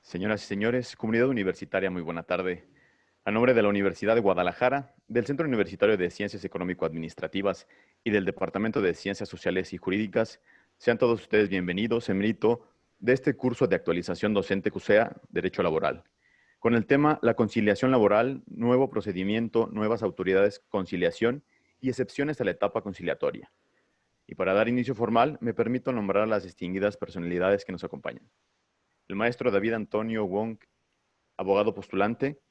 Señoras y señores, comunidad universitaria, muy buena tarde. A nombre de la Universidad de Guadalajara, del Centro Universitario de Ciencias Económico-Administrativas y del Departamento de Ciencias Sociales y Jurídicas, sean todos ustedes bienvenidos en mérito de este curso de actualización docente CUSEA, Derecho Laboral, con el tema La conciliación laboral, nuevo procedimiento, nuevas autoridades, conciliación y excepciones a la etapa conciliatoria. Y para dar inicio formal, me permito nombrar a las distinguidas personalidades que nos acompañan. El maestro David Antonio Wong, abogado postulante,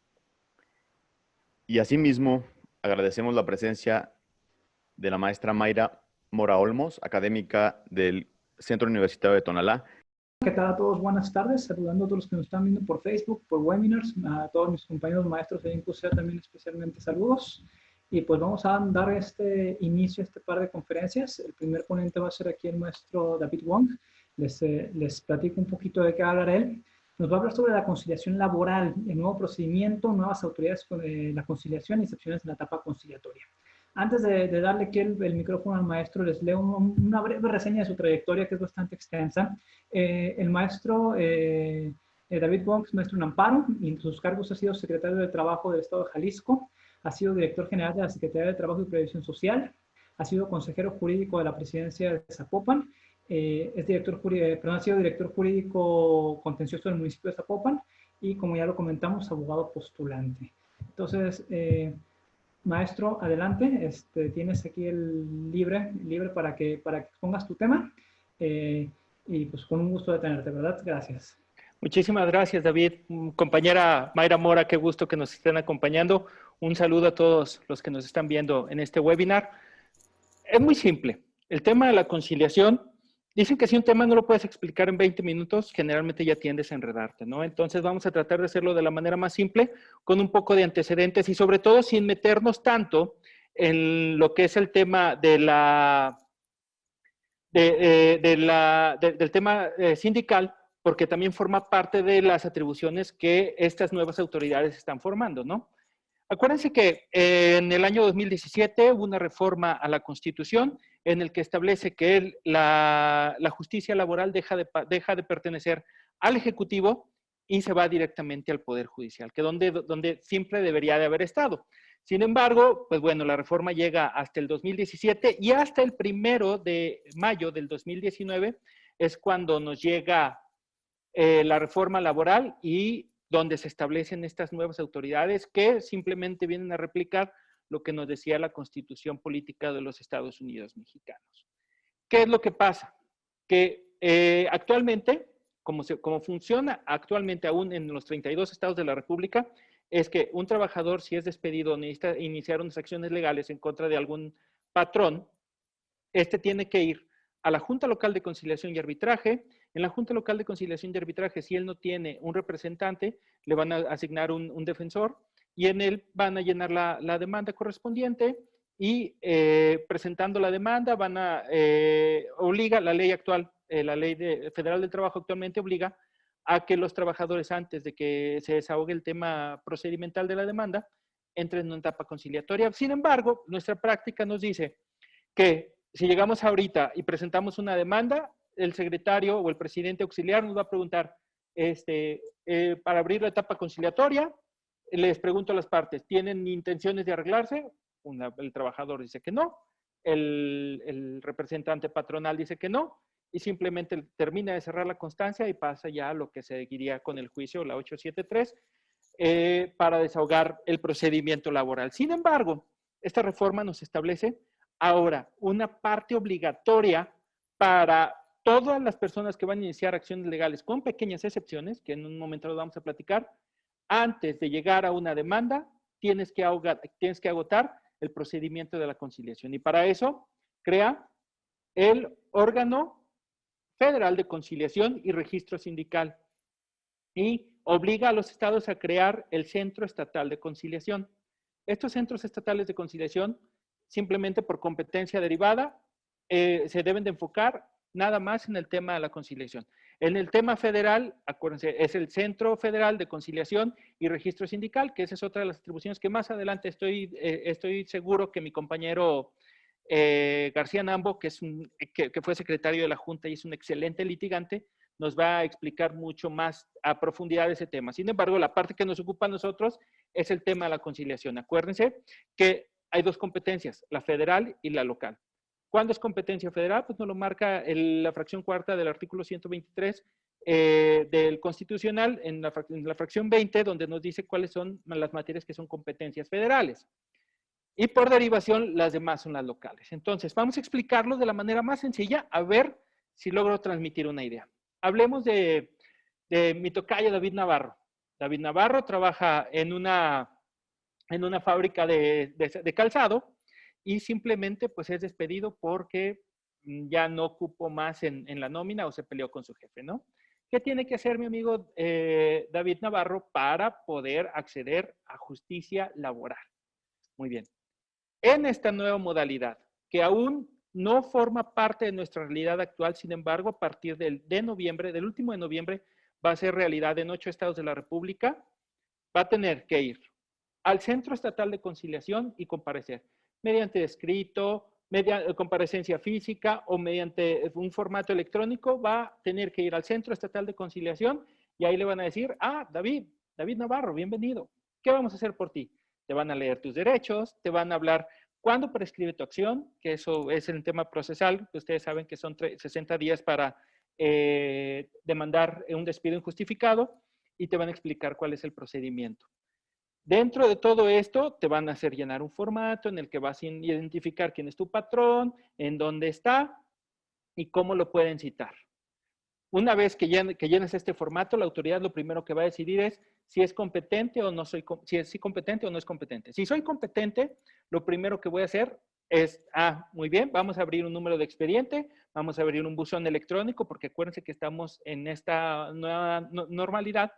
y asimismo agradecemos la presencia de la maestra Mayra Mora Olmos, académica del Centro Universitario de Tonalá. ¿Qué tal a todos? Buenas tardes, saludando a todos los que nos están viendo por Facebook, por webinars, a todos mis compañeros maestros de INCUSEA también especialmente saludos. Y pues vamos a dar este inicio a este par de conferencias. El primer ponente va a ser aquí el maestro David Wong. Les platico un poquito de qué va a hablar él. Nos va a hablar sobre la conciliación laboral, el nuevo procedimiento, nuevas autoridades con la conciliación y excepciones en la etapa conciliatoria. Antes de darle aquí el micrófono al maestro, les leo una breve reseña de su trayectoria que es bastante extensa. El maestro David Wong es maestro en Amparo y en sus cargos ha sido secretario de Trabajo del Estado de Jalisco, ha sido director general de la Secretaría de Trabajo y Previsión Social, ha sido consejero jurídico de la presidencia de Zapopan, ha sido director jurídico contencioso del municipio de Zapopan y, como ya lo comentamos, abogado postulante. Entonces, maestro, adelante, tienes aquí el libre para que pongas tu tema y pues con un gusto de tenerte, ¿verdad? Gracias. Muchísimas gracias, David. Compañera Mayra Mora, qué gusto que nos estén acompañando. Un saludo a todos los que nos están viendo en este webinar. Es muy simple. El tema de la conciliación, dicen que si un tema no lo puedes explicar en 20 minutos, generalmente ya tiendes a enredarte, ¿no? Entonces vamos a tratar de hacerlo de la manera más simple, con un poco de antecedentes y sobre todo sin meternos tanto en lo que es el tema de del tema sindical, porque también forma parte de las atribuciones que estas nuevas autoridades están formando, ¿no? Acuérdense que en el año 2017 hubo una reforma a la Constitución en el que establece que la justicia laboral deja de pertenecer al Ejecutivo y se va directamente al Poder Judicial, que donde siempre debería de haber estado. Sin embargo, pues bueno, la reforma llega hasta el 2017 y hasta el 1 de mayo del 2019 es cuando nos llega la reforma laboral y donde se establecen estas nuevas autoridades que simplemente vienen a replicar lo que nos decía la Constitución Política de los Estados Unidos Mexicanos. ¿Qué es lo que pasa? Que actualmente, como funciona actualmente aún en los 32 estados de la República, es que un trabajador, si es despedido, necesita iniciar unas acciones legales en contra de algún patrón, tiene que ir a la Junta Local de Conciliación y Arbitraje. En la Junta Local de Conciliación y Arbitraje, si él no tiene un representante, le van a asignar un defensor y en él van a llenar la demanda correspondiente y presentando la demanda obliga la ley actual, la ley federal del trabajo actualmente obliga a que los trabajadores, antes de que se desahogue el tema procedimental de la demanda, entren en una etapa conciliatoria. Sin embargo, nuestra práctica nos dice que si llegamos ahorita y presentamos una demanda, el secretario o el presidente auxiliar nos va a preguntar, para abrir la etapa conciliatoria, les pregunto a las partes, ¿tienen intenciones de arreglarse? El trabajador dice que no, el representante patronal dice que no, y simplemente termina de cerrar la constancia y pasa ya a lo que seguiría con el juicio, la 873, para desahogar el procedimiento laboral. Sin embargo, esta reforma nos establece ahora una parte obligatoria para todas las personas que van a iniciar acciones legales, con pequeñas excepciones, que en un momento lo vamos a platicar. Antes de llegar a una demanda, tienes que agotar el procedimiento de la conciliación. Y para eso, crea el órgano federal de conciliación y registro sindical. Y obliga a los estados a crear el Centro Estatal de Conciliación. Estos centros estatales de conciliación, simplemente por competencia derivada, se deben de enfocar nada más en el tema de la conciliación. En el tema federal, acuérdense, es el Centro Federal de Conciliación y Registro Sindical, que esa es otra de las atribuciones que más adelante estoy seguro que mi compañero García Nambo, que fue secretario de la Junta y es un excelente litigante, nos va a explicar mucho más a profundidad ese tema. Sin embargo, la parte que nos ocupa a nosotros es el tema de la conciliación. Acuérdense que hay dos competencias, la federal y la local. ¿Cuándo es competencia federal? Pues nos lo marca la fracción cuarta del artículo 123 del Constitucional, en la fracción 20, donde nos dice cuáles son las materias que son competencias federales. Y por derivación, las demás son las locales. Entonces, vamos a explicarlo de la manera más sencilla, a ver si logro transmitir una idea. Hablemos de mi tocayo David Navarro. David Navarro trabaja en una fábrica de calzado y simplemente pues es despedido porque ya no ocupó más en la nómina o se peleó con su jefe, ¿no? ¿Qué tiene que hacer mi amigo David Navarro para poder acceder a justicia laboral? Muy bien. En esta nueva modalidad, que aún no forma parte de nuestra realidad actual, sin embargo, a partir del último de noviembre, va a ser realidad en 8 estados de la República, va a tener que ir al Centro Estatal de Conciliación y comparecer mediante escrito, mediante comparecencia física o mediante un formato electrónico. Va a tener que ir al Centro Estatal de Conciliación y ahí le van a decir, David Navarro, bienvenido. ¿Qué vamos a hacer por ti? Te van a leer tus derechos, te van a hablar cuándo prescribe tu acción, que eso es el tema procesal, que ustedes saben que son 60 días para demandar un despido injustificado, y te van a explicar cuál es el procedimiento. Dentro de todo esto, te van a hacer llenar un formato en el que vas a identificar quién es tu patrón, en dónde está y cómo lo pueden citar. Una vez que llenes este formato, la autoridad lo primero que va a decidir es si es competente o no si competente o no es competente. Si soy competente, lo primero que voy a hacer es, muy bien, vamos a abrir un número de expediente, vamos a abrir un buzón electrónico, porque acuérdense que estamos en esta nueva normalidad,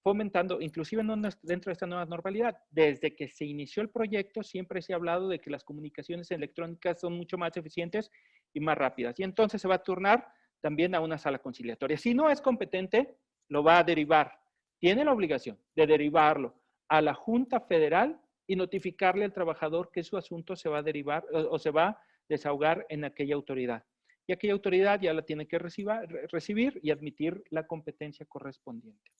fomentando, inclusive no dentro de esta nueva normalidad, desde que se inició el proyecto siempre se ha hablado de que las comunicaciones electrónicas son mucho más eficientes y más rápidas. Y entonces se va a turnar también a una sala conciliatoria. Si no es competente, lo va a derivar. Tiene la obligación de derivarlo a la Junta Federal y notificarle al trabajador que su asunto se va a derivar o se va a desahogar en aquella autoridad. Y aquella autoridad ya la tiene que recibir y admitir la competencia correspondiente.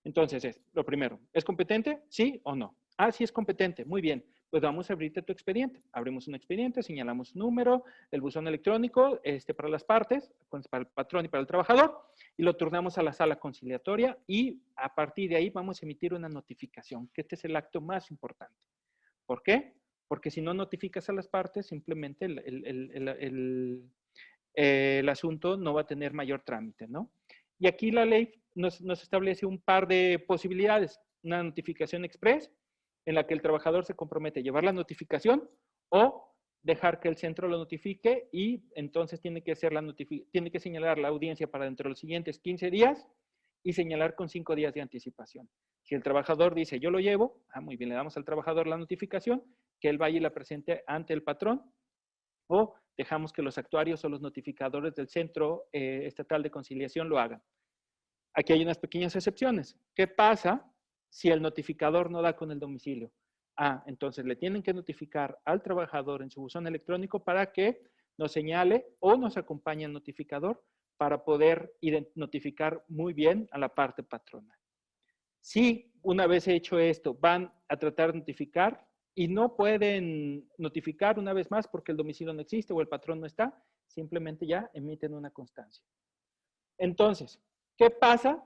Entonces, lo primero, ¿es competente? ¿Sí o no? Sí es competente. Muy bien. Pues vamos a abrirte tu expediente. Abrimos un expediente, señalamos número, el buzón electrónico para las partes, para el patrón y para el trabajador, y lo turnamos a la sala conciliatoria y a partir de ahí vamos a emitir una notificación, que este es el acto más importante. ¿Por qué? Porque si no notificas a las partes, simplemente el asunto no va a tener mayor trámite, ¿no? Y aquí la ley nos establece un par de posibilidades. Una notificación express, en la que el trabajador se compromete a llevar la notificación o dejar que el centro lo notifique y entonces tiene que señalar la audiencia para dentro de los siguientes 15 días y señalar con 5 días de anticipación. Si el trabajador dice, yo lo llevo, muy bien, le damos al trabajador la notificación, que él vaya y la presente ante el patrón, o dejamos que los actuarios o los notificadores del Centro Estatal de Conciliación lo hagan. Aquí hay unas pequeñas excepciones. ¿Qué pasa si el notificador no da con el domicilio? Entonces le tienen que notificar al trabajador en su buzón electrónico para que nos señale o nos acompañe al notificador para poder notificar muy bien a la parte patrona. Si una vez hecho esto van a tratar de notificar y no pueden notificar una vez más porque el domicilio no existe o el patrón no está, simplemente ya emiten una constancia. Entonces, ¿qué pasa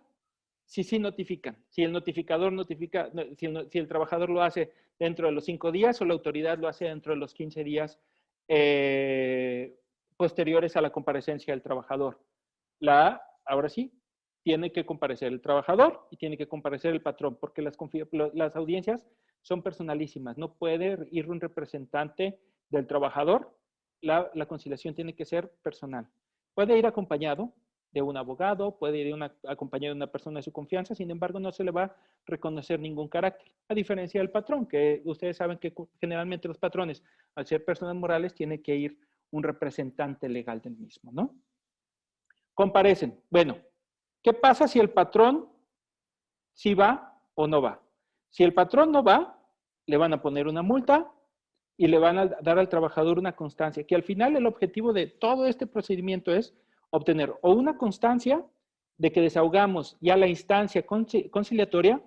si sí notifican? Si el notificador notifica, si el trabajador lo hace dentro de los 5 días o la autoridad lo hace dentro de los 15 días posteriores a la comparecencia del trabajador. Ahora sí, tiene que comparecer el trabajador y tiene que comparecer el patrón, porque las audiencias son personalísimas. No puede ir un representante del trabajador. La conciliación tiene que ser personal. Puede ir acompañado de un abogado, puede ir acompañado de una persona de su confianza, sin embargo, no se le va a reconocer ningún carácter, a diferencia del patrón, que ustedes saben que generalmente los patrones, al ser personas morales, tiene que ir un representante legal del mismo, ¿no? Comparecen. Bueno, ¿qué pasa si el patrón sí va o no va? Si el patrón no va, le van a poner una multa y le van a dar al trabajador una constancia, que al final el objetivo de todo este procedimiento es obtener o una constancia de que desahogamos ya la instancia conciliatoria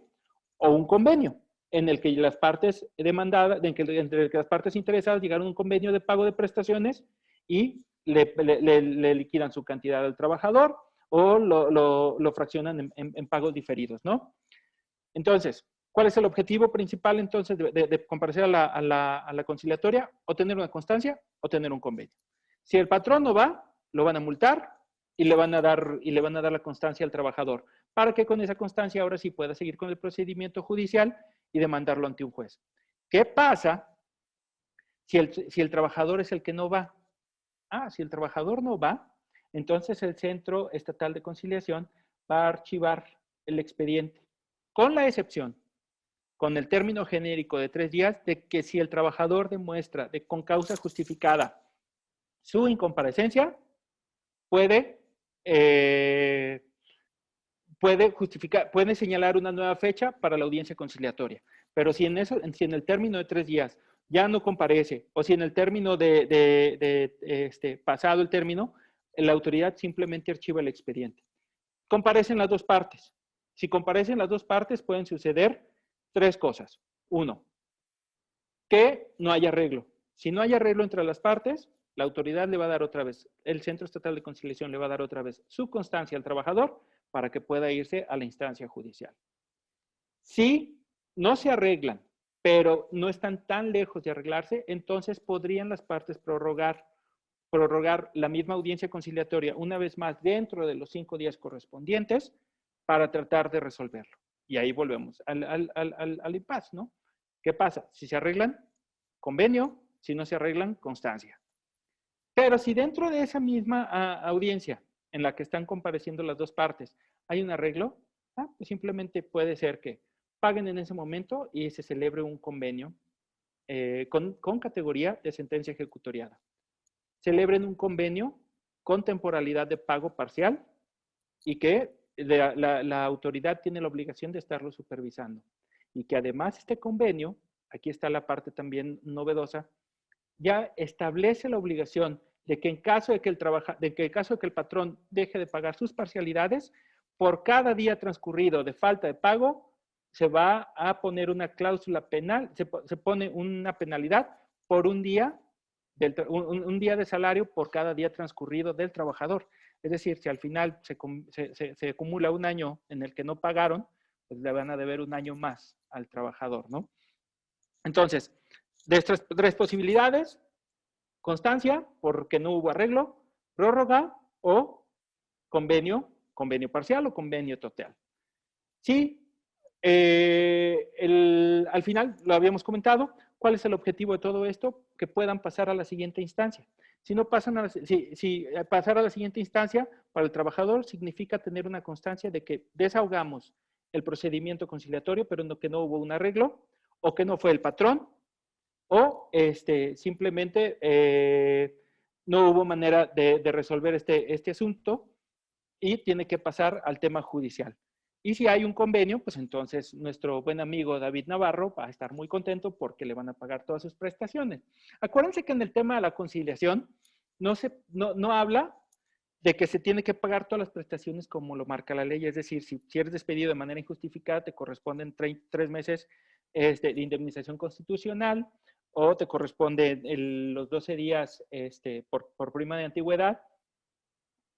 o un convenio en el que las partes demandadas, entre que las partes interesadas llegaron a un convenio de pago de prestaciones y le liquidan su cantidad al trabajador o lo fraccionan en pagos diferidos, ¿no? Entonces, ¿cuál es el objetivo principal entonces de comparecer a la conciliatoria? O tener una constancia o tener un convenio. Si el patrón no va, lo van a multar y le van a dar la constancia al trabajador para que con esa constancia ahora sí pueda seguir con el procedimiento judicial y demandarlo ante un juez. ¿Qué pasa si el trabajador es el que no va? Si el trabajador no va, entonces el Centro Estatal de Conciliación va a archivar el expediente, con la excepción, con el término genérico de 3 días, de que si el trabajador demuestra con causa justificada su incomparecencia, puede señalar una nueva fecha para la audiencia conciliatoria. Pero si en el término de 3 días ya no comparece, o si en el término pasado el término, la autoridad simplemente archiva el expediente. Comparecen las dos partes. Si comparecen las dos partes, pueden suceder 3 cosas. 1, que no haya arreglo. Si no hay arreglo entre las partes, la autoridad le va a dar otra vez, el Centro Estatal de Conciliación le va a dar otra vez su constancia al trabajador para que pueda irse a la instancia judicial. Si no se arreglan, pero no están tan lejos de arreglarse, entonces podrían las partes prorrogar la misma audiencia conciliatoria una vez más dentro de los 5 días correspondientes para tratar de resolverlo. Y ahí volvemos al impasse, ¿no? ¿Qué pasa? Si se arreglan, convenio; si no se arreglan, constancia. Pero si dentro de esa misma audiencia en la que están compareciendo las dos partes hay un arreglo, pues simplemente puede ser que paguen en ese momento y se celebre un convenio con categoría de sentencia ejecutoriada. Celebren un convenio con temporalidad de pago parcial y que la autoridad tiene la obligación de estarlo supervisando. Y que además este convenio, aquí está la parte también novedosa, ya establece la obligación de que en caso de que el patrón deje de pagar sus parcialidades, por cada día transcurrido de falta de pago, se va a poner una cláusula penal, se pone una penalidad por un día de salario por cada día transcurrido del trabajador. Es decir, si al final se acumula un año en el que no pagaron, pues le van a deber un año más al trabajador, ¿no? Entonces, de estas 3 posibilidades: constancia, porque no hubo arreglo; prórroga; o convenio parcial o convenio total. Sí, al final lo habíamos comentado. ¿Cuál es el objetivo de todo esto? Que puedan pasar a la siguiente instancia. Si pasar a la siguiente instancia para el trabajador significa tener una constancia de que desahogamos el procedimiento conciliatorio, pero que no hubo un arreglo, o que no fue el patrón, o simplemente no hubo manera de resolver este asunto y tiene que pasar al tema judicial. Y si hay un convenio, pues entonces nuestro buen amigo David Navarro va a estar muy contento porque le van a pagar todas sus prestaciones. Acuérdense que en el tema de la conciliación no habla de que se tiene que pagar todas las prestaciones como lo marca la ley. Es decir, si eres despedido de manera injustificada, te corresponden 3 meses de indemnización constitucional, o te corresponde los 12 días por prima de antigüedad,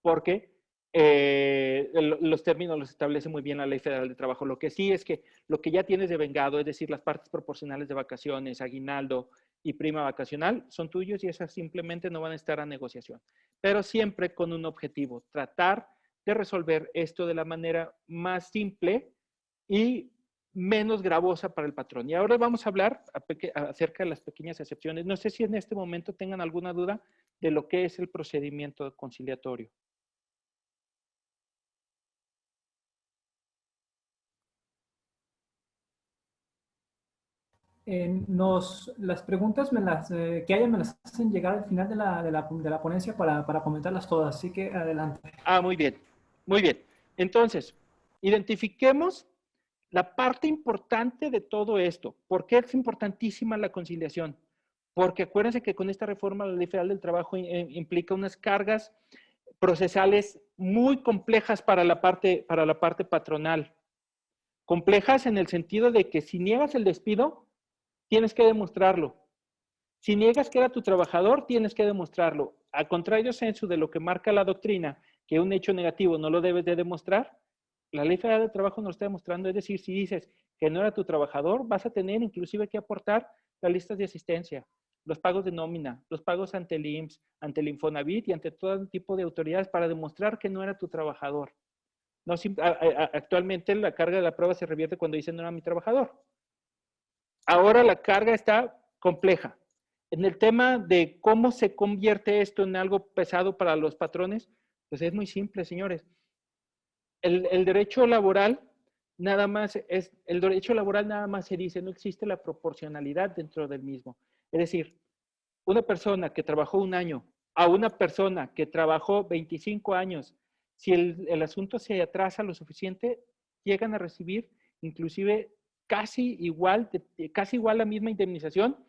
porque los términos los establece muy bien la Ley Federal de Trabajo. Lo que sí es que lo que ya tienes devengado, es decir, las partes proporcionales de vacaciones, aguinaldo y prima vacacional, son tuyos y esas simplemente no van a estar a negociación. Pero siempre con un objetivo: tratar de resolver esto de la manera más simple y menos gravosa para el patrón. Y ahora vamos a hablar acerca de las pequeñas excepciones. No sé si en este momento tengan alguna duda de lo que es el procedimiento conciliatorio. Las preguntas que haya me las hacen llegar al final de la ponencia para comentarlas todas, así que adelante. Muy bien, muy bien. Entonces, identifiquemos la parte importante de todo esto. ¿Por qué es importantísima la conciliación? Porque acuérdense que con esta reforma la Ley Federal del Trabajo implica unas cargas procesales muy complejas para la parte patronal. Complejas en el sentido de que si niegas el despido, tienes que demostrarlo. Si niegas que era tu trabajador, tienes que demostrarlo. Al contrario, Sensu, de lo que marca la doctrina, que un hecho negativo no lo debes de demostrar, la Ley Federal de Trabajo nos lo está demostrando. Es decir, si dices que no era tu trabajador, vas a tener inclusive que aportar las listas de asistencia, los pagos de nómina, los pagos ante el IMSS, ante el Infonavit y ante todo tipo de autoridades para demostrar que no era tu trabajador. No, actualmente la carga de la prueba se revierte cuando dicen no era mi trabajador. Ahora la carga está compleja. En el tema de cómo se convierte esto en algo pesado para los patrones, pues es muy simple, señores. El derecho laboral nada más se dice, no existe la proporcionalidad dentro del mismo. Es decir, una persona que trabajó un año a una persona que trabajó 25 años, si el asunto se atrasa lo suficiente, llegan a recibir inclusive casi igual la misma indemnización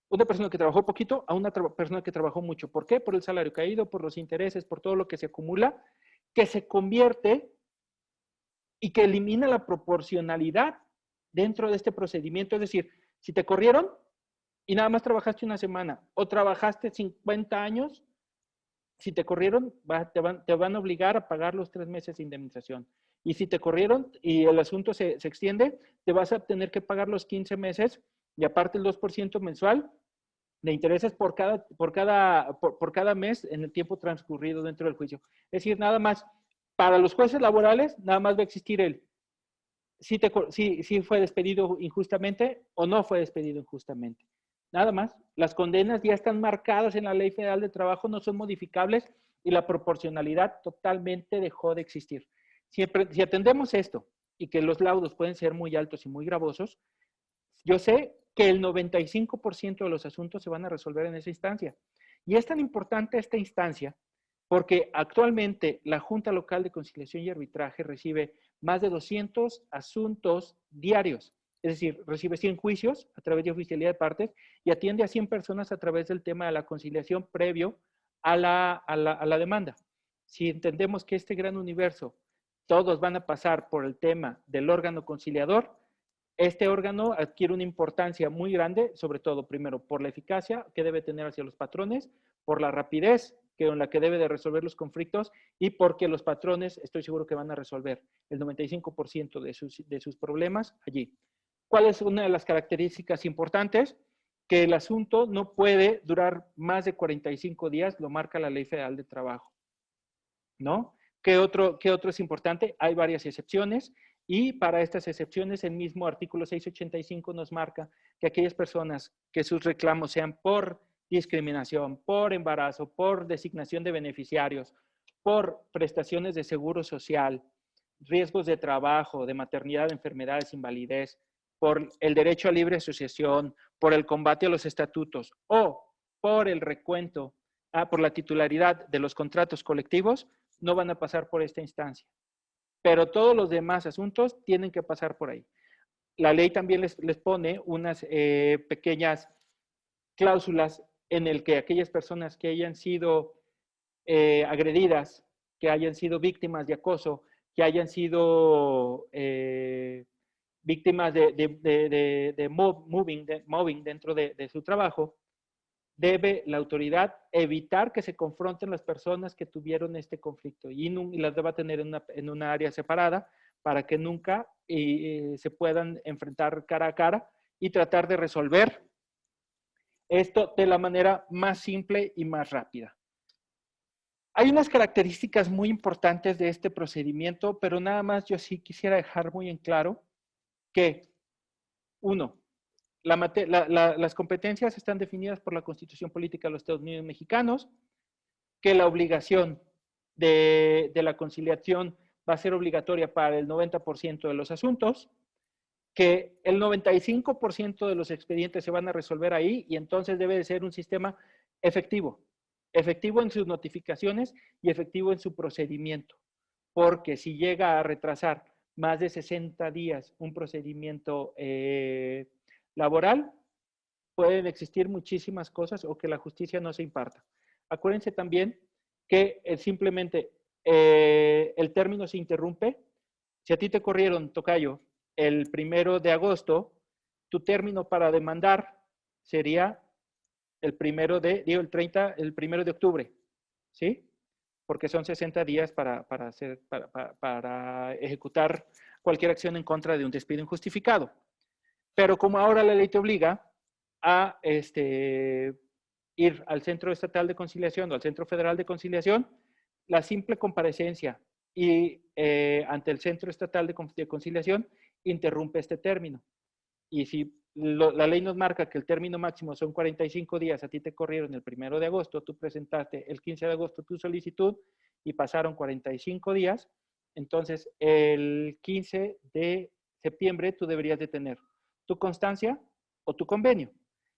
una persona que trabajó poquito a una persona que trabajó mucho. ¿Por qué? Por el salario caído, por los intereses, por todo lo que se acumula, que se convierte y que elimina la proporcionalidad dentro de este procedimiento. Es decir, si te corrieron y nada más trabajaste una semana o trabajaste 50 años, si te corrieron, te van a obligar a pagar los 3 meses de indemnización. Y si te corrieron y el asunto se extiende, te vas a tener que pagar los 15 meses y aparte el 2% mensual de intereses por cada mes en el tiempo transcurrido dentro del juicio. Es decir, nada más, para los jueces laborales, nada más va a existir el si fue despedido injustamente o no fue despedido injustamente. Nada más. Las condenas ya están marcadas en la Ley Federal de Trabajo, no son modificables y la proporcionalidad totalmente dejó de existir. Si atendemos esto y que los laudos pueden ser muy altos y muy gravosos, yo sé que el 95% de los asuntos se van a resolver en esa instancia. Y es tan importante esta instancia porque actualmente la Junta Local de Conciliación y Arbitraje recibe más de 200 asuntos diarios. Es decir, recibe 100 juicios a través de oficialidad de partes y atiende a 100 personas a través del tema de la conciliación previo a la demanda. Si entendemos que este gran universo, todos van a pasar por el tema del órgano conciliador, este órgano adquiere una importancia muy grande, sobre todo, primero, por la eficacia que debe tener hacia los patrones, por la rapidez en la que debe de resolver los conflictos y porque los patrones, estoy seguro que van a resolver el 95% de sus problemas allí. ¿Cuál es una de las características importantes? Que el asunto no puede durar más de 45 días, lo marca la Ley Federal de Trabajo, ¿no? ¿Qué otro es importante? Hay varias excepciones. Y para estas excepciones, el mismo artículo 685 nos marca que aquellas personas que sus reclamos sean por discriminación, por embarazo, por designación de beneficiarios, por prestaciones de seguro social, riesgos de trabajo, de maternidad, enfermedades, invalidez, por el derecho a libre asociación, por el combate a los estatutos o por el recuento, por la titularidad de los contratos colectivos, no van a pasar por esta instancia. Pero todos los demás asuntos tienen que pasar por ahí. La ley también les pone unas pequeñas cláusulas en el que aquellas personas que hayan sido agredidas, que hayan sido víctimas de acoso, que hayan sido víctimas de mobbing dentro de su trabajo, debe la autoridad evitar que se confronten las personas que tuvieron este conflicto y las deba tener en una área separada para que nunca se puedan enfrentar cara a cara y tratar de resolver esto de la manera más simple y más rápida. Hay unas características muy importantes de este procedimiento, pero nada más yo sí quisiera dejar muy en claro que, uno, las competencias están definidas por la Constitución Política de los Estados Unidos Mexicanos, que la obligación de la conciliación va a ser obligatoria para el 90% de los asuntos, que el 95% de los expedientes se van a resolver ahí y entonces debe de ser un sistema efectivo en sus notificaciones y efectivo en su procedimiento, porque si llega a retrasar más de 60 días un procedimiento laboral, pueden existir muchísimas cosas o que la justicia no se imparta. Acuérdense también que simplemente el término se interrumpe. Si a ti te corrieron, tocayo, el 1 de agosto, tu término para demandar sería el 1 de, digo, el 1 de octubre, ¿sí? Porque son 60 días para ejecutar cualquier acción en contra de un despido injustificado. Pero como ahora la ley te obliga a ir al Centro Estatal de Conciliación o al Centro Federal de Conciliación, la simple comparecencia y ante el Centro Estatal de Conciliación interrumpe este término. Y si la ley nos marca que el término máximo son 45 días, a ti te corrieron el 1 de agosto, tú presentaste el 15 de agosto tu solicitud y pasaron 45 días, entonces el 15 de septiembre tú deberías de tener tu constancia o tu convenio.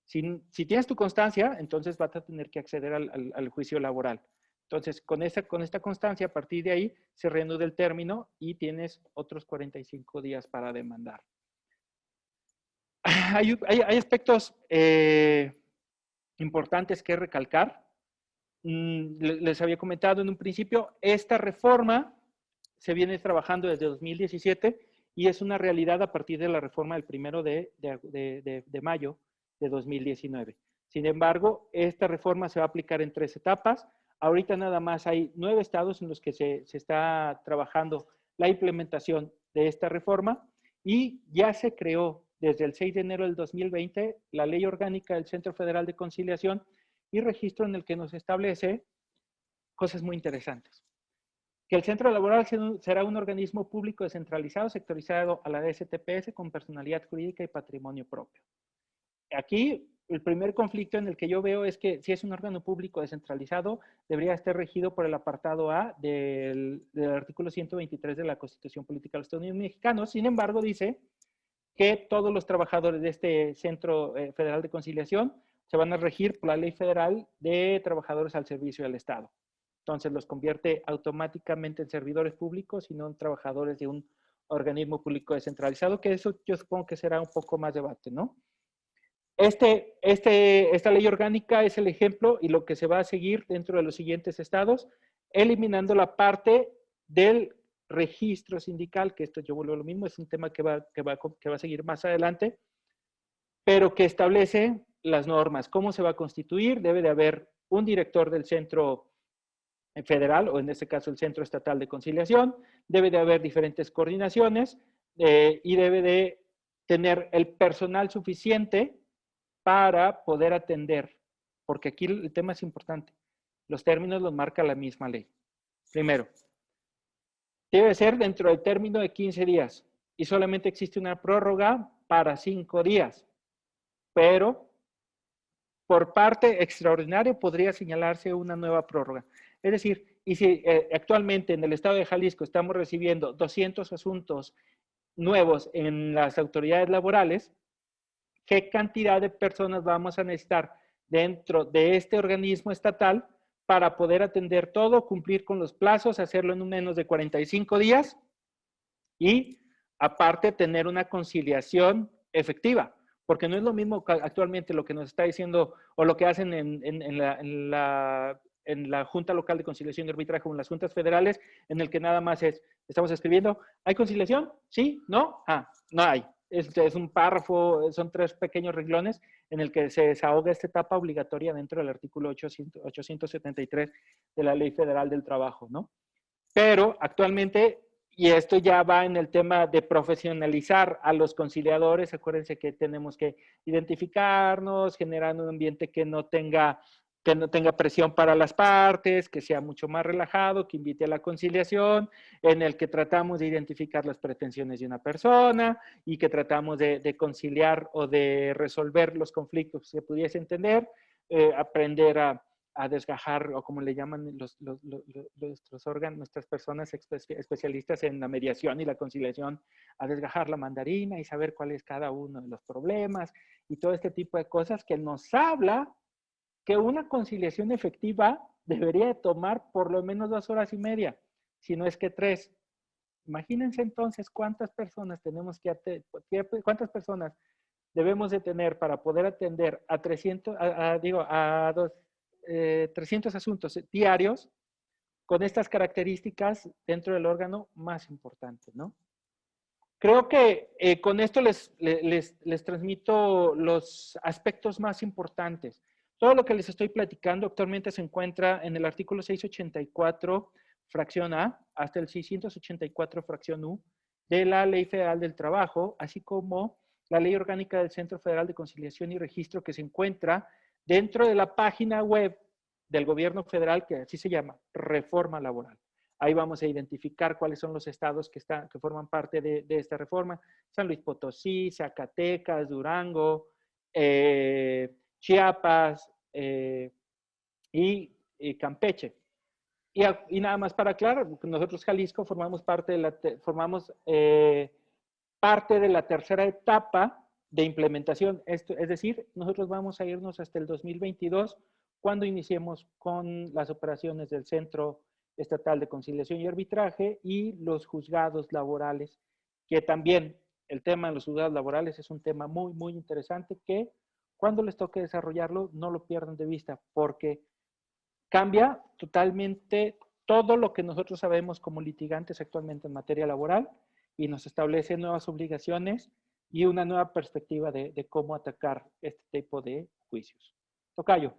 Si tienes tu constancia, entonces vas a tener que acceder al juicio laboral. Entonces, con esta constancia, a partir de ahí, se reanuda el término y tienes otros 45 días para demandar. Hay aspectos importantes que recalcar. Les había comentado en un principio, esta reforma se viene trabajando desde 2017 y es una realidad a partir de la reforma del 1 de mayo de 2019. Sin embargo, esta reforma se va a aplicar en 3 etapas. Ahorita nada más hay 9 estados en los que se está trabajando la implementación de esta reforma y ya se creó desde el 6 de enero del 2020 la Ley Orgánica del Centro Federal de Conciliación y Registro, en el que nos establece cosas muy interesantes. Que el Centro Laboral será un organismo público descentralizado, sectorizado a la DSTPS con personalidad jurídica y patrimonio propio. Aquí el primer conflicto en el que yo veo es que si es un órgano público descentralizado, debería estar regido por el apartado A del artículo 123 de la Constitución Política de los Estados Unidos Mexicanos. Sin embargo, dice que todos los trabajadores de este Centro Federal de Conciliación se van a regir por la Ley Federal de Trabajadores al Servicio del Estado. Entonces los convierte automáticamente en servidores públicos y no en trabajadores de un organismo público descentralizado, que eso yo supongo que será un poco más debate, ¿no? Esta ley orgánica es el ejemplo y lo que se va a seguir dentro de los siguientes estados, eliminando la parte del registro sindical, que esto yo vuelvo a lo mismo, es un tema que va a seguir más adelante, pero que establece las normas, cómo se va a constituir, debe de haber un director del centro federal, o en este caso el Centro Estatal de Conciliación, debe de haber diferentes coordinaciones y debe de tener el personal suficiente para poder atender, porque aquí el tema es importante. Los términos los marca la misma ley. Primero, debe ser dentro del término de 15 días y solamente existe una prórroga para 5 días, pero por parte extraordinaria podría señalarse una nueva prórroga. Es decir, y si actualmente en el estado de Jalisco estamos recibiendo 200 asuntos nuevos en las autoridades laborales, ¿qué cantidad de personas vamos a necesitar dentro de este organismo estatal para poder atender todo, cumplir con los plazos, hacerlo en menos de 45 días y aparte tener una conciliación efectiva? Porque no es lo mismo actualmente lo que nos está diciendo o lo que hacen en la Junta Local de Conciliación y Arbitraje o en las juntas federales, en el que nada más estamos escribiendo, ¿hay conciliación? ¿Sí? ¿No? No hay. Es un párrafo, son 3 pequeños renglones en el que se desahoga esta etapa obligatoria dentro del artículo 873 de la Ley Federal del Trabajo, ¿no? Pero actualmente, y esto ya va en el tema de profesionalizar a los conciliadores, acuérdense que tenemos que identificarnos, generar un ambiente que no tenga presión para las partes, que sea mucho más relajado, que invite a la conciliación, en el que tratamos de identificar las pretensiones de una persona y que tratamos de conciliar o de resolver los conflictos que se pudiese entender, aprender a desgajar, o como le llaman nuestros órganos, nuestras personas especialistas en la mediación y la conciliación, a desgajar la mandarina y saber cuál es cada uno de los problemas y todo este tipo de cosas que nos habla que una conciliación efectiva debería tomar por lo menos 2 horas y media, si no es que 3. Imagínense entonces cuántas personas cuántas personas debemos de tener para poder atender a 300 asuntos diarios con estas características dentro del órgano más importante, ¿no? Creo que con esto les transmito los aspectos más importantes. Todo lo que les estoy platicando actualmente se encuentra en el artículo 684, fracción A, hasta el 684, fracción U, de la Ley Federal del Trabajo, así como la Ley Orgánica del Centro Federal de Conciliación y Registro, que se encuentra dentro de la página web del gobierno federal, que así se llama, Reforma Laboral. Ahí vamos a identificar cuáles son los estados que forman parte de esta reforma. San Luis Potosí, Zacatecas, Durango, Chiapas y Campeche. Y nada más para aclarar, nosotros Jalisco formamos parte de la tercera etapa de implementación. Es decir, nosotros vamos a irnos hasta el 2022 cuando iniciemos con las operaciones del Centro Estatal de Conciliación y Arbitraje y los juzgados laborales, que también el tema de los juzgados laborales es un tema muy, muy interesante que cuando les toque desarrollarlo no lo pierdan de vista, porque cambia totalmente todo lo que nosotros sabemos como litigantes actualmente en materia laboral y nos establece nuevas obligaciones y una nueva perspectiva de cómo atacar este tipo de juicios. Tocayo.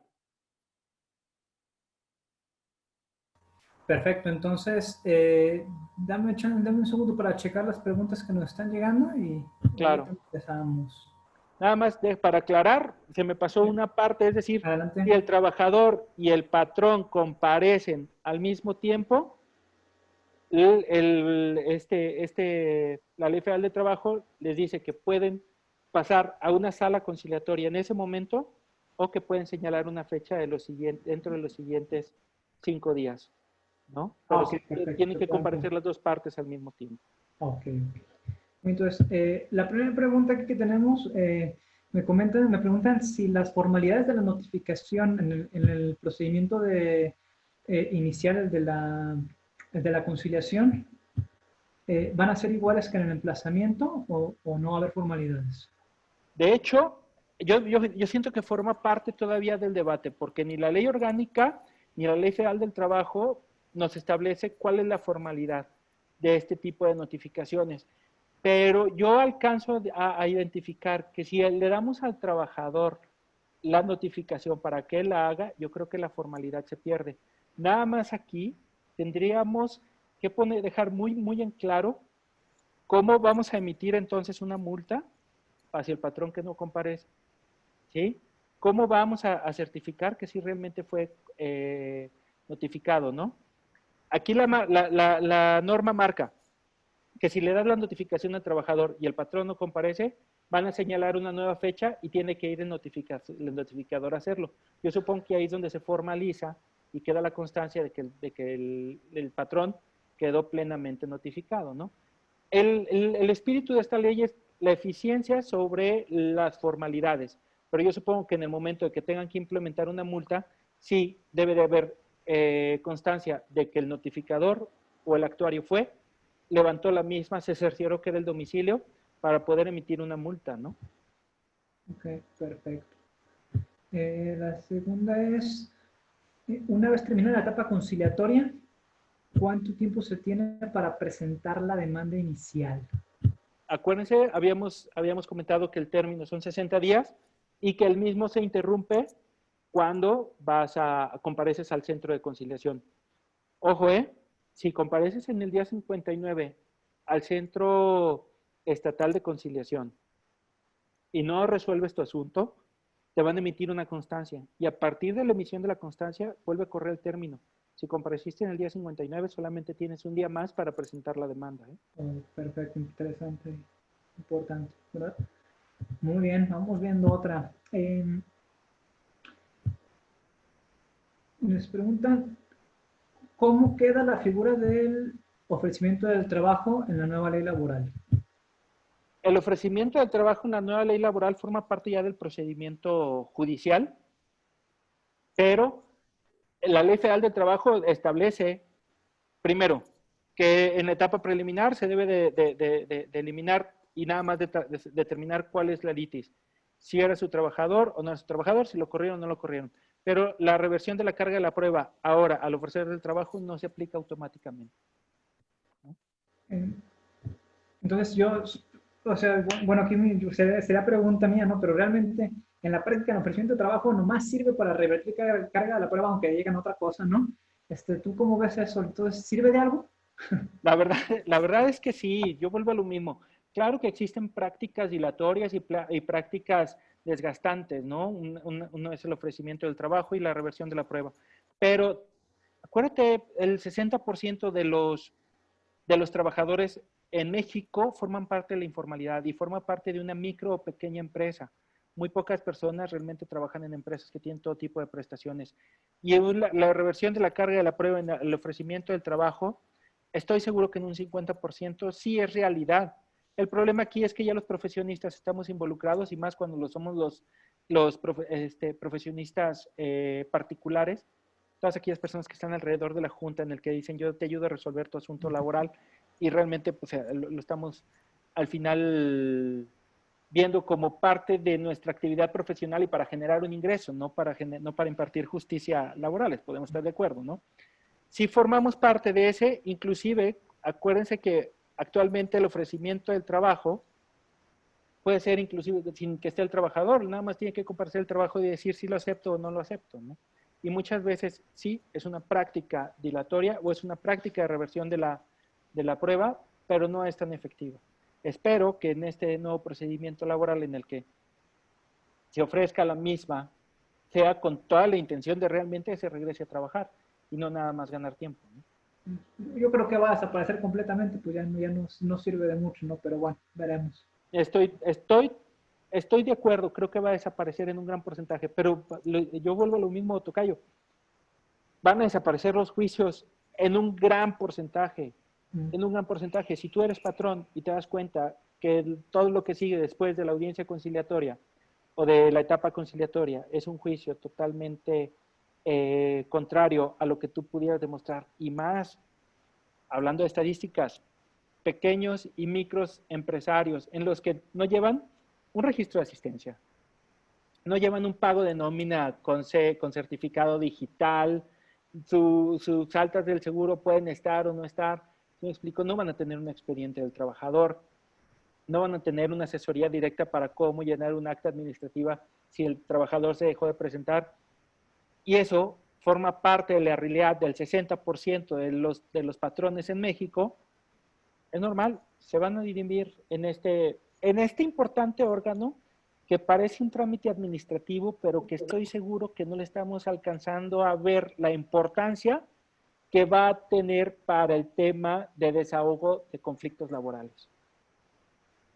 Perfecto, entonces dame un segundo para checar las preguntas que nos están llegando y claro. Empezamos. Nada más para aclarar, se me pasó una parte, es decir, adelante. Si el trabajador y el patrón comparecen al mismo tiempo, la Ley Federal de Trabajo les dice que pueden pasar a una sala conciliatoria en ese momento o que pueden señalar una fecha dentro de los siguientes 5 días, ¿no? Pero okay, tienen que comparecer las dos partes al mismo tiempo. Ok. Entonces, la primera pregunta que tenemos, me preguntan si las formalidades de la notificación en el procedimiento inicial de la conciliación van a ser iguales que en el emplazamiento o no va a haber formalidades. De hecho, yo siento que forma parte todavía del debate, porque ni la ley orgánica ni la Ley Federal del Trabajo nos establece cuál es la formalidad de este tipo de notificaciones. Pero yo alcanzo a identificar que si le damos al trabajador la notificación para que él la haga, yo creo que la formalidad se pierde. Nada más aquí tendríamos que dejar muy, muy en claro cómo vamos a emitir entonces una multa hacia el patrón que no comparece. ¿Sí? ¿Cómo vamos a certificar que sí realmente fue notificado, ¿no? Aquí la norma marca que si le das la notificación al trabajador y el patrón no comparece, van a señalar una nueva fecha y tiene que ir el notificador a hacerlo. Yo supongo que ahí es donde se formaliza y queda la constancia de que el patrón quedó plenamente notificado, ¿no? El espíritu de esta ley es la eficiencia sobre las formalidades, pero yo supongo que en el momento de que tengan que implementar una multa, sí debe de haber constancia de que el notificador o el actuario levantó la misma, se cercioró que era el domicilio para poder emitir una multa, ¿no? Ok, perfecto. La segunda es, una vez terminada la etapa conciliatoria, ¿cuánto tiempo se tiene para presentar la demanda inicial? Acuérdense, habíamos comentado que el término son 60 días y que el mismo se interrumpe cuando compareces al centro de conciliación. Ojo, si compareces en el día 59 al Centro Estatal de Conciliación y no resuelves tu asunto, te van a emitir una constancia y a partir de la emisión de la constancia vuelve a correr el término. Si compareciste en el día 59, solamente tienes un día más para presentar la demanda. Oh, perfecto, interesante, importante, ¿verdad? Muy bien, vamos viendo otra. Les preguntan, ¿cómo queda la figura del ofrecimiento del trabajo en la nueva ley laboral? El ofrecimiento del trabajo en la nueva ley laboral forma parte ya del procedimiento judicial, pero la Ley Federal del Trabajo establece, primero, que en la etapa preliminar se debe de eliminar y nada más determinar cuál es la litis. Si era su trabajador o no era su trabajador, si lo corrieron o no lo corrieron. pero la reversión de la carga de la prueba ahora al ofrecer el trabajo no se aplica automáticamente, ¿no? Entonces yo, o sea, bueno, aquí sería pregunta mía, ¿no? Pero realmente en la práctica, el ofrecimiento de trabajo nomás sirve para revertir carga de la prueba, aunque digan otra cosa, ¿no? ¿Tú cómo ves eso? Entonces, ¿sirve de algo? La verdad es que sí, yo vuelvo a lo mismo. Claro que existen prácticas dilatorias y prácticas desgastantes, ¿no? Uno es el ofrecimiento del trabajo y la reversión de la prueba. Pero acuérdate, el 60% de los trabajadores en México forman parte de la informalidad y forman parte de una micro o pequeña empresa. Muy pocas personas realmente trabajan en empresas que tienen todo tipo de prestaciones. Y la reversión de la carga de la prueba en el ofrecimiento del trabajo, estoy seguro que en un 50% sí es realidad. El problema aquí es que ya los profesionistas estamos involucrados y más cuando lo somos profesionistas particulares, todas aquellas personas que están alrededor de la junta en el que dicen yo te ayudo a resolver tu asunto laboral y realmente pues, lo estamos al final viendo como parte de nuestra actividad profesional y para generar un ingreso, no para impartir justicia laboral, podemos estar de acuerdo, ¿no? Si formamos parte de ese, inclusive, acuérdense que actualmente el ofrecimiento del trabajo puede ser inclusive sin que esté el trabajador, nada más tiene que comparecer el trabajo y decir si lo acepto o no lo acepto, ¿no? Y muchas veces sí, es una práctica dilatoria o es una práctica de reversión de la prueba, pero no es tan efectiva. Espero que en este nuevo procedimiento laboral en el que se ofrezca la misma, sea con toda la intención de realmente se regrese a trabajar y no nada más ganar tiempo, ¿no? Yo creo que va a desaparecer completamente, pues ya no sirve de mucho, ¿no? Pero bueno, veremos. Estoy de acuerdo, creo que va a desaparecer en un gran porcentaje, pero yo vuelvo a lo mismo, Tocayo. Van a desaparecer los juicios en un gran porcentaje, en un gran porcentaje. Si tú eres patrón y te das cuenta que todo lo que sigue después de la audiencia conciliatoria o de la etapa conciliatoria es un juicio totalmente contrario a lo que tú pudieras demostrar, y más, hablando de estadísticas, pequeños y micros empresarios en los que no llevan un registro de asistencia, no llevan un pago de nómina con certificado digital, sus altas del seguro pueden estar o no estar. Me explico, no van a tener un expediente del trabajador, no van a tener una asesoría directa para cómo llenar un acta administrativa si el trabajador se dejó de presentar. Y eso forma parte de la realidad del 60% de los patrones en México. Es normal, se van a dirimir en este importante órgano que parece un trámite administrativo, pero que estoy seguro que no le estamos alcanzando a ver la importancia que va a tener para el tema de desahogo de conflictos laborales.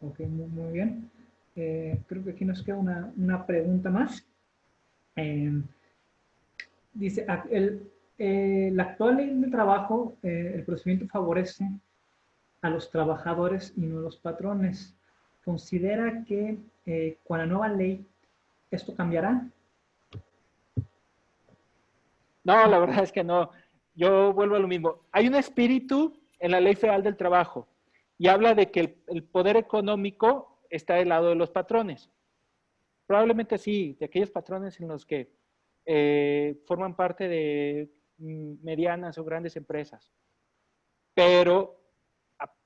Ok, muy bien. Creo que aquí nos queda una pregunta más. Dice, la actual ley del trabajo, el procedimiento favorece a los trabajadores y no a los patrones. ¿Considera que con la nueva ley esto cambiará? No, la verdad es que no. Yo vuelvo a lo mismo. Hay un espíritu en la Ley Federal del Trabajo y habla de que el poder económico está del lado de los patrones. Probablemente sí, de aquellos patrones en los que forman parte de medianas o grandes empresas. Pero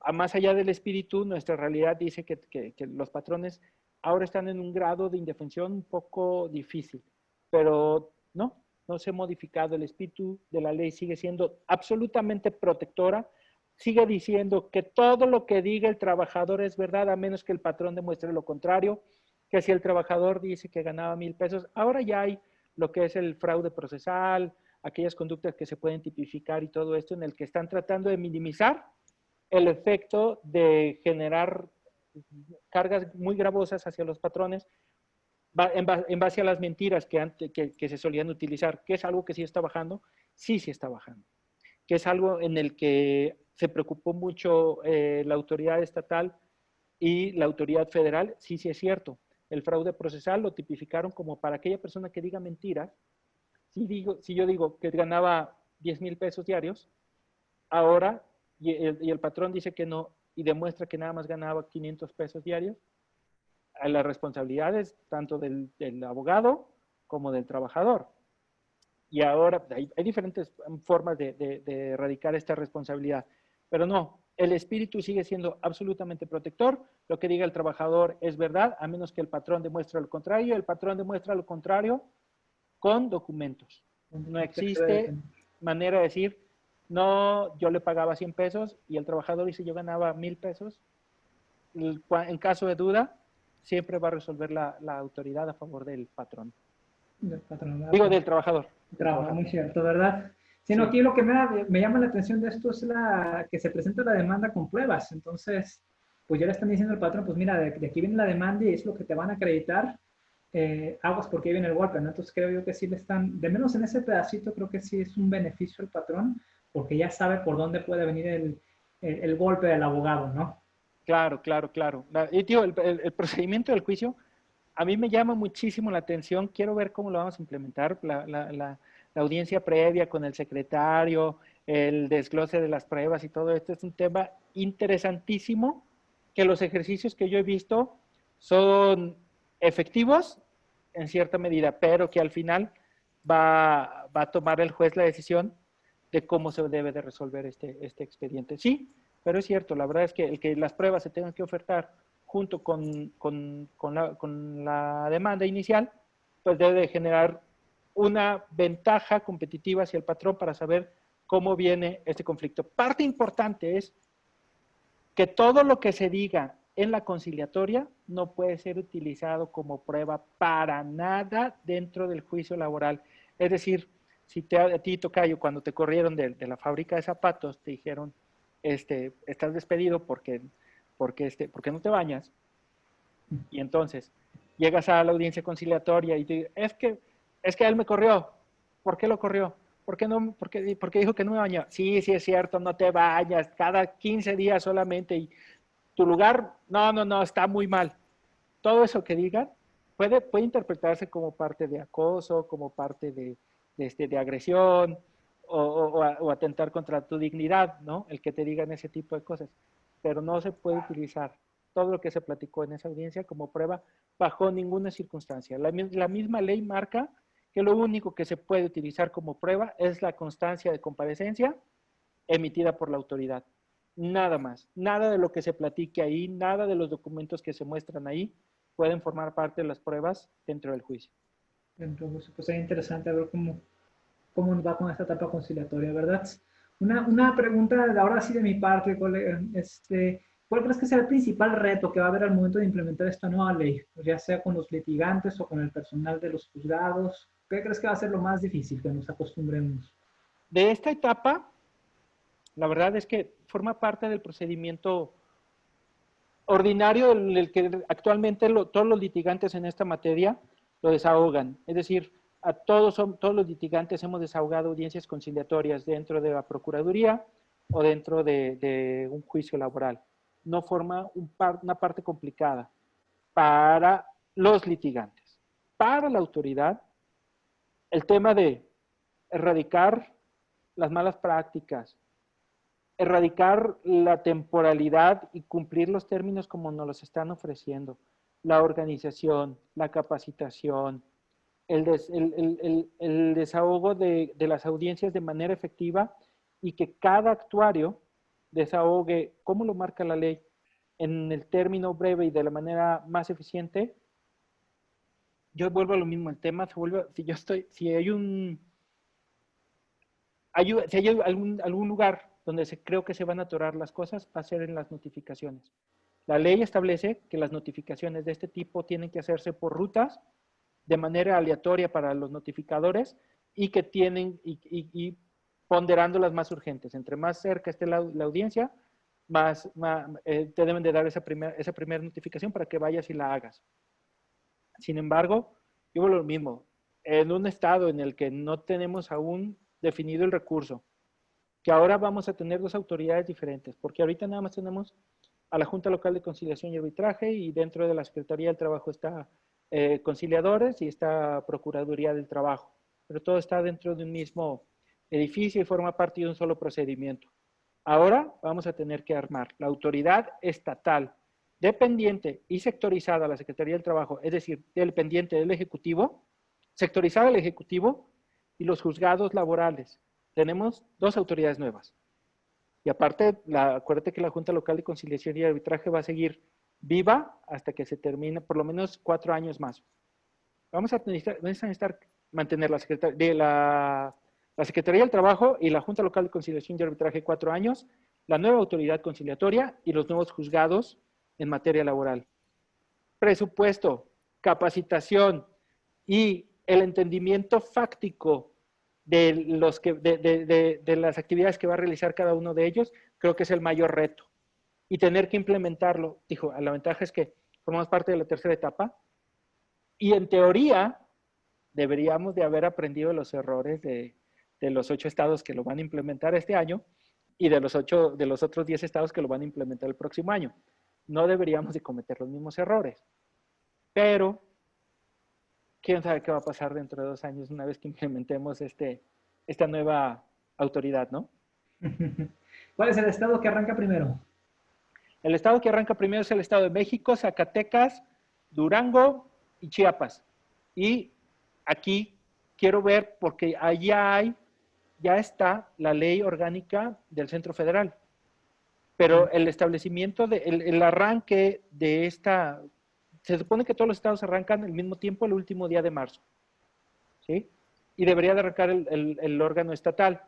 a más allá del espíritu, nuestra realidad dice que los patrones ahora están en un grado de indefensión un poco difícil. Pero no se ha modificado. El espíritu de la ley sigue siendo absolutamente protectora. Sigue diciendo que todo lo que diga el trabajador es verdad, a menos que el patrón demuestre lo contrario. Que si el trabajador dice que ganaba 1,000 pesos, ahora ya hay lo que es el fraude procesal, aquellas conductas que se pueden tipificar y todo esto en el que están tratando de minimizar el efecto de generar cargas muy gravosas hacia los patrones en base a las mentiras que se solían utilizar, que es algo que sí está bajando, sí está bajando, que es algo en el que se preocupó mucho la autoridad estatal y la autoridad federal, sí es cierto. El fraude procesal lo tipificaron como para aquella persona que diga mentiras. Si yo digo que ganaba 10,000 pesos diarios, ahora, y el patrón dice que no, y demuestra que nada más ganaba 500 pesos diarios, a las responsabilidades tanto del abogado como del trabajador. y ahora hay diferentes formas de erradicar esta responsabilidad, pero no, el espíritu sigue siendo absolutamente protector. Lo que diga el trabajador es verdad, a menos que el patrón demuestre lo contrario. El patrón demuestra lo contrario con documentos. No existe manera de decir, no, yo le pagaba 100 pesos y el trabajador dice, yo ganaba 1000 pesos. En caso de duda, siempre va a resolver la autoridad a favor del patrón. Del patrón, Digo, del trabajador. Trabajo, muy cierto, ¿verdad? Sino Sí. aquí lo que me llama la atención de esto es que se presenta la demanda con pruebas. Entonces, pues ya le están diciendo al patrón, pues mira, de aquí viene la demanda y es lo que te van a acreditar. Aguas porque ahí viene el golpe, ¿no? Entonces creo yo que sí le están, de menos en ese pedacito, creo que sí es un beneficio al patrón, porque ya sabe por dónde puede venir el golpe del abogado, ¿no? Claro, claro, claro. Y tío, el procedimiento del juicio a mí me llama muchísimo la atención. Quiero ver cómo lo vamos a implementar. La audiencia previa con el secretario, el desglose de las pruebas y todo esto es un tema interesantísimo que los ejercicios que yo he visto son efectivos en cierta medida, pero que al final va a tomar el juez la decisión de cómo se debe de resolver este expediente. Sí, pero es cierto, la verdad es que el que las pruebas se tengan que ofertar junto con la demanda inicial, pues debe de generar una ventaja competitiva hacia el patrón para saber cómo viene este conflicto. Parte importante es que todo lo que se diga en la conciliatoria no puede ser utilizado como prueba para nada dentro del juicio laboral. Es decir, si a ti, tocayo, cuando te corrieron de la fábrica de zapatos, te dijeron, estás despedido porque no te bañas, y entonces llegas a la audiencia conciliatoria y te dices, es que él me corrió. ¿Por qué lo corrió? ¿Por qué dijo que no me bañaba? Sí, sí es cierto, no te bañas, cada 15 días solamente, y tu lugar, no, está muy mal. Todo eso que digan puede interpretarse como parte de acoso, como parte de agresión, o atentar contra tu dignidad, ¿no? El que te digan ese tipo de cosas. Pero no se puede utilizar todo lo que se platicó en esa audiencia como prueba bajo ninguna circunstancia. La misma ley marca que lo único que se puede utilizar como prueba es la constancia de comparecencia emitida por la autoridad. Nada más. Nada de lo que se platique ahí, nada de los documentos que se muestran ahí pueden formar parte de las pruebas dentro del juicio. Entonces, pues es interesante ver cómo nos va con esta etapa conciliatoria, ¿verdad? Una pregunta ahora sí de mi parte, colega. ¿Cuál crees que será el principal reto que va a haber al momento de implementar esta nueva ley? Pues ya sea con los litigantes o con el personal de los juzgados. ¿Qué crees que va a ser lo más difícil que nos acostumbremos? De esta etapa, la verdad es que forma parte del procedimiento ordinario en el que actualmente todos los litigantes en esta materia lo desahogan. Es decir, todos los litigantes hemos desahogado audiencias conciliatorias dentro de la Procuraduría o dentro de un juicio laboral. No forma una parte complicada para los litigantes. Para la autoridad, el tema de erradicar las malas prácticas, erradicar la temporalidad y cumplir los términos como nos los están ofreciendo, la organización, la capacitación, el desahogo de las audiencias de manera efectiva y que cada actuario desahogue, como lo marca la ley, en el término breve y de la manera más eficiente. Yo vuelvo a lo mismo, el tema se vuelve, si hay algún lugar donde creo que se van a atorar las cosas, va a ser en las notificaciones. La ley establece que las notificaciones de este tipo tienen que hacerse por rutas, de manera aleatoria para los notificadores, y que y ponderando las más urgentes. Entre más cerca esté la audiencia, te deben de dar esa primera notificación para que vayas y la hagas. Sin embargo, yo vuelvo lo mismo. En un estado en el que no tenemos aún definido el recurso, que ahora vamos a tener dos autoridades diferentes, porque ahorita nada más tenemos a la Junta Local de Conciliación y Arbitraje, y dentro de la Secretaría del Trabajo está conciliadores y está Procuraduría del Trabajo, pero todo está dentro de un mismo edificio y forma parte de un solo procedimiento. Ahora vamos a tener que armar la autoridad estatal dependiente y sectorizada a la Secretaría del Trabajo, es decir, dependiente del Ejecutivo, sectorizada al Ejecutivo, y los juzgados laborales. Tenemos 2 autoridades nuevas. Y aparte, acuérdate que la Junta Local de Conciliación y Arbitraje va a seguir viva hasta que se termine, por lo menos 4 años más. Vamos a necesitar mantener la Secretaría del Trabajo y la Junta Local de Conciliación y Arbitraje 4 años, la nueva autoridad conciliatoria y los nuevos juzgados en materia laboral. Presupuesto, capacitación y el entendimiento fáctico de las actividades que va a realizar cada uno de ellos, creo que es el mayor reto. Y tener que implementarlo, dijo, la ventaja es que formamos parte de la tercera etapa y en teoría deberíamos de haber aprendido los errores de los 8 estados que lo van a implementar este año y de los otros 10 estados que lo van a implementar el próximo año. No deberíamos de cometer los mismos errores. Pero, ¿quién sabe qué va a pasar dentro de 2 años una vez que implementemos esta nueva autoridad, ¿no? ¿Cuál es el estado que arranca primero? El estado que arranca primero es el Estado de México, Zacatecas, Durango y Chiapas. Y aquí quiero ver, porque allá ya está la ley orgánica del Centro Federal. Pero el establecimiento, el arranque de esta, se supone que todos los estados arrancan al mismo tiempo el último día de marzo. ¿Sí? Y debería de arrancar el órgano estatal,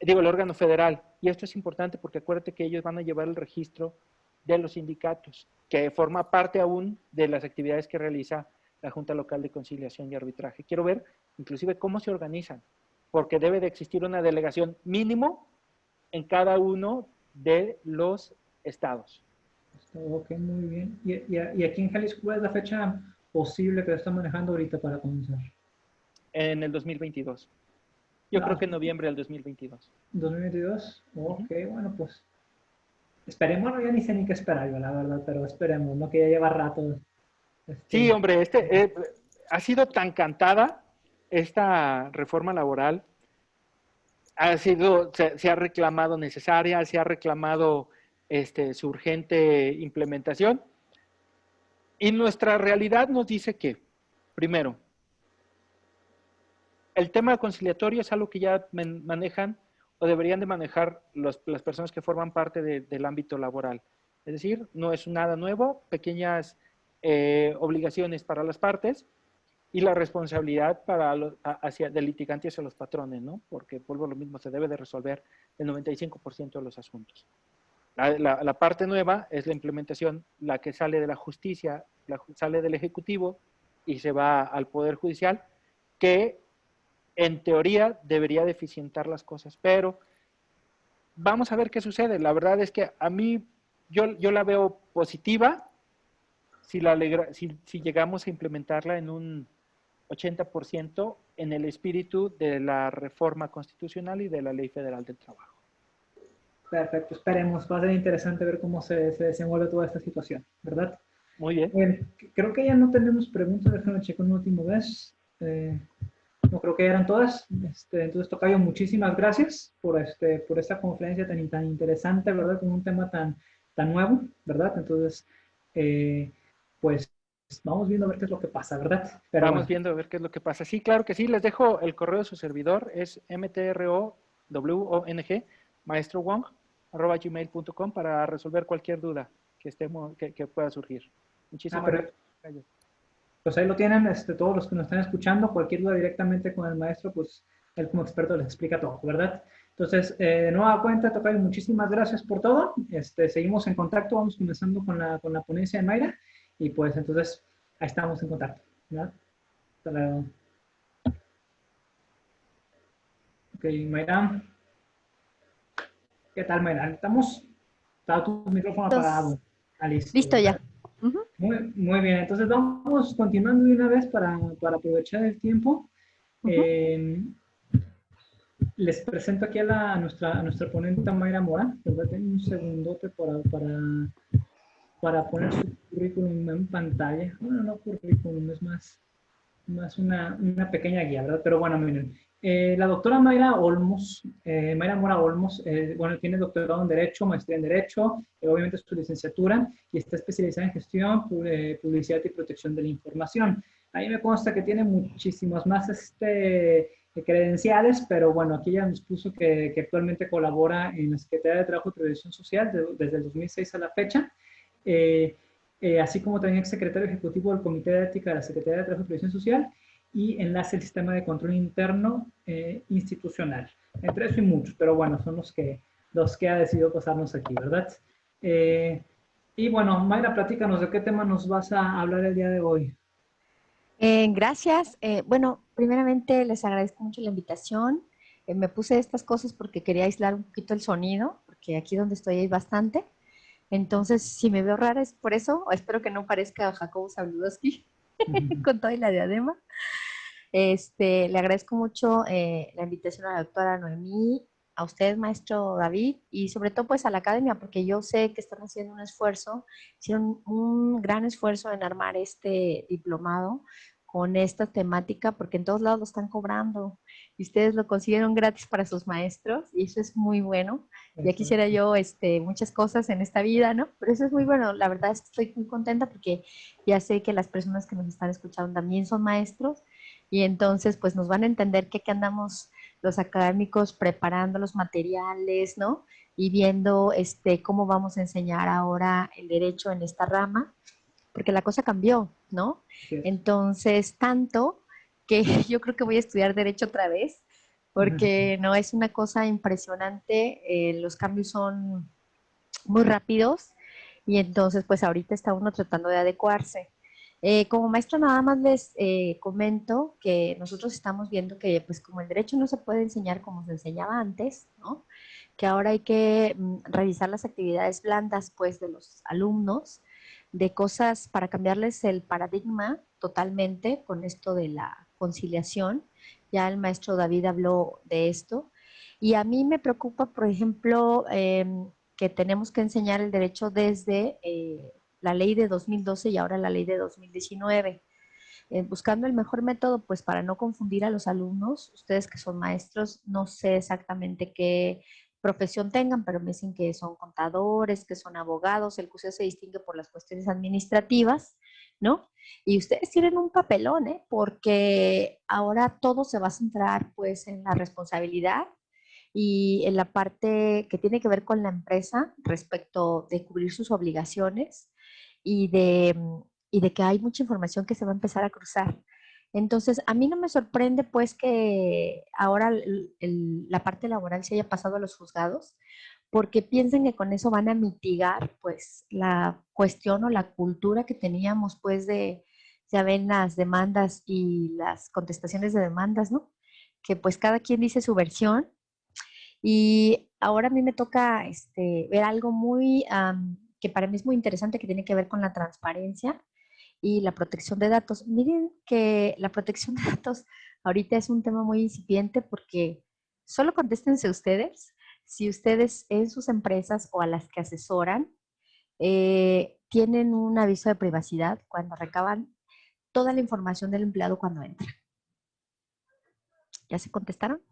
el órgano federal. Y esto es importante porque acuérdate que ellos van a llevar el registro de los sindicatos, que forma parte aún de las actividades que realiza la Junta Local de Conciliación y Arbitraje. Quiero ver inclusive cómo se organizan, porque debe de existir una delegación mínimo en cada uno de los estados. Ok, muy bien. ¿Y aquí en Jalisco cuál es la fecha posible que lo están manejando ahorita para comenzar? En el 2022. Yo creo que en noviembre del 2022. ¿2022? Ok, bueno, pues esperemos, no, ya ni sé ni qué esperar yo, la verdad, pero esperemos, ¿no? Que ya lleva rato. Sí, hombre, ha sido tan cantada esta reforma laboral, se ha reclamado necesaria, se ha reclamado su urgente implementación, y nuestra realidad nos dice que, primero, el tema conciliatorio es algo que ya manejan o deberían de manejar las personas que forman parte del ámbito laboral. Es decir, no es nada nuevo, pequeñas obligaciones para las partes y la responsabilidad del litigante hacia los patrones, ¿no? Porque, vuelvo a lo mismo, se debe de resolver el 95% de los asuntos. La parte nueva es la implementación, la que sale de la justicia, sale del Ejecutivo y se va al Poder Judicial, que en teoría debería de eficientar las cosas, pero vamos a ver qué sucede. La verdad es que a mí, yo la veo positiva si llegamos a implementarla en un 80% en el espíritu de la reforma constitucional y de la Ley Federal del Trabajo. Perfecto, esperemos. Va a ser interesante ver cómo se desenvuelve toda esta situación, ¿verdad? Muy bien. Creo que ya no tenemos preguntas. Déjame checar una última vez. No, creo que eran todas. Entonces, tocayo, muchísimas gracias por esta conferencia tan interesante, ¿verdad? Con un tema tan nuevo, ¿verdad? Entonces, pues vamos viendo a ver qué es lo que pasa, ¿verdad? Pero vamos viendo a ver qué es lo que pasa. Sí, claro que sí. Les dejo el correo de su servidor. Es mtrowong, maestrowong@gmail.com para resolver cualquier duda que pueda surgir. Muchísimas gracias. Pues ahí lo tienen, todos los que nos están escuchando, cualquier duda directamente con el maestro, pues él como experto les explica todo, ¿verdad? Entonces, de nueva cuenta, tocayo, muchísimas gracias por todo. Seguimos en contacto, vamos comenzando con la ponencia de Mayra, y pues entonces ahí estamos en contacto, ¿verdad? Hasta luego. Ok, Mayra. ¿Qué tal, Mayra? Está tu micrófono apagado. Listo ya. Muy bien, entonces vamos continuando de una vez para aprovechar el tiempo. Les presento aquí a nuestra ponente Mayra Mora. Tengo un segundote para poner su currículum en pantalla. Bueno, no currículum, es más una pequeña guía, ¿verdad? Pero bueno, miren. La doctora Mayra Mora Olmos, bueno, tiene doctorado en Derecho, maestría en Derecho, obviamente su licenciatura, y está especializada en gestión, publicidad y protección de la información. Ahí me consta que tiene muchísimas más credenciales, pero bueno, aquí ya nos puso que actualmente colabora en la Secretaría de Trabajo y Previsión Social desde el 2006 a la fecha, así como también ex secretario ejecutivo del Comité de Ética de la Secretaría de Trabajo y Previsión Social y enlace el sistema de control interno institucional. Entre eso y muchos, pero bueno, son los que ha decidido pasarnos aquí, ¿verdad? Y bueno, Mayra, platícanos de qué tema nos vas a hablar el día de hoy. Gracias. Bueno, primeramente les agradezco mucho la invitación. Me puse estas cosas porque quería aislar un poquito el sonido, porque aquí donde estoy hay bastante. Entonces, si me veo rara es por eso. Espero que no parezca Jacobo Zabludowski con toda la diadema. Le agradezco mucho la invitación a la doctora Noemí, a usted, maestro David, y sobre todo pues a la academia, porque yo sé que están haciendo un esfuerzo, hicieron un gran esfuerzo en armar este diplomado con esta temática, porque en todos lados lo están cobrando y ustedes lo consiguieron gratis para sus maestros y eso es muy bueno. Ya quisiera yo muchas cosas en esta vida, ¿no? Pero eso es muy bueno. La verdad es que estoy muy contenta porque ya sé que las personas que nos están escuchando también son maestros y entonces pues nos van a entender que andamos los académicos preparando los materiales, ¿no? Y viendo cómo vamos a enseñar ahora el derecho en esta rama, porque la cosa cambió, ¿no? Sí. Entonces, tanto que yo creo que voy a estudiar derecho otra vez, porque no es una cosa impresionante, los cambios son muy rápidos y entonces pues ahorita está uno tratando de adecuarse. Como maestra nada más les comento que nosotros estamos viendo que pues como el derecho no se puede enseñar como se enseñaba antes, ¿no? Que ahora hay que revisar las actividades blandas pues de los alumnos, de cosas para cambiarles el paradigma totalmente con esto de la conciliación. Ya el maestro David habló de esto. Y a mí me preocupa, por ejemplo, que tenemos que enseñar el derecho desde la ley de 2012 y ahora la ley de 2019. Buscando el mejor método, pues para no confundir a los alumnos, ustedes que son maestros, no sé exactamente qué profesión tengan, pero me dicen que son contadores, que son abogados, el CUSEA se distingue por las cuestiones administrativas, ¿no? Y ustedes tienen un papelón, ¿eh? Porque ahora todo se va a centrar pues en la responsabilidad y en la parte que tiene que ver con la empresa respecto de cubrir sus obligaciones y de que hay mucha información que se va a empezar a cruzar. Entonces, a mí no me sorprende pues que ahora la parte laboral se haya pasado a los juzgados, porque piensen que con eso van a mitigar pues la cuestión o la cultura que teníamos pues de, ya ven, las demandas y las contestaciones de demandas, ¿no? Que pues cada quien dice su versión y ahora a mí me toca ver algo muy, que para mí es muy interesante, que tiene que ver con la transparencia y la protección de datos. Miren que la protección de datos ahorita es un tema muy incipiente porque solo contéstense ustedes si ustedes en sus empresas o a las que asesoran tienen un aviso de privacidad cuando recaban toda la información del empleado cuando entra. ¿Ya se contestaron?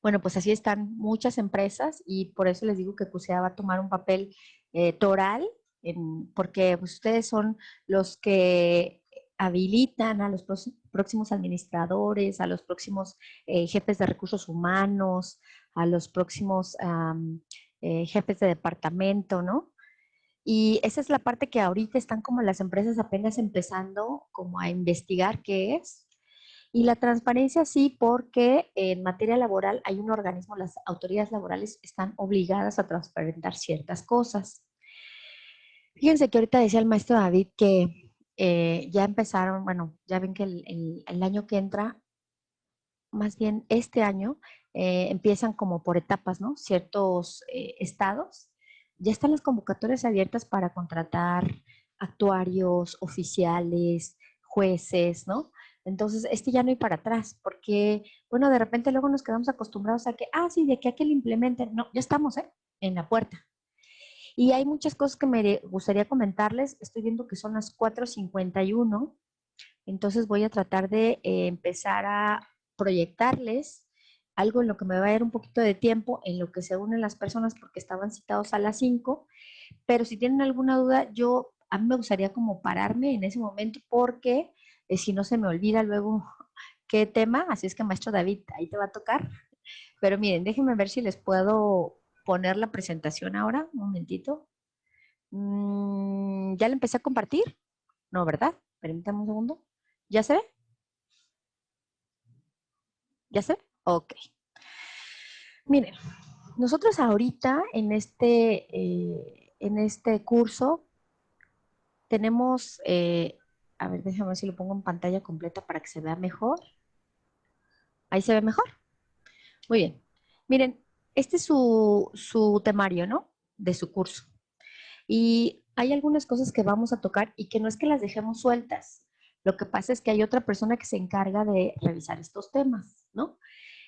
Bueno, pues así están muchas empresas y por eso les digo que CUSEA va a tomar un papel toral, porque pues, ustedes son los que habilitan a los próximos administradores, a los próximos jefes de recursos humanos, a los próximos jefes de departamento, ¿no? Y esa es la parte que ahorita están como las empresas apenas empezando como a investigar qué es. Y la transparencia sí, porque en materia laboral hay un organismo, las autoridades laborales están obligadas a transparentar ciertas cosas. Fíjense que ahorita decía el maestro David que ya empezaron, bueno, ya ven que el año que entra, más bien este año, empiezan como por etapas, ¿no? Ciertos estados. Ya están las convocatorias abiertas para contratar actuarios, oficiales, jueces, ¿no? Entonces, ya no hay para atrás, porque, bueno, de repente luego nos quedamos acostumbrados a que, sí, de aquí a que lo implementen. No, ya estamos, en la puerta. Y hay muchas cosas que me gustaría comentarles. Estoy viendo que son las 4:51. Entonces voy a tratar de empezar a proyectarles algo en lo que me va a dar un poquito de tiempo, en lo que se unen las personas porque estaban citados a las 5, pero si tienen alguna duda, a mí me gustaría como pararme en ese momento porque si no se me olvida luego qué tema, así es que maestro David, ahí te va a tocar. Pero miren, déjenme ver si les puedo poner la presentación ahora, un momentito. ¿Ya la empecé a compartir? No, ¿verdad? Permítame un segundo. ¿Ya se ve? ¿Ya se ve? Ok. Miren, nosotros ahorita en este curso tenemos, a ver, déjame ver si lo pongo en pantalla completa para que se vea mejor. ¿Ahí se ve mejor? Muy bien. Miren, este es su temario, ¿no? De su curso. Y hay algunas cosas que vamos a tocar y que no es que las dejemos sueltas. Lo que pasa es que hay otra persona que se encarga de revisar estos temas, ¿no?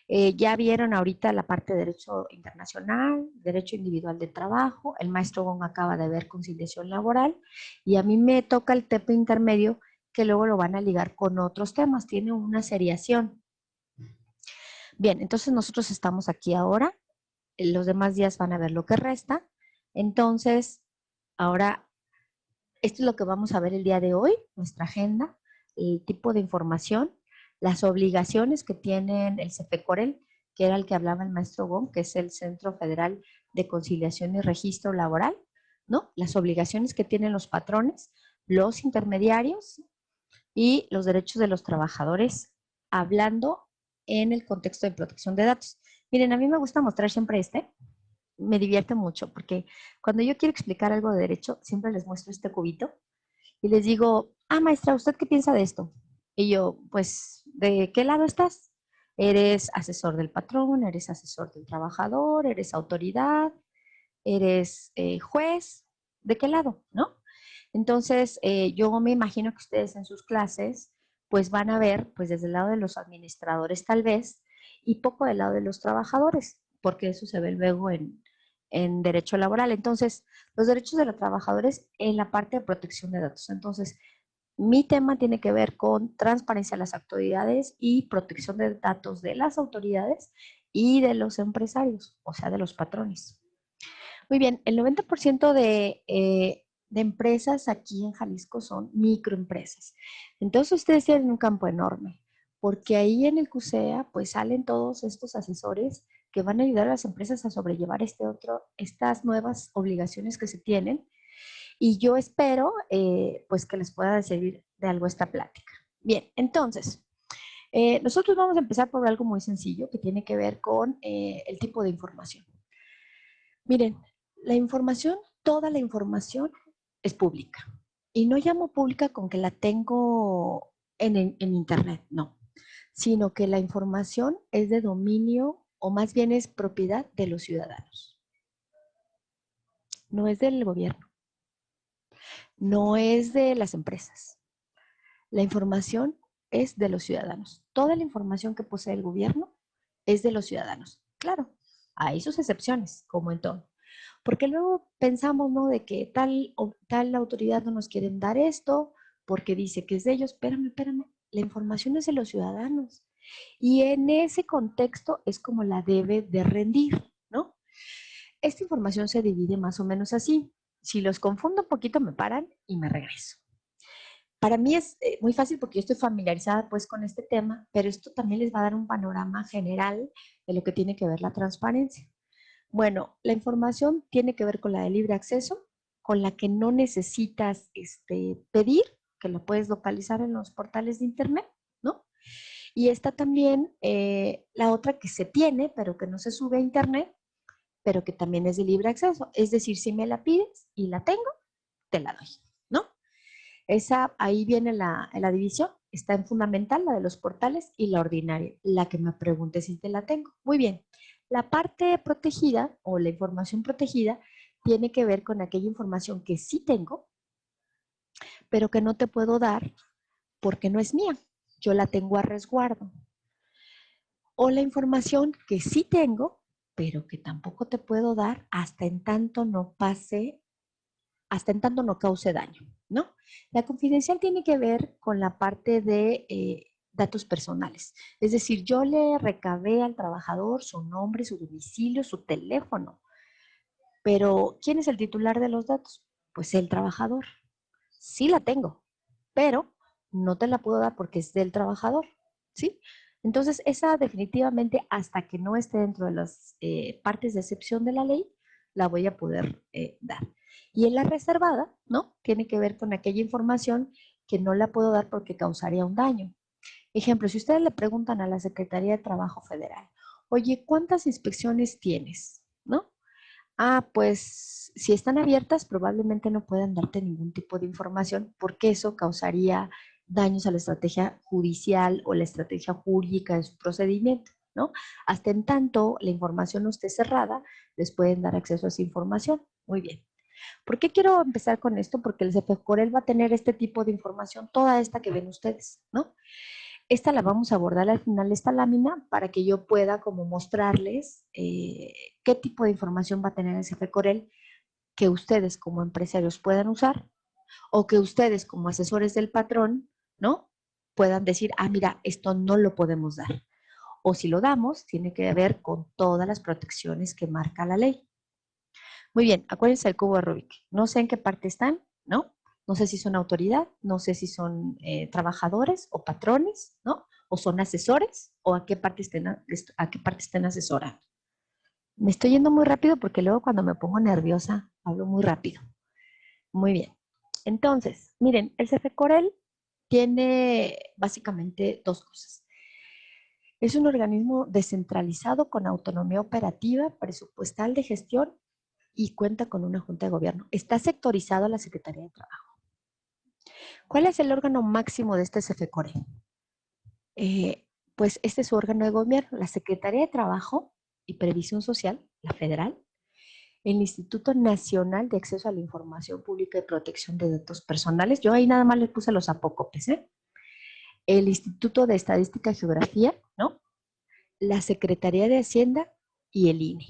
Ya vieron ahorita la parte de derecho internacional, derecho individual de trabajo, el maestro Gon acaba de ver conciliación laboral y a mí me toca el tema intermedio que luego lo van a ligar con otros temas, tiene una seriación. Bien, entonces nosotros estamos aquí ahora, los demás días van a ver lo que resta, entonces ahora esto es lo que vamos a ver el día de hoy, nuestra agenda, el tipo de información, las obligaciones que tienen el CFECOREL, que era el que hablaba el maestro Gon, que es el Centro Federal de Conciliación y Registro Laboral, ¿no? Las obligaciones que tienen los patrones, los intermediarios y los derechos de los trabajadores, hablando en el contexto de protección de datos. Miren, a mí me gusta mostrar siempre me divierte mucho porque cuando yo quiero explicar algo de derecho, siempre les muestro este cubito y les digo, maestra, ¿usted qué piensa de esto? Y yo, pues, ¿de qué lado estás? ¿Eres asesor del patrón? ¿Eres asesor del trabajador? ¿Eres autoridad? ¿Eres juez? ¿De qué lado? ¿No? Entonces, yo me imagino que ustedes en sus clases, pues van a ver, pues desde el lado de los administradores tal vez, y poco del lado de los trabajadores, porque eso se ve luego en derecho laboral. Entonces, los derechos de los trabajadores en la parte de protección de datos. Entonces, mi tema tiene que ver con transparencia de las autoridades y protección de datos de las autoridades y de los empresarios, o sea, de los patrones. Muy bien, el 90% de empresas aquí en Jalisco son microempresas. Entonces ustedes tienen un campo enorme, porque ahí en el CUSEA pues salen todos estos asesores que van a ayudar a las empresas a sobrellevar estas nuevas obligaciones que se tienen. Y yo espero pues que les pueda servir de algo esta plática. Bien, entonces, nosotros vamos a empezar por algo muy sencillo que tiene que ver con el tipo de información. Miren, la información, toda la información es pública. Y no llamo pública con que la tengo en internet, no. Sino que la información es de dominio o más bien es propiedad de los ciudadanos. No es del gobierno. No es de las empresas. La información es de los ciudadanos. Toda la información que posee el gobierno es de los ciudadanos. Claro, hay sus excepciones, como en todo. Porque luego pensamos, ¿no? De que tal autoridad no nos quieren dar esto, porque dice que es de ellos. Espérame. La información es de los ciudadanos. Y en ese contexto es como la debe de rendir, ¿no? Esta información se divide más o menos así. Si los confundo un poquito, me paran y me regreso. Para mí es muy fácil porque yo estoy familiarizada pues con este tema, pero esto también les va a dar un panorama general de lo que tiene que ver la transparencia. Bueno, la información tiene que ver con la de libre acceso, con la que no necesitas pedir, que lo puedes localizar en los portales de internet, ¿no? Y está también la otra que se tiene, pero que no se sube a internet, pero que también es de libre acceso. Es decir, si me la pides y la tengo, te la doy, ¿no? Ahí viene la división. Está en fundamental, la de los portales, y la ordinaria, la que me pregunte si te la tengo. Muy bien. La parte protegida o la información protegida tiene que ver con aquella información que sí tengo, pero que no te puedo dar porque no es mía. Yo la tengo a resguardo. O la información que sí tengo, pero que tampoco te puedo dar hasta en tanto no cause daño, ¿no? La confidencial tiene que ver con la parte de datos personales. Es decir, yo le recabé al trabajador su nombre, su domicilio, su teléfono. Pero, ¿quién es el titular de los datos? Pues el trabajador. Sí la tengo, pero no te la puedo dar porque es del trabajador. ¿sí? Entonces, esa definitivamente, hasta que no esté dentro de las partes de excepción de la ley, la voy a poder dar. Y en la reservada, ¿no? Tiene que ver con aquella información que no la puedo dar porque causaría un daño. Ejemplo, si ustedes le preguntan a la Secretaría de Trabajo Federal, oye, ¿cuántas inspecciones tienes? ¿No? Ah, pues si están abiertas, probablemente no puedan darte ningún tipo de información porque eso causaría daños a la estrategia judicial o la estrategia jurídica de su procedimiento, ¿no? Hasta en tanto la información no esté cerrada, les pueden dar acceso a esa información. Muy bien. ¿Por qué quiero empezar con esto? Porque el CEFECOREL va a tener este tipo de información, toda esta que ven ustedes, ¿no? Esta la vamos a abordar al final de esta lámina para que yo pueda como mostrarles qué tipo de información va a tener el CFECOREL que ustedes como empresarios puedan usar o que ustedes como asesores del patrón, ¿no? Puedan decir, ah, mira, esto no lo podemos dar. O si lo damos, tiene que ver con todas las protecciones que marca la ley. Muy bien, acuérdense del cubo de Rubik. No sé en qué parte están, ¿no? No sé si son autoridad, no sé si son trabajadores o patrones, ¿no? O son asesores, o a qué parte estén asesorando. Me estoy yendo muy rápido porque luego cuando me pongo nerviosa hablo muy rápido. Muy bien. Entonces, miren, el CFECOREL tiene básicamente dos cosas. Es un organismo descentralizado con autonomía operativa, presupuestal de gestión y cuenta con una junta de gobierno. Está sectorizado a la Secretaría de Trabajo. ¿Cuál es el órgano máximo de este CFECORE? Pues este es su órgano de gobierno, la Secretaría de Trabajo y Previsión Social, la federal, el Instituto Nacional de Acceso a la Información Pública y Protección de Datos Personales. Yo ahí nada más le puse los apócopes, ¿eh? El Instituto de Estadística y Geografía, ¿no? La Secretaría de Hacienda y el INE.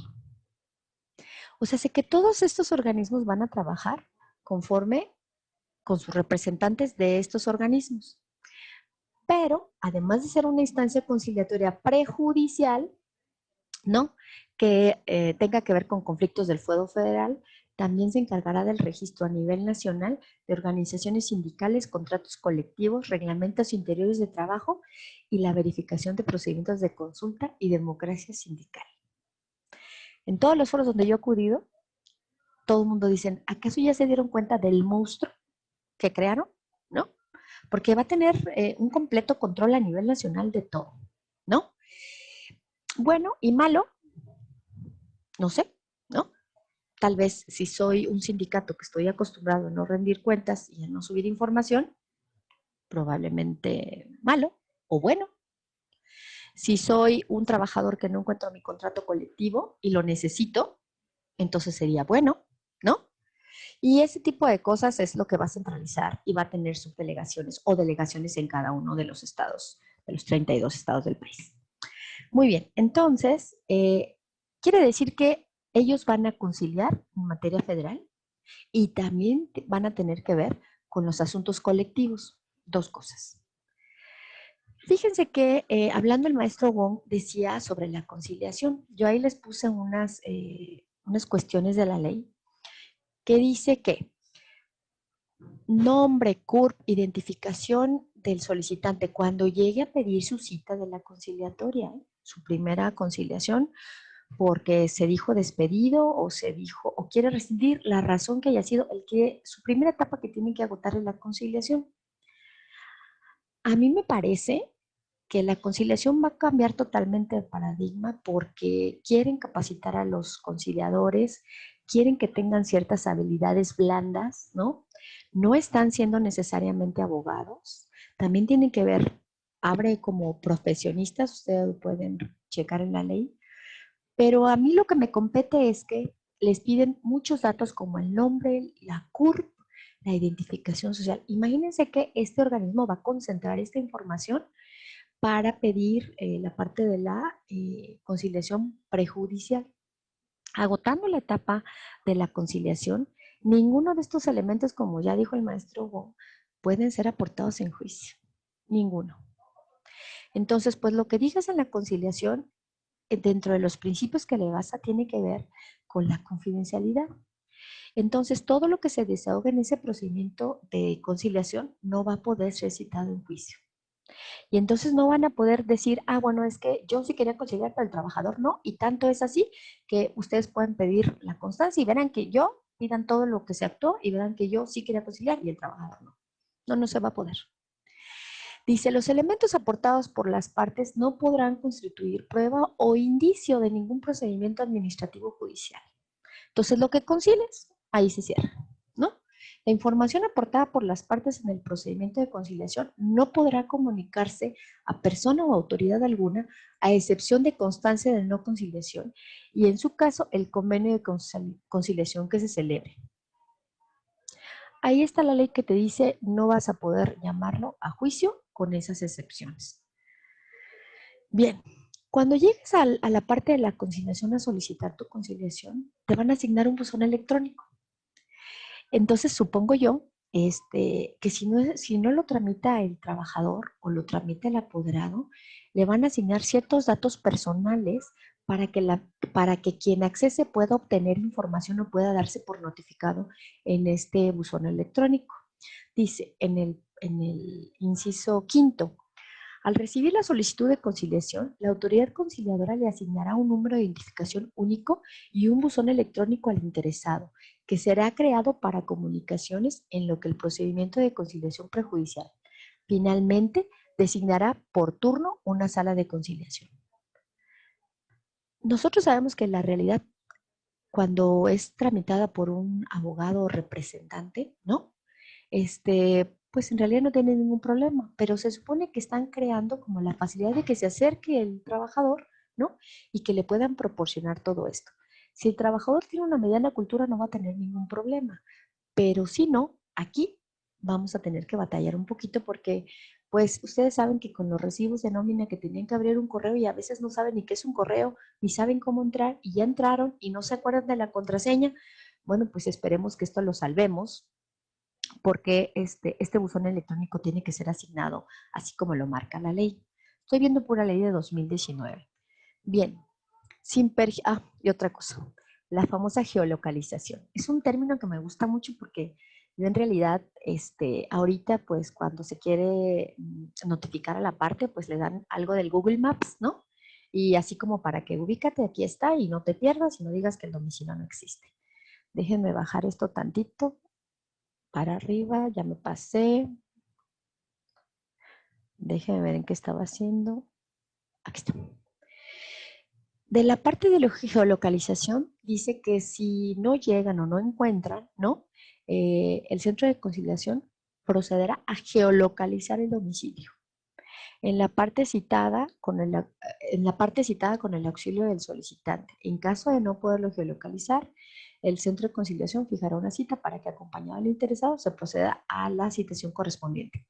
O sea, sé que todos estos organismos van a trabajar conforme con sus representantes de estos organismos. Pero, además de ser una instancia conciliatoria prejudicial, ¿no? Que tenga que ver con conflictos del fuero federal, también se encargará del registro a nivel nacional de organizaciones sindicales, contratos colectivos, reglamentos interiores de trabajo y la verificación de procedimientos de consulta y democracia sindical. En todos los foros donde yo he acudido, todo el mundo dice, ¿acaso ya se dieron cuenta del monstruo que crearon? ¿No? Porque va a tener un completo control a nivel nacional de todo, ¿no? Bueno y malo, no sé, ¿no? Tal vez si soy un sindicato que estoy acostumbrado a no rendir cuentas y a no subir información, probablemente malo o bueno. Si soy un trabajador que no encuentro mi contrato colectivo y lo necesito, entonces sería bueno, ¿no? Y ese tipo de cosas es lo que va a centralizar y va a tener subdelegaciones o delegaciones en cada uno de los estados, de los 32 estados del país. Muy bien, entonces, quiere decir que ellos van a conciliar en materia federal y también van a tener que ver con los asuntos colectivos. Dos cosas. Fíjense que hablando el maestro Wong decía sobre la conciliación. Yo ahí les puse unas cuestiones de la ley que dice que nombre, CURP, identificación del solicitante cuando llegue a pedir su cita de la conciliatoria, su primera conciliación, porque se dijo despedido o se dijo o quiere rescindir, la razón que haya sido su primera etapa que tiene que agotar es la conciliación. A mí me parece que la conciliación va a cambiar totalmente de paradigma porque quieren capacitar a los conciliadores, quieren que tengan ciertas habilidades blandas, ¿no? No están siendo necesariamente abogados, también tienen que ver, abre como profesionistas, ustedes pueden checar en la ley, pero a mí lo que me compete es que les piden muchos datos como el nombre, la CURP, la identificación social. Imagínense que este organismo va a concentrar esta información para pedir la parte de la conciliación prejudicial. Agotando la etapa de la conciliación, ninguno de estos elementos, como ya dijo el maestro Wong, pueden ser aportados en juicio. Ninguno. Entonces, pues lo que digas en la conciliación, dentro de los principios que le basa, tiene que ver con la confidencialidad. Entonces, todo lo que se desahogue en ese procedimiento de conciliación no va a poder ser citado en juicio. Y entonces no van a poder decir, ah, bueno, es que yo sí quería conciliar, pero el trabajador no. Y tanto es así que ustedes pueden pedir la constancia y verán que yo pidan todo lo que se actuó y verán que yo sí quería conciliar y el trabajador no. No, no se va a poder. Dice, los elementos aportados por las partes no podrán constituir prueba o indicio de ningún procedimiento administrativo judicial. Entonces, lo que concilies, ahí se cierra, ¿no? La información aportada por las partes en el procedimiento de conciliación no podrá comunicarse a persona o autoridad alguna, a excepción de constancia de no conciliación y, en su caso, el convenio de conciliación que se celebre. Ahí está la ley que te dice no vas a poder llamarlo a juicio con esas excepciones. Bien, cuando llegues a la parte de la conciliación a solicitar tu conciliación, te van a asignar un buzón electrónico. Entonces, supongo yo que si no lo tramita el trabajador o lo tramita el apoderado, le van a asignar ciertos datos personales para que quien accese pueda obtener información o pueda darse por notificado en este buzón electrónico. Dice en el inciso quinto, al recibir la solicitud de conciliación, la autoridad conciliadora le asignará un número de identificación único y un buzón electrónico al interesado, que será creado para comunicaciones en lo que el procedimiento de conciliación prejudicial. Finalmente, designará por turno una sala de conciliación. Nosotros sabemos que en la realidad, cuando es tramitada por un abogado o representante, ¿no? Pues en realidad no tiene ningún problema, pero se supone que están creando como la facilidad de que se acerque el trabajador, ¿no? Y que le puedan proporcionar todo esto. Si el trabajador tiene una mediana cultura no va a tener ningún problema, pero si no, aquí vamos a tener que batallar un poquito porque, pues, ustedes saben que con los recibos de nómina que tenían que abrir un correo y a veces no saben ni qué es un correo, ni saben cómo entrar y ya entraron y no se acuerdan de la contraseña. Bueno, pues esperemos que esto lo salvemos porque este buzón electrónico tiene que ser asignado así como lo marca la ley. Estoy viendo pura ley de 2019. Bien, y otra cosa, la famosa geolocalización. Es un término que me gusta mucho porque yo en realidad, ahorita pues cuando se quiere notificar a la parte, pues le dan algo del Google Maps, ¿no? Y así como para que ubícate, aquí está y no te pierdas y no digas que el domicilio no existe. Déjenme bajar esto tantito para arriba, ya me pasé. Déjenme ver en qué estaba haciendo. Aquí está. De la parte de la geolocalización, dice que si no llegan o no encuentran, ¿no? El centro de conciliación procederá a geolocalizar el domicilio. En la parte citada con el auxilio del solicitante. En caso de no poderlo geolocalizar, el centro de conciliación fijará una cita para que, acompañado del interesado, se proceda a la citación correspondiente.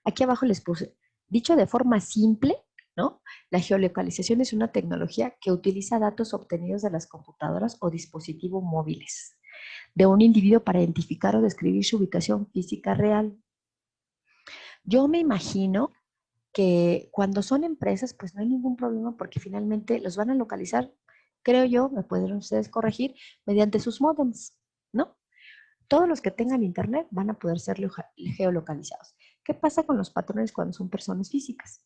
Aquí abajo les puse, dicho de forma simple, ¿no? La geolocalización es una tecnología que utiliza datos obtenidos de las computadoras o dispositivos móviles de un individuo para identificar o describir su ubicación física real. Yo me imagino que cuando son empresas, pues no hay ningún problema porque finalmente los van a localizar, creo yo, me pueden ustedes corregir, mediante sus módems, ¿no? Todos los que tengan internet van a poder ser geolocalizados. ¿Qué pasa con los patrones cuando son personas físicas?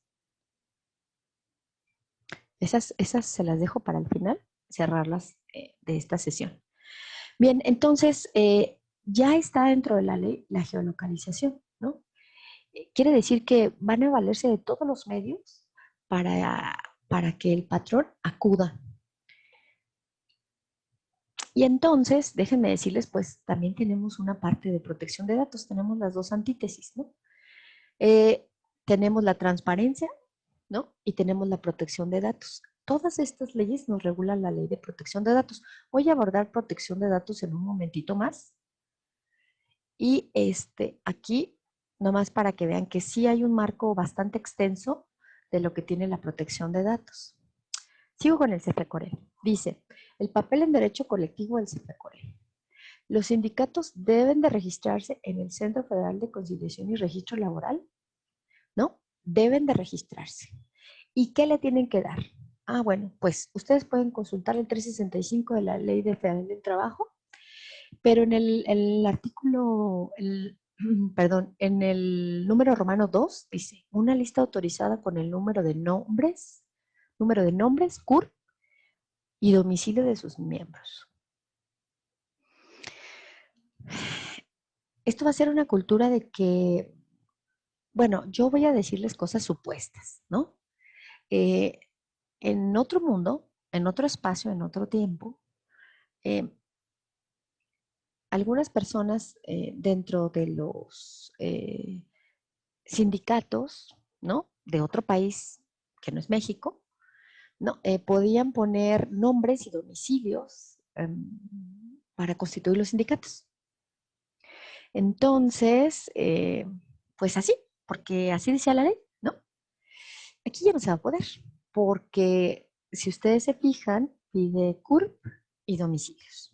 Esas se las dejo para el final, cerrarlas de esta sesión. Bien, entonces ya está dentro de la ley la geolocalización, ¿no? Quiere decir que van a valerse de todos los medios para que el patrón acuda. Y entonces, déjenme decirles, pues también tenemos una parte de protección de datos, tenemos las dos antítesis, ¿no? Tenemos la transparencia, ¿no? Y tenemos la protección de datos. Todas estas leyes nos regulan la ley de protección de datos. Voy a abordar protección de datos en un momentito más. Y aquí, nomás para que vean que sí hay un marco bastante extenso de lo que tiene la protección de datos. Sigo con el CFECORE. Dice, el papel en derecho colectivo del CFECORE. Los sindicatos deben de registrarse en el Centro Federal de Conciliación y Registro Laboral, ¿no? Deben de registrarse. ¿Y qué le tienen que dar? Ah, bueno, pues ustedes pueden consultar el 365 de la Ley Federal del Trabajo, pero en el artículo, perdón, en el número romano 2 dice, una lista autorizada con el número de nombres, CURP y domicilio de sus miembros. Esto va a ser una cultura de que, bueno, yo voy a decirles cosas supuestas, ¿no? En otro mundo, en otro espacio, en otro tiempo, algunas personas dentro de los sindicatos, ¿no? De otro país que no es México, ¿no? Podían poner nombres y domicilios para constituir los sindicatos. Entonces, pues así, porque así decía la ley, ¿no? Aquí ya no se va a poder, porque si ustedes se fijan, pide CURP y domicilios.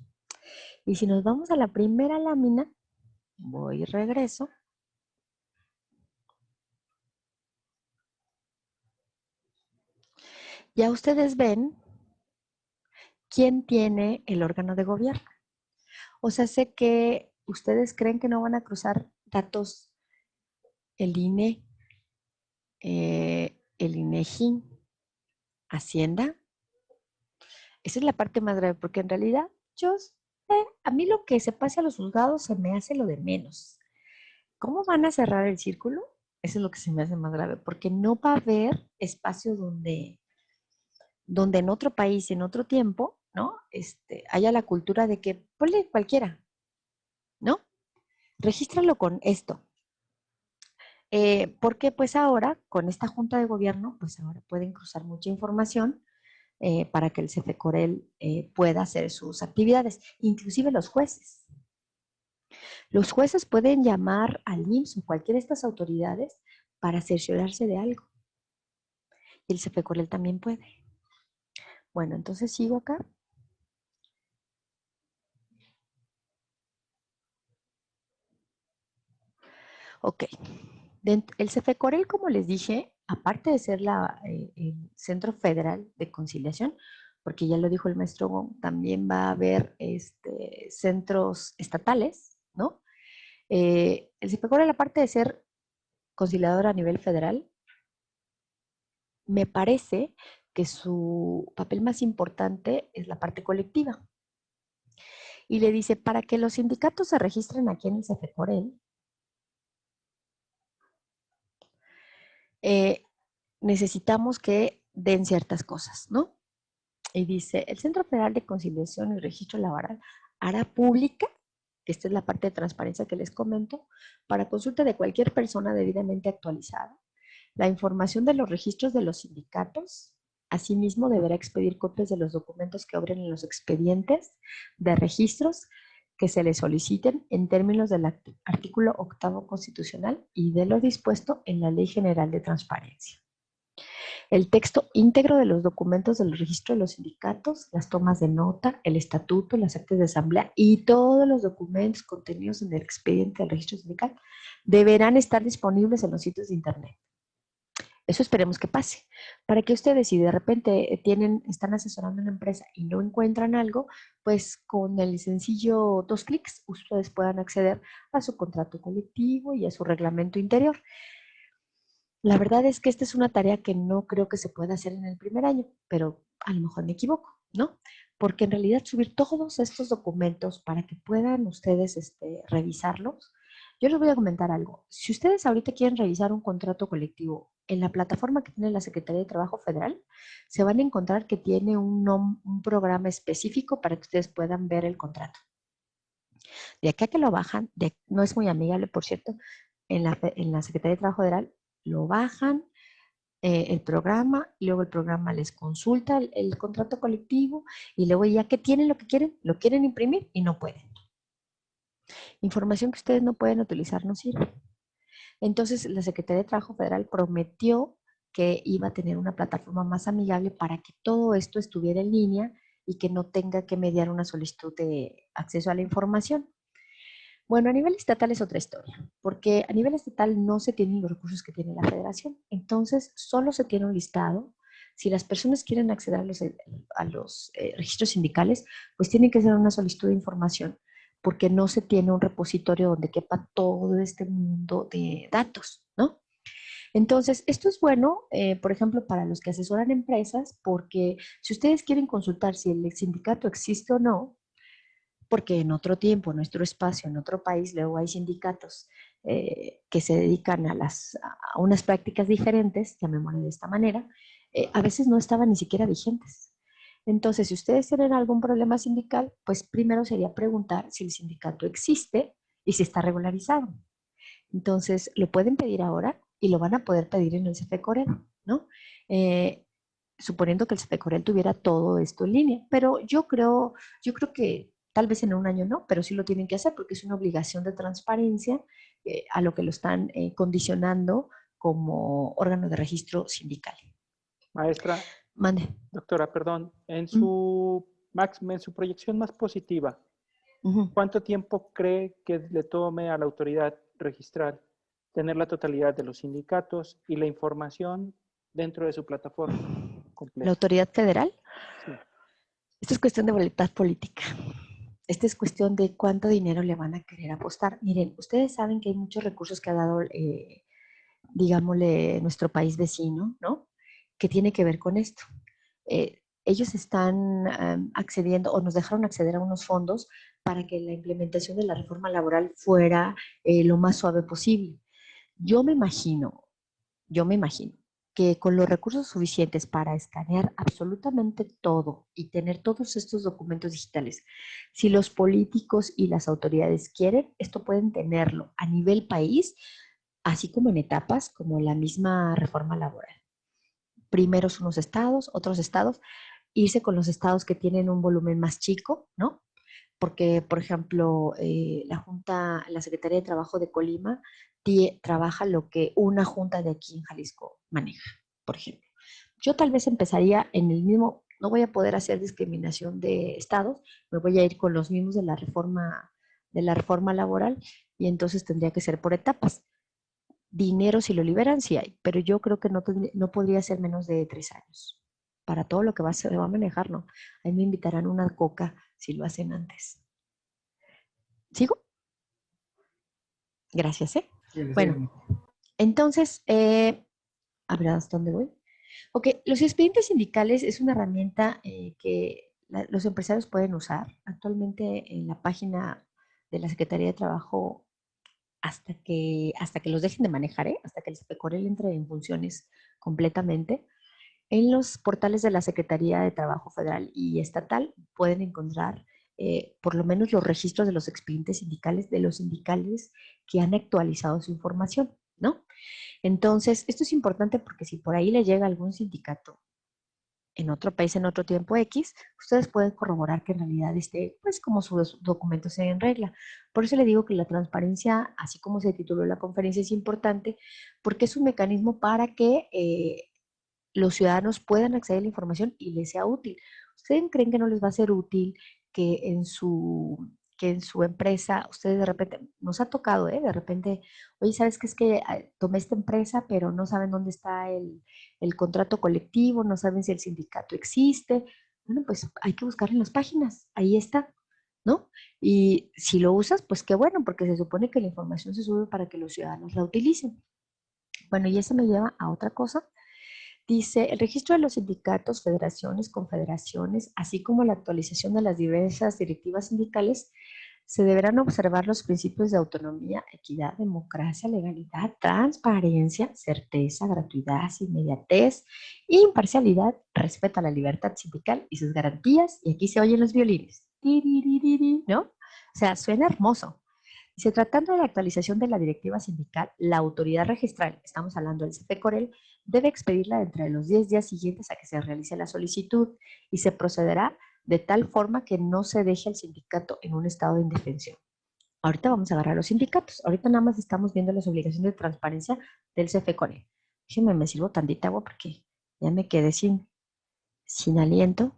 Y si nos vamos a la primera lámina, voy y regreso. Ya ustedes ven quién tiene el órgano de gobierno. O sea, sé que ustedes creen que no van a cruzar datos el INE, el INEGI, Hacienda. Esa es la parte más grave, porque en realidad a mí lo que se pase a los juzgados se me hace lo de menos. ¿Cómo van a cerrar el círculo? Eso es lo que se me hace más grave, porque no va a haber espacio donde en otro país, en otro tiempo, ¿no? Haya la cultura de que ponle cualquiera, ¿no? Regístralo con esto. Porque pues ahora, con esta junta de gobierno, pues ahora pueden cruzar mucha información para que el CFECOREL pueda hacer sus actividades, inclusive los jueces. Los jueces pueden llamar al IMSS o cualquiera de estas autoridades para cerciorarse de algo. Y el CFECOREL también puede. Bueno, entonces sigo acá. Ok. El CFECOREL, como les dije, aparte de ser el Centro Federal de Conciliación, porque ya lo dijo el maestro Wong, también va a haber centros estatales, ¿no? El CFECOREL, aparte de ser conciliador a nivel federal, me parece que su papel más importante es la parte colectiva. Y le dice, para que los sindicatos se registren aquí en el CFECOREL, necesitamos que den ciertas cosas, ¿no? Y dice, el Centro Federal de Conciliación y Registro Laboral hará pública, esta es la parte de transparencia que les comento, para consulta de cualquier persona debidamente actualizada, la información de los registros de los sindicatos. Asimismo, deberá expedir copias de los documentos que obren en los expedientes de registros que se le soliciten en términos del artículo 8º constitucional y de lo dispuesto en la Ley General de Transparencia. El texto íntegro de los documentos del registro de los sindicatos, las tomas de nota, el estatuto, las actas de asamblea y todos los documentos contenidos en el expediente del registro sindical deberán estar disponibles en los sitios de internet. Eso esperemos que pase, para que ustedes, si de repente están asesorando una empresa y no encuentran algo, pues con el sencillo 2 clics, ustedes puedan acceder a su contrato colectivo y a su reglamento interior. La verdad es que esta es una tarea que no creo que se pueda hacer en el primer año, pero a lo mejor me equivoco, ¿no? Porque en realidad subir todos estos documentos para que puedan ustedes revisarlos. Yo les voy a comentar algo. Si ustedes ahorita quieren revisar un contrato colectivo en la plataforma que tiene la Secretaría de Trabajo Federal, se van a encontrar que tiene un programa específico para que ustedes puedan ver el contrato. De acá que lo bajan, no es muy amigable, por cierto, en la Secretaría de Trabajo Federal, lo bajan, el programa, y luego el programa les consulta el contrato colectivo, y luego ya que tienen lo quieren imprimir y no pueden. Información que ustedes no pueden utilizar no sirve. Entonces, la Secretaría de Trabajo Federal prometió que iba a tener una plataforma más amigable para que todo esto estuviera en línea y que no tenga que mediar una solicitud de acceso a la información. Bueno, a nivel estatal es otra historia, porque a nivel estatal no se tienen los recursos que tiene la federación. Entonces, solo se tiene un listado. Si las personas quieren acceder a los registros sindicales, pues tienen que hacer una solicitud de información porque no se tiene un repositorio donde quepa todo este mundo de datos, ¿no? Entonces, esto es bueno, por ejemplo, para los que asesoran empresas, porque si ustedes quieren consultar si el sindicato existe o no, porque en otro tiempo, en nuestro espacio, en otro país, luego hay sindicatos que se dedican a unas prácticas diferentes, llamémosle de esta manera, a veces no estaban ni siquiera vigentes. Entonces, si ustedes tienen algún problema sindical, pues primero sería preguntar si el sindicato existe y si está regularizado. Entonces, lo pueden pedir ahora y lo van a poder pedir en el CFE-Corel, ¿no? Suponiendo que el CFE-Corel tuviera todo esto en línea. Pero yo creo que tal vez en un año no, pero sí lo tienen que hacer porque es una obligación de transparencia a lo que lo están condicionando como órgano de registro sindical. Maestra, Mande. doctora, perdón, en su proyección más positiva, ¿cuánto tiempo cree que le tome a la autoridad registral tener la totalidad de los sindicatos y la información dentro de su plataforma completa? ¿La autoridad federal? Sí. Esto es cuestión de voluntad política. Esta es cuestión de cuánto dinero le van a querer apostar. Miren, ustedes saben que hay muchos recursos que ha dado, digámosle, nuestro país vecino, ¿no? Que tiene que ver con esto. Ellos están accediendo o nos dejaron acceder a unos fondos para que la implementación de la reforma laboral fuera lo más suave posible. Yo me imagino que con los recursos suficientes para escanear absolutamente todo y tener todos estos documentos digitales, si los políticos y las autoridades quieren, esto pueden tenerlo a nivel país, así como en etapas como la misma reforma laboral. Primero unos estados, otros estados, irse con los estados que tienen un volumen más chico, ¿no? Porque, por ejemplo, la Secretaría de Trabajo de Colima trabaja lo que una junta de aquí en Jalisco maneja, por ejemplo. Yo tal vez empezaría en el mismo, no voy a poder hacer discriminación de estados, me voy a ir con los mismos de la reforma laboral y entonces tendría que ser por etapas. Dinero, si lo liberan, sí hay, pero yo creo que no podría ser menos de 3 años. Para todo lo que se va a manejar, ¿no? Ahí me invitarán una coca si lo hacen antes. ¿Sigo? Gracias, ¿eh? Sí, bueno, entonces, a ver, ¿hasta dónde voy? Ok, los expedientes sindicales es una herramienta que los empresarios pueden usar. Actualmente en la página de la Secretaría de Trabajo, hasta que los dejen de manejar, hasta que el CFE-Corel entre en funciones completamente, en los portales de la Secretaría de Trabajo Federal y Estatal pueden encontrar por lo menos los registros de los expedientes sindicales de los sindicales que han actualizado su información, ¿no? Entonces, esto es importante porque si por ahí le llega algún sindicato en otro país, en otro tiempo X, ustedes pueden corroborar que en realidad esté, pues, como sus documentos en regla. Por eso le digo que la transparencia, así como se tituló la conferencia, es importante porque es un mecanismo para que los ciudadanos puedan acceder a la información y les sea útil. ¿Ustedes creen que no les va a ser útil que en su empresa, ustedes de repente, nos ha tocado, de repente, oye, ¿sabes qué? Es que tomé esta empresa, pero no saben dónde está el contrato colectivo, no saben si el sindicato existe? Bueno, pues hay que buscar en las páginas, ahí está, ¿no? Y si lo usas, pues qué bueno, porque se supone que la información se sube para que los ciudadanos la utilicen. Bueno, y eso me lleva a otra cosa. Dice, el registro de los sindicatos, federaciones, confederaciones, así como la actualización de las diversas directivas sindicales, se deberán observar los principios de autonomía, equidad, democracia, legalidad, transparencia, certeza, gratuidad, inmediatez, imparcialidad, respeto a la libertad sindical y sus garantías. Y aquí se oyen los violines, ¿no? O sea, suena hermoso. Dice, tratando de la actualización de la directiva sindical, la autoridad registral, estamos hablando del CFE-Corel, debe expedirla entre los 10 días siguientes a que se realice la solicitud y se procederá de tal forma que no se deje al sindicato en un estado de indefensión. Ahorita vamos a agarrar los sindicatos. Ahorita nada más estamos viendo las obligaciones de transparencia del CFE-Corel. Déjenme, me sirvo tantita agua porque ya me quedé sin aliento.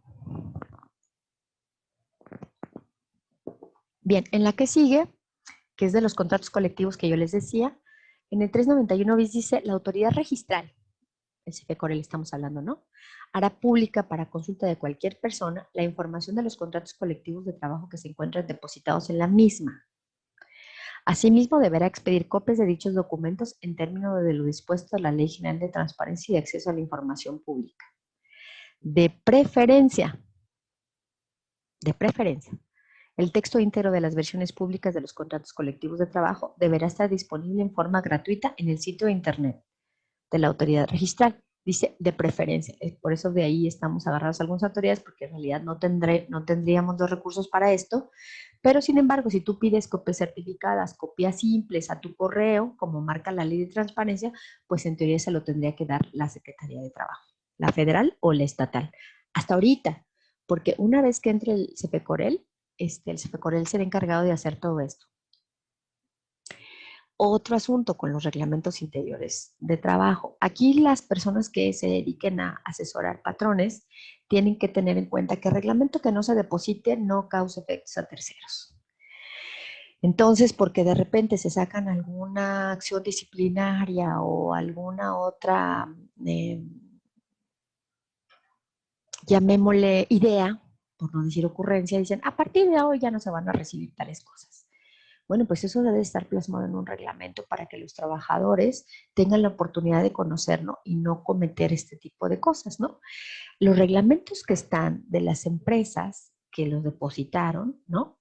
Bien, en la que sigue, que es de los contratos colectivos que yo les decía, en el 391 bis dice la autoridad registral el CFE-COREL estamos hablando, ¿no? Hará pública para consulta de cualquier persona la información de los contratos colectivos de trabajo que se encuentran depositados en la misma. Asimismo, deberá expedir copias de dichos documentos en términos de lo dispuesto en la Ley General de Transparencia y de Acceso a la Información Pública. De preferencia, el texto íntegro de las versiones públicas de los contratos colectivos de trabajo deberá estar disponible en forma gratuita en el sitio de internet de la autoridad registral. Dice de preferencia, por eso de ahí estamos agarrados a algunas autoridades, porque en realidad no tendríamos los recursos para esto, pero sin embargo, si tú pides copias certificadas, copias simples a tu correo, como marca la ley de transparencia, pues en teoría se lo tendría que dar la Secretaría de Trabajo, la federal o la estatal. Hasta ahorita, porque una vez que entre el CFE-COREL, el CFE-COREL será encargado de hacer todo esto. Otro asunto con los reglamentos interiores de trabajo. Aquí las personas que se dediquen a asesorar patrones tienen que tener en cuenta que el reglamento que no se deposite no causa efectos a terceros. Entonces, porque de repente se sacan alguna acción disciplinaria o alguna otra, llamémosle idea, por no decir ocurrencia, dicen, a partir de hoy ya no se van a recibir tales cosas. Bueno, pues eso debe estar plasmado en un reglamento para que los trabajadores tengan la oportunidad de conocerlo y no cometer este tipo de cosas, ¿no? Los reglamentos que están de las empresas que los depositaron, ¿no?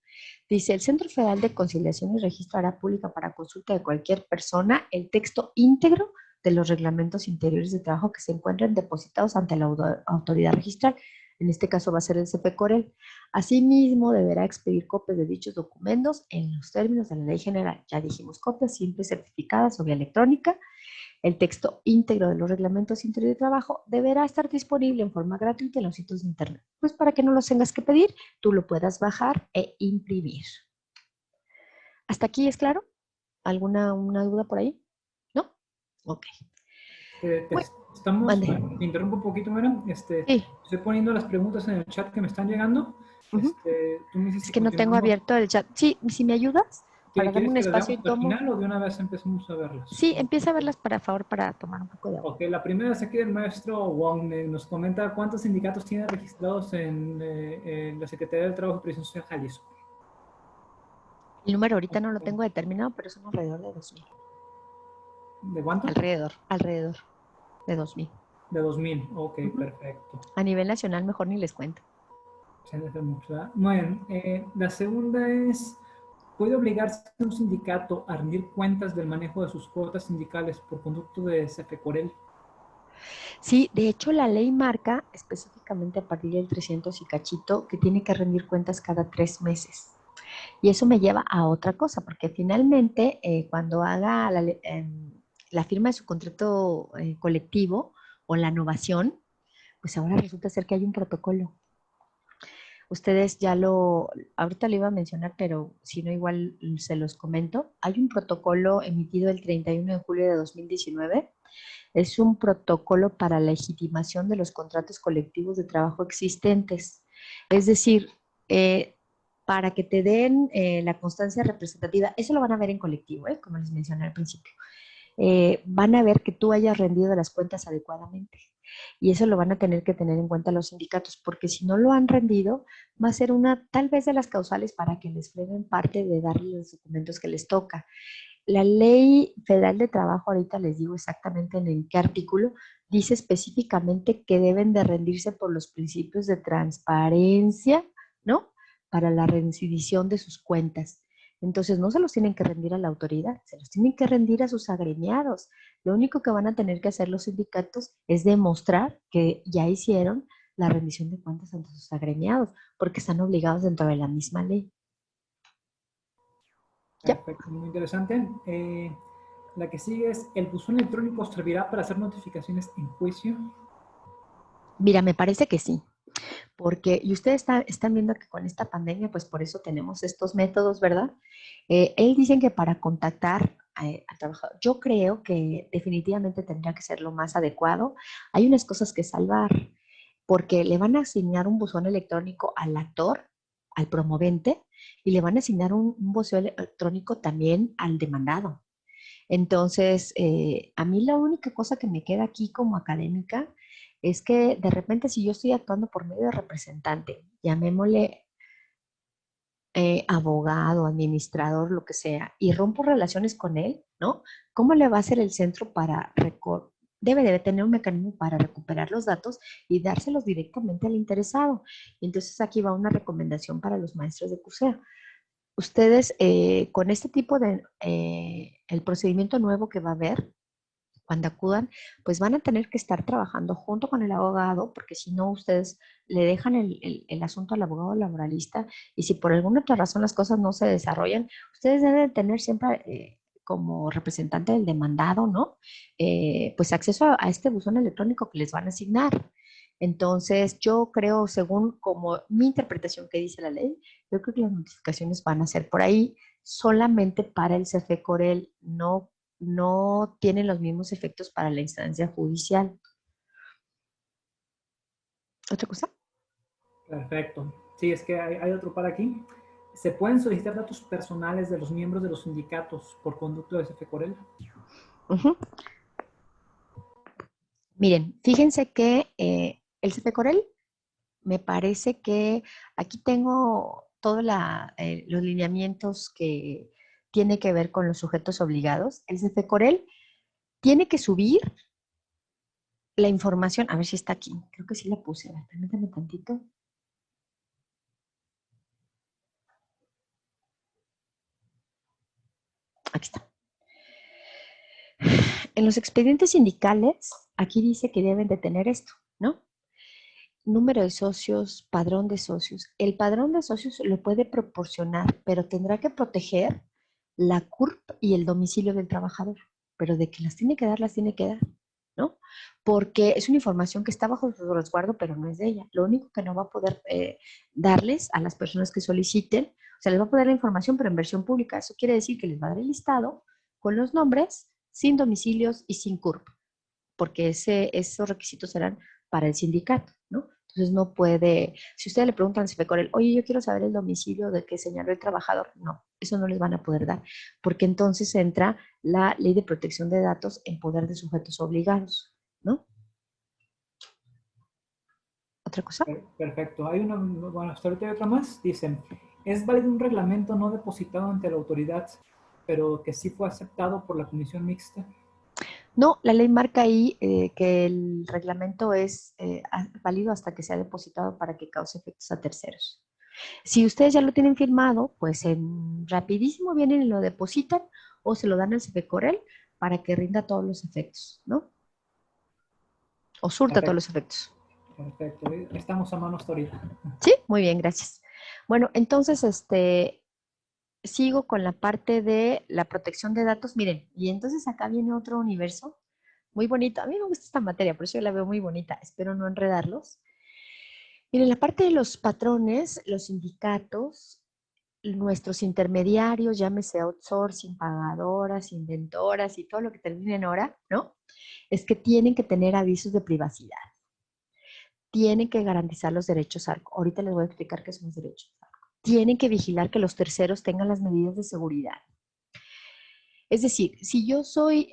Dice, el Centro Federal de Conciliación y Registro hará pública para consulta de cualquier persona el texto íntegro de los reglamentos interiores de trabajo que se encuentran depositados ante la autoridad registral. En este caso va a ser el CFE-COREL. Asimismo, deberá expedir copias de dichos documentos en los términos de la ley general. Ya dijimos, copias simples certificadas o vía electrónica. El texto íntegro de los reglamentos interiores de trabajo deberá estar disponible en forma gratuita en los sitios de internet. Pues para que no los tengas que pedir, tú lo puedas bajar e imprimir. ¿Hasta aquí es claro? ¿Alguna duda por ahí? ¿No? Ok. Te interrumpo un poquito, Mera. Sí. Estoy poniendo las preguntas en el chat que me están llegando. Tú me dices es que no tengo abierto el chat. Sí, si me ayudas, para darme un espacio y tomo. ¿Al final o de una vez empezamos a verlas? Sí, empieza a verlas para favor, para tomar un poco de agua. Ok, la primera es aquí del maestro Wong. Nos comenta cuántos sindicatos tiene registrados en la Secretaría del Trabajo y Previsión Social Jalisco. El número ahorita no lo tengo determinado, pero son alrededor de 2,000. ¿De cuánto? Alrededor de 2,000. De 2,000, ok, perfecto. A nivel nacional mejor ni les cuento. Muy bien, la segunda es, ¿puede obligarse a un sindicato a rendir cuentas del manejo de sus cuotas sindicales por conducto de CFE-COREL? Sí, de hecho la ley marca específicamente a partir del 300 y cachito que tiene que rendir cuentas cada 3 meses. Y eso me lleva a otra cosa, porque finalmente cuando haga la firma de su contrato colectivo o la novación, pues ahora resulta ser que hay un protocolo. Ustedes ahorita lo iba a mencionar, pero si no igual se los comento. Hay un protocolo emitido el 31 de julio de 2019. Es un protocolo para la legitimación de los contratos colectivos de trabajo existentes. Es decir, para que te den la constancia representativa, eso lo van a ver en colectivo, como les mencioné al principio. Van a ver que tú hayas rendido las cuentas adecuadamente. Y eso lo van a tener que tener en cuenta los sindicatos, porque si no lo han rendido, va a ser una tal vez de las causales para que les frenen parte de darles los documentos que les toca. La Ley Federal de Trabajo, ahorita les digo exactamente en qué artículo, dice específicamente que deben de rendirse por los principios de transparencia, ¿no? Para la rendición de sus cuentas. Entonces, no se los tienen que rendir a la autoridad, se los tienen que rendir a sus agremiados. Lo único que van a tener que hacer los sindicatos es demostrar que ya hicieron la rendición de cuentas ante sus agremiados, porque están obligados dentro de la misma ley. Perfecto, muy interesante. La que sigue es, ¿el buzón electrónico servirá para hacer notificaciones en juicio? Mira, me parece que sí. Porque, y ustedes están viendo que con esta pandemia, pues por eso tenemos estos métodos, ¿verdad? Él dicen que para contactar al trabajador, yo creo que definitivamente tendría que ser lo más adecuado. Hay unas cosas que salvar, porque le van a asignar un buzón electrónico al actor, al promovente, y le van a asignar un buzón electrónico también al demandado. Entonces, a mí la única cosa que me queda aquí como académica es que de repente si yo estoy actuando por medio de representante, llamémosle abogado, administrador, lo que sea, y rompo relaciones con él, ¿no? ¿Cómo le va a hacer el centro para debe tener un mecanismo para recuperar los datos y dárselos directamente al interesado? Y entonces aquí va una recomendación para los maestros de CUSEA. Ustedes con este tipo de, el procedimiento nuevo que va a haber, cuando acudan, pues van a tener que estar trabajando junto con el abogado, porque si no, ustedes le dejan el asunto al abogado laboralista y si por alguna otra razón las cosas no se desarrollan, ustedes deben tener siempre como representante del demandado, ¿no? Pues acceso a este buzón electrónico que les van a asignar. Entonces, yo creo, según como mi interpretación que dice la ley, yo creo que las notificaciones van a ser por ahí solamente para el CFE Corel, no tienen los mismos efectos para la instancia judicial. ¿Otra cosa? Perfecto. Sí, es que hay otro para aquí. ¿Se pueden solicitar datos personales de los miembros de los sindicatos por conducto de CFE Corel? Miren, fíjense que el CFE Corel, me parece que aquí tengo todos los lineamientos que tiene que ver con los sujetos obligados. El CFE Corel tiene que subir la información, a ver si está aquí, creo que sí la puse, permítanme tantito. Aquí está. En los expedientes sindicales, aquí dice que deben de tener esto, ¿no? Número de socios, padrón de socios. El padrón de socios lo puede proporcionar, pero tendrá que proteger la CURP y el domicilio del trabajador. Pero de que las tiene que dar, las tiene que dar, ¿no? Porque es una información que está bajo su resguardo, pero no es de ella. Lo único que no va a poder darles a las personas que soliciten, o sea, les va a poder la información, pero en versión pública. Eso quiere decir que les va a dar el listado con los nombres, sin domicilios y sin CURP, porque esos requisitos serán para el sindicato, ¿no? Entonces no puede, si ustedes le preguntan al CFECOREL, oye, yo quiero saber el domicilio de que señaló el trabajador, no, eso no les van a poder dar, porque entonces entra la ley de protección de datos en poder de sujetos obligados, ¿no? ¿Otra cosa? Perfecto. Hay una, bueno, hasta ahorita hay otra más. Dicen, es válido un reglamento no depositado ante la autoridad, pero que sí fue aceptado por la comisión mixta. No, la ley marca ahí que el reglamento es válido hasta que sea depositado para que cause efectos a terceros. Si ustedes ya lo tienen firmado, pues rapidísimo vienen y lo depositan o se lo dan al CFECOREL para que rinda todos los efectos, ¿no? O surta todos Perfecto. los efectos. Perfecto. Estamos a mano hasta ahorita. Sí, muy bien, gracias. Bueno, entonces, sigo con la parte de la protección de datos. Miren, y entonces acá viene otro universo muy bonito. A mí me gusta esta materia, por eso yo la veo muy bonita. Espero no enredarlos. Miren, la parte de los patrones, los sindicatos, nuestros intermediarios, llámese outsourcing, pagadoras, inventoras y todo lo que termine en hora, ¿no? Es que tienen que tener avisos de privacidad. Tienen que garantizar los derechos ARCO. Ahorita les voy a explicar qué son los derechos ARCO. Tienen que vigilar que los terceros tengan las medidas de seguridad. Es decir, si yo soy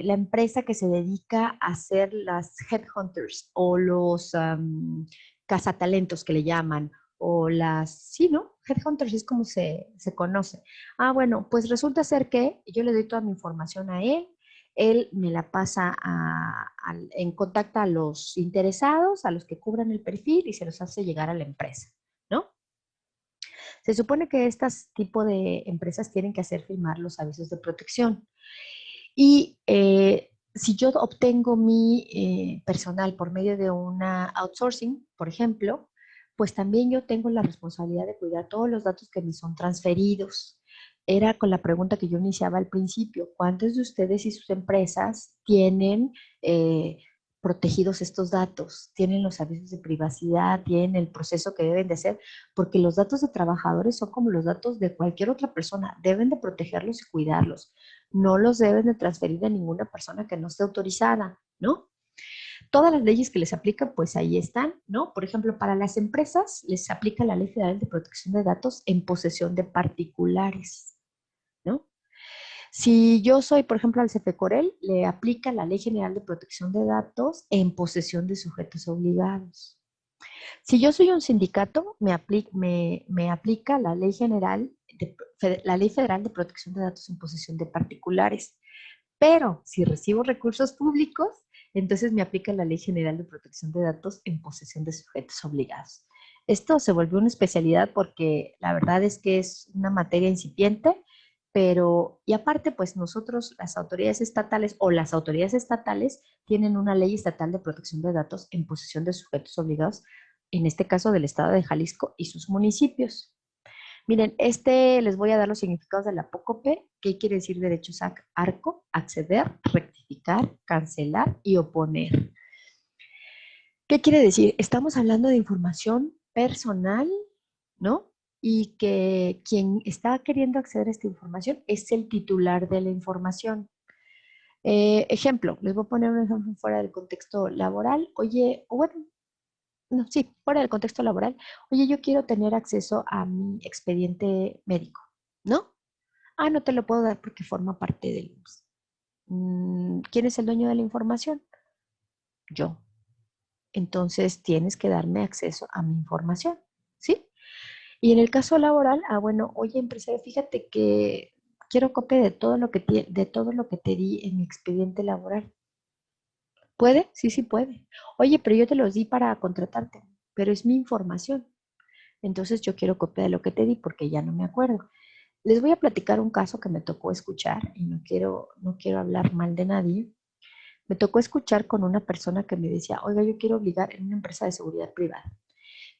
la empresa que se dedica a hacer las headhunters o los cazatalentos que le llaman, o las, sí, ¿no? Headhunters es como se conoce. Ah, bueno, pues resulta ser que yo le doy toda mi información a él me la pasa en contacto a los interesados, a los que cubran el perfil y se los hace llegar a la empresa, ¿no? Se supone que estas tipo de empresas tienen que hacer firmar los avisos de protección. Y si yo obtengo mi personal por medio de una outsourcing, por ejemplo, pues también yo tengo la responsabilidad de cuidar todos los datos que me son transferidos. Era con la pregunta que yo iniciaba al principio, ¿cuántos de ustedes y sus empresas tienen protegidos estos datos? ¿Tienen los avisos de privacidad? ¿Tienen el proceso que deben de hacer? Porque los datos de trabajadores son como los datos de cualquier otra persona, deben de protegerlos y cuidarlos. No los deben de transferir a ninguna persona que no esté autorizada, ¿no? Todas las leyes que les aplican, pues ahí están, ¿no? Por ejemplo, para las empresas les aplica la Ley Federal de Protección de Datos en posesión de particulares, ¿no? Si yo soy, por ejemplo, al CFECOREL, le aplica la Ley General de Protección de Datos en posesión de sujetos obligados. Si yo soy un sindicato, me aplica la Ley la Ley Federal de Protección de Datos en posesión de particulares. Pero si recibo recursos públicos, entonces me aplica la Ley General de Protección de Datos en posesión de sujetos obligados. Esto se volvió una especialidad porque la verdad es que es una materia incipiente, pero, y aparte, pues nosotros, las autoridades estatales o las autoridades estatales tienen una ley estatal de protección de datos en posesión de sujetos obligados, en este caso del estado de Jalisco y sus municipios. Miren, les voy a dar los significados de la apócope. ¿Qué quiere decir derechos arco? Acceder, rectificar, cancelar y oponer. ¿Qué quiere decir? Estamos hablando de información personal, ¿no? Y que quien está queriendo acceder a esta información es el titular de la información. Ejemplo, les voy a poner un ejemplo fuera del contexto laboral. Oye, o bueno, no, sí, fuera del contexto laboral. Oye, yo quiero tener acceso a mi expediente médico, ¿no? Ah, no te lo puedo dar porque forma parte del IMSS. ¿Quién es el dueño de la información? Yo. Entonces tienes que darme acceso a mi información, ¿sí? Y en el caso laboral, bueno, oye, empresario, fíjate que quiero copia de todo lo que te di en mi expediente laboral. ¿Puede? Sí, sí puede. Oye, pero yo te los di para contratarte, pero es mi información. Entonces yo quiero copia de lo que te di porque ya no me acuerdo. Les voy a platicar un caso que me tocó escuchar y no quiero hablar mal de nadie. Me tocó escuchar con una persona que me decía, oiga, yo quiero obligar en una empresa de seguridad privada.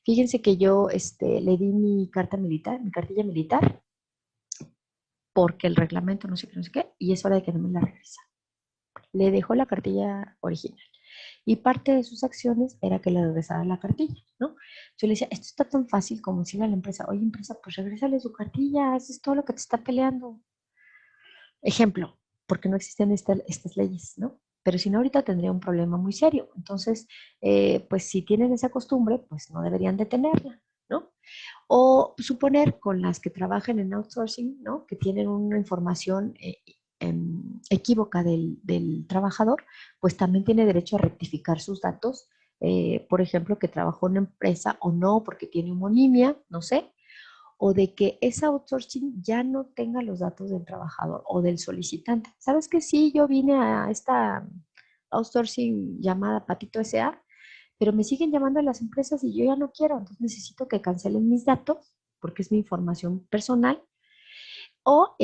Fíjense que yo le di mi cartilla militar, porque el reglamento no sé qué, y es hora de que no me la regresa. Le dejó la cartilla original. Y parte de sus acciones era que le regresara la cartilla, ¿no? Yo le decía, esto está tan fácil como decirle a la empresa, oye, empresa, pues regrésale su cartilla, eso es todo lo que te está peleando. Ejemplo, porque no existen estas leyes, ¿no? Pero si no, ahorita tendría un problema muy serio. Entonces, pues si tienen esa costumbre, pues no deberían de tenerla, ¿no? O suponer con las que trabajan en outsourcing, ¿no? Que tienen una información equívoca del trabajador, pues también tiene derecho a rectificar sus datos. Por ejemplo, que trabajó en una empresa o no, porque tiene homonimia, no sé, o de que ese outsourcing ya no tenga los datos del trabajador o del solicitante. ¿Sabes que sí? Yo vine a esta outsourcing llamada Patito S.A., pero me siguen llamando a las empresas y yo ya no quiero, entonces necesito que cancelen mis datos porque es mi información personal. O,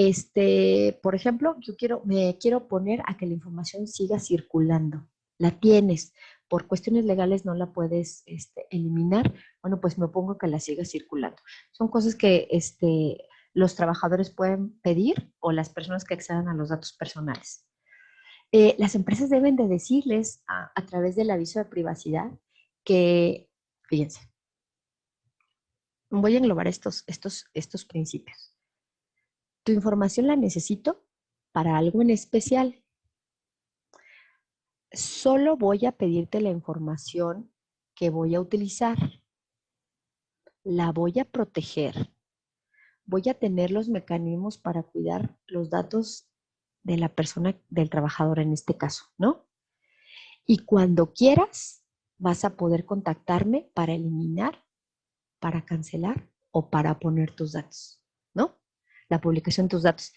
por ejemplo, me quiero poner a que la información siga circulando. La tienes, por cuestiones legales no la puedes eliminar. Bueno, pues me opongo a que la siga circulando. Son cosas que los trabajadores pueden pedir o las personas que accedan a los datos personales. Las empresas deben de decirles a través del aviso de privacidad que, fíjense, voy a englobar estos principios. Tu información la necesito para algo en especial. Solo voy a pedirte la información que voy a utilizar. La voy a proteger. Voy a tener los mecanismos para cuidar los datos de la persona, del trabajador en este caso, ¿no? Y cuando quieras, vas a poder contactarme para eliminar, para cancelar o para poner tus datos, ¿no? La publicación de tus datos.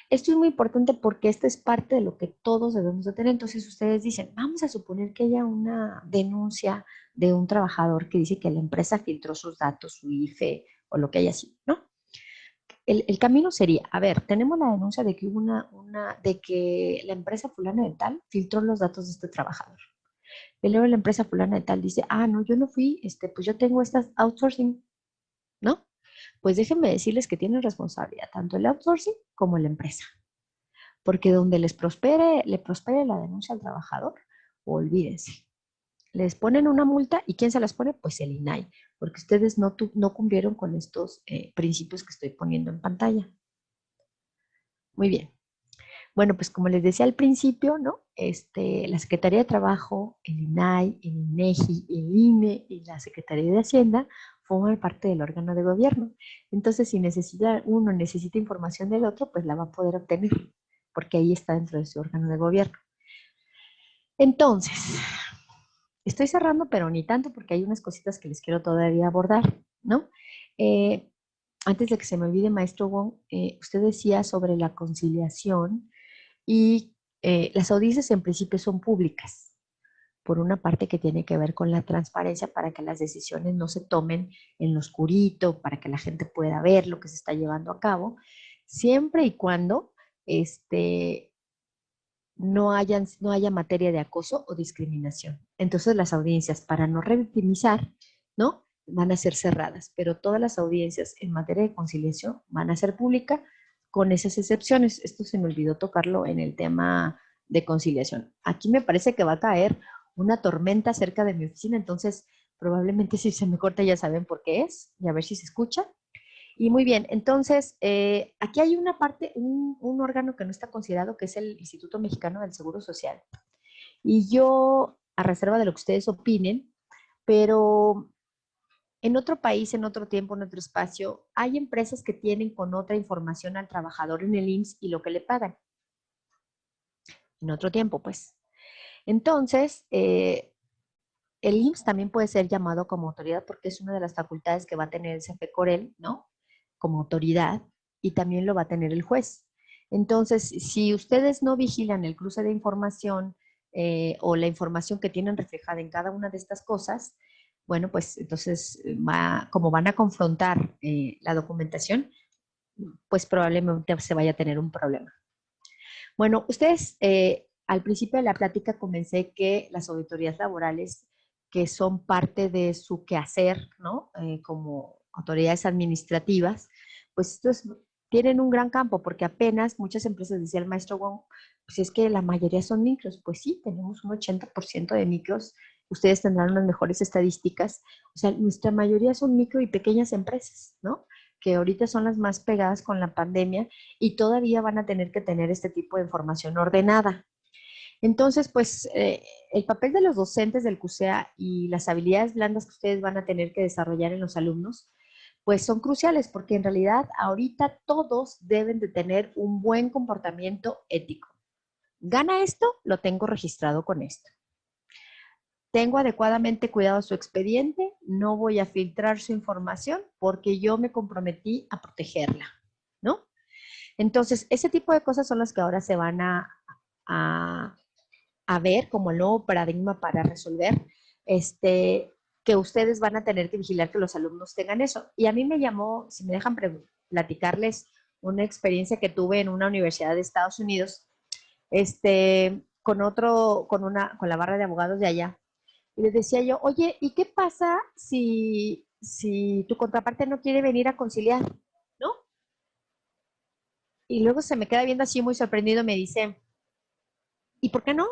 Esto es muy importante porque esta es parte de lo que todos debemos de tener. Entonces ustedes dicen, vamos a suponer que haya una denuncia de un trabajador que dice que la empresa filtró sus datos, su IFE o lo que haya sido, ¿no? El camino sería, a ver, tenemos la denuncia de que hubo de que la empresa fulana de tal filtró los datos de este trabajador. Y luego la empresa fulana de tal dice, no, yo no fui, pues yo tengo estas outsourcing, ¿no? Pues déjenme decirles que tienen responsabilidad tanto el outsourcing como la empresa. Porque donde le prospere la denuncia al trabajador, olvídense. Les ponen una multa y ¿quién se las pone? Pues el INAI, porque ustedes no cumplieron con estos principios que estoy poniendo en pantalla. Muy bien. Bueno, pues como les decía al principio, ¿no? La Secretaría de Trabajo, el INAI, el INEGI, el INE y la Secretaría de Hacienda forman parte del órgano de gobierno. Entonces, si uno necesita información del otro, pues la va a poder obtener. porque ahí está dentro de su órgano de gobierno. Entonces, estoy cerrando, pero ni tanto, porque hay unas cositas que les quiero todavía abordar, ¿no? Antes de que se me olvide, maestro Wong, usted decía sobre la conciliación y las audiencias en principio son públicas, por una parte que tiene que ver con la transparencia para que las decisiones no se tomen en lo oscurito, para que la gente pueda ver lo que se está llevando a cabo, siempre y cuando no haya materia de acoso o discriminación. Entonces las audiencias, para no revictimizar, ¿no?, van a ser cerradas, pero todas las audiencias en materia de conciliación van a ser públicas con esas excepciones. Esto se me olvidó tocarlo en el tema de conciliación. Aquí me parece que va a caer una tormenta cerca de mi oficina, entonces probablemente si se me corta ya saben por qué es, y a ver si se escucha. Y muy bien, entonces, aquí hay una parte, un órgano que no está considerado, que es el Instituto Mexicano del Seguro Social. Y yo, a reserva de lo que ustedes opinen, pero en otro país, en otro tiempo, en otro espacio, hay empresas que tienen con otra información al trabajador en el IMSS y lo que le pagan. En otro tiempo, pues. Entonces, el IMSS también puede ser llamado como autoridad porque es una de las facultades que va a tener el CFECOREL, ¿no?, como autoridad, y también lo va a tener el juez. Entonces, si ustedes no vigilan el cruce de información o la información que tienen reflejada en cada una de estas cosas, bueno, pues entonces, como van a confrontar la documentación, pues probablemente se vaya a tener un problema. Bueno, ustedes, al principio de la plática comencé que las auditorías laborales, que son parte de su quehacer, ¿no?, como autoridades administrativas, pues estos tienen un gran campo, porque apenas muchas empresas, decía el maestro Wong, pues es que la mayoría son micros. Pues sí, tenemos un 80% de micros. Ustedes tendrán unas mejores estadísticas. O sea, nuestra mayoría son micro y pequeñas empresas, ¿no?, que ahorita son las más pegadas con la pandemia y todavía van a tener que tener este tipo de información ordenada. Entonces, pues, el papel de los docentes del CUSEA y las habilidades blandas que ustedes van a tener que desarrollar en los alumnos, pues son cruciales, porque en realidad ahorita todos deben de tener un buen comportamiento ético. ¿Gana esto? Lo tengo registrado con esto. Tengo adecuadamente cuidado su expediente, no voy a filtrar su información porque yo me comprometí a protegerla, ¿no? Entonces, ese tipo de cosas son las que ahora se van a ver como el nuevo paradigma para resolver, que ustedes van a tener que vigilar que los alumnos tengan eso. Y a mí me llamó, si me dejan platicarles una experiencia que tuve en una universidad de Estados Unidos, con la barra de abogados de allá. Y les decía yo, oye, ¿y qué pasa si tu contraparte no quiere venir a conciliar? ¿No? Y luego se me queda viendo así muy sorprendido, me dice, ¿y por qué no?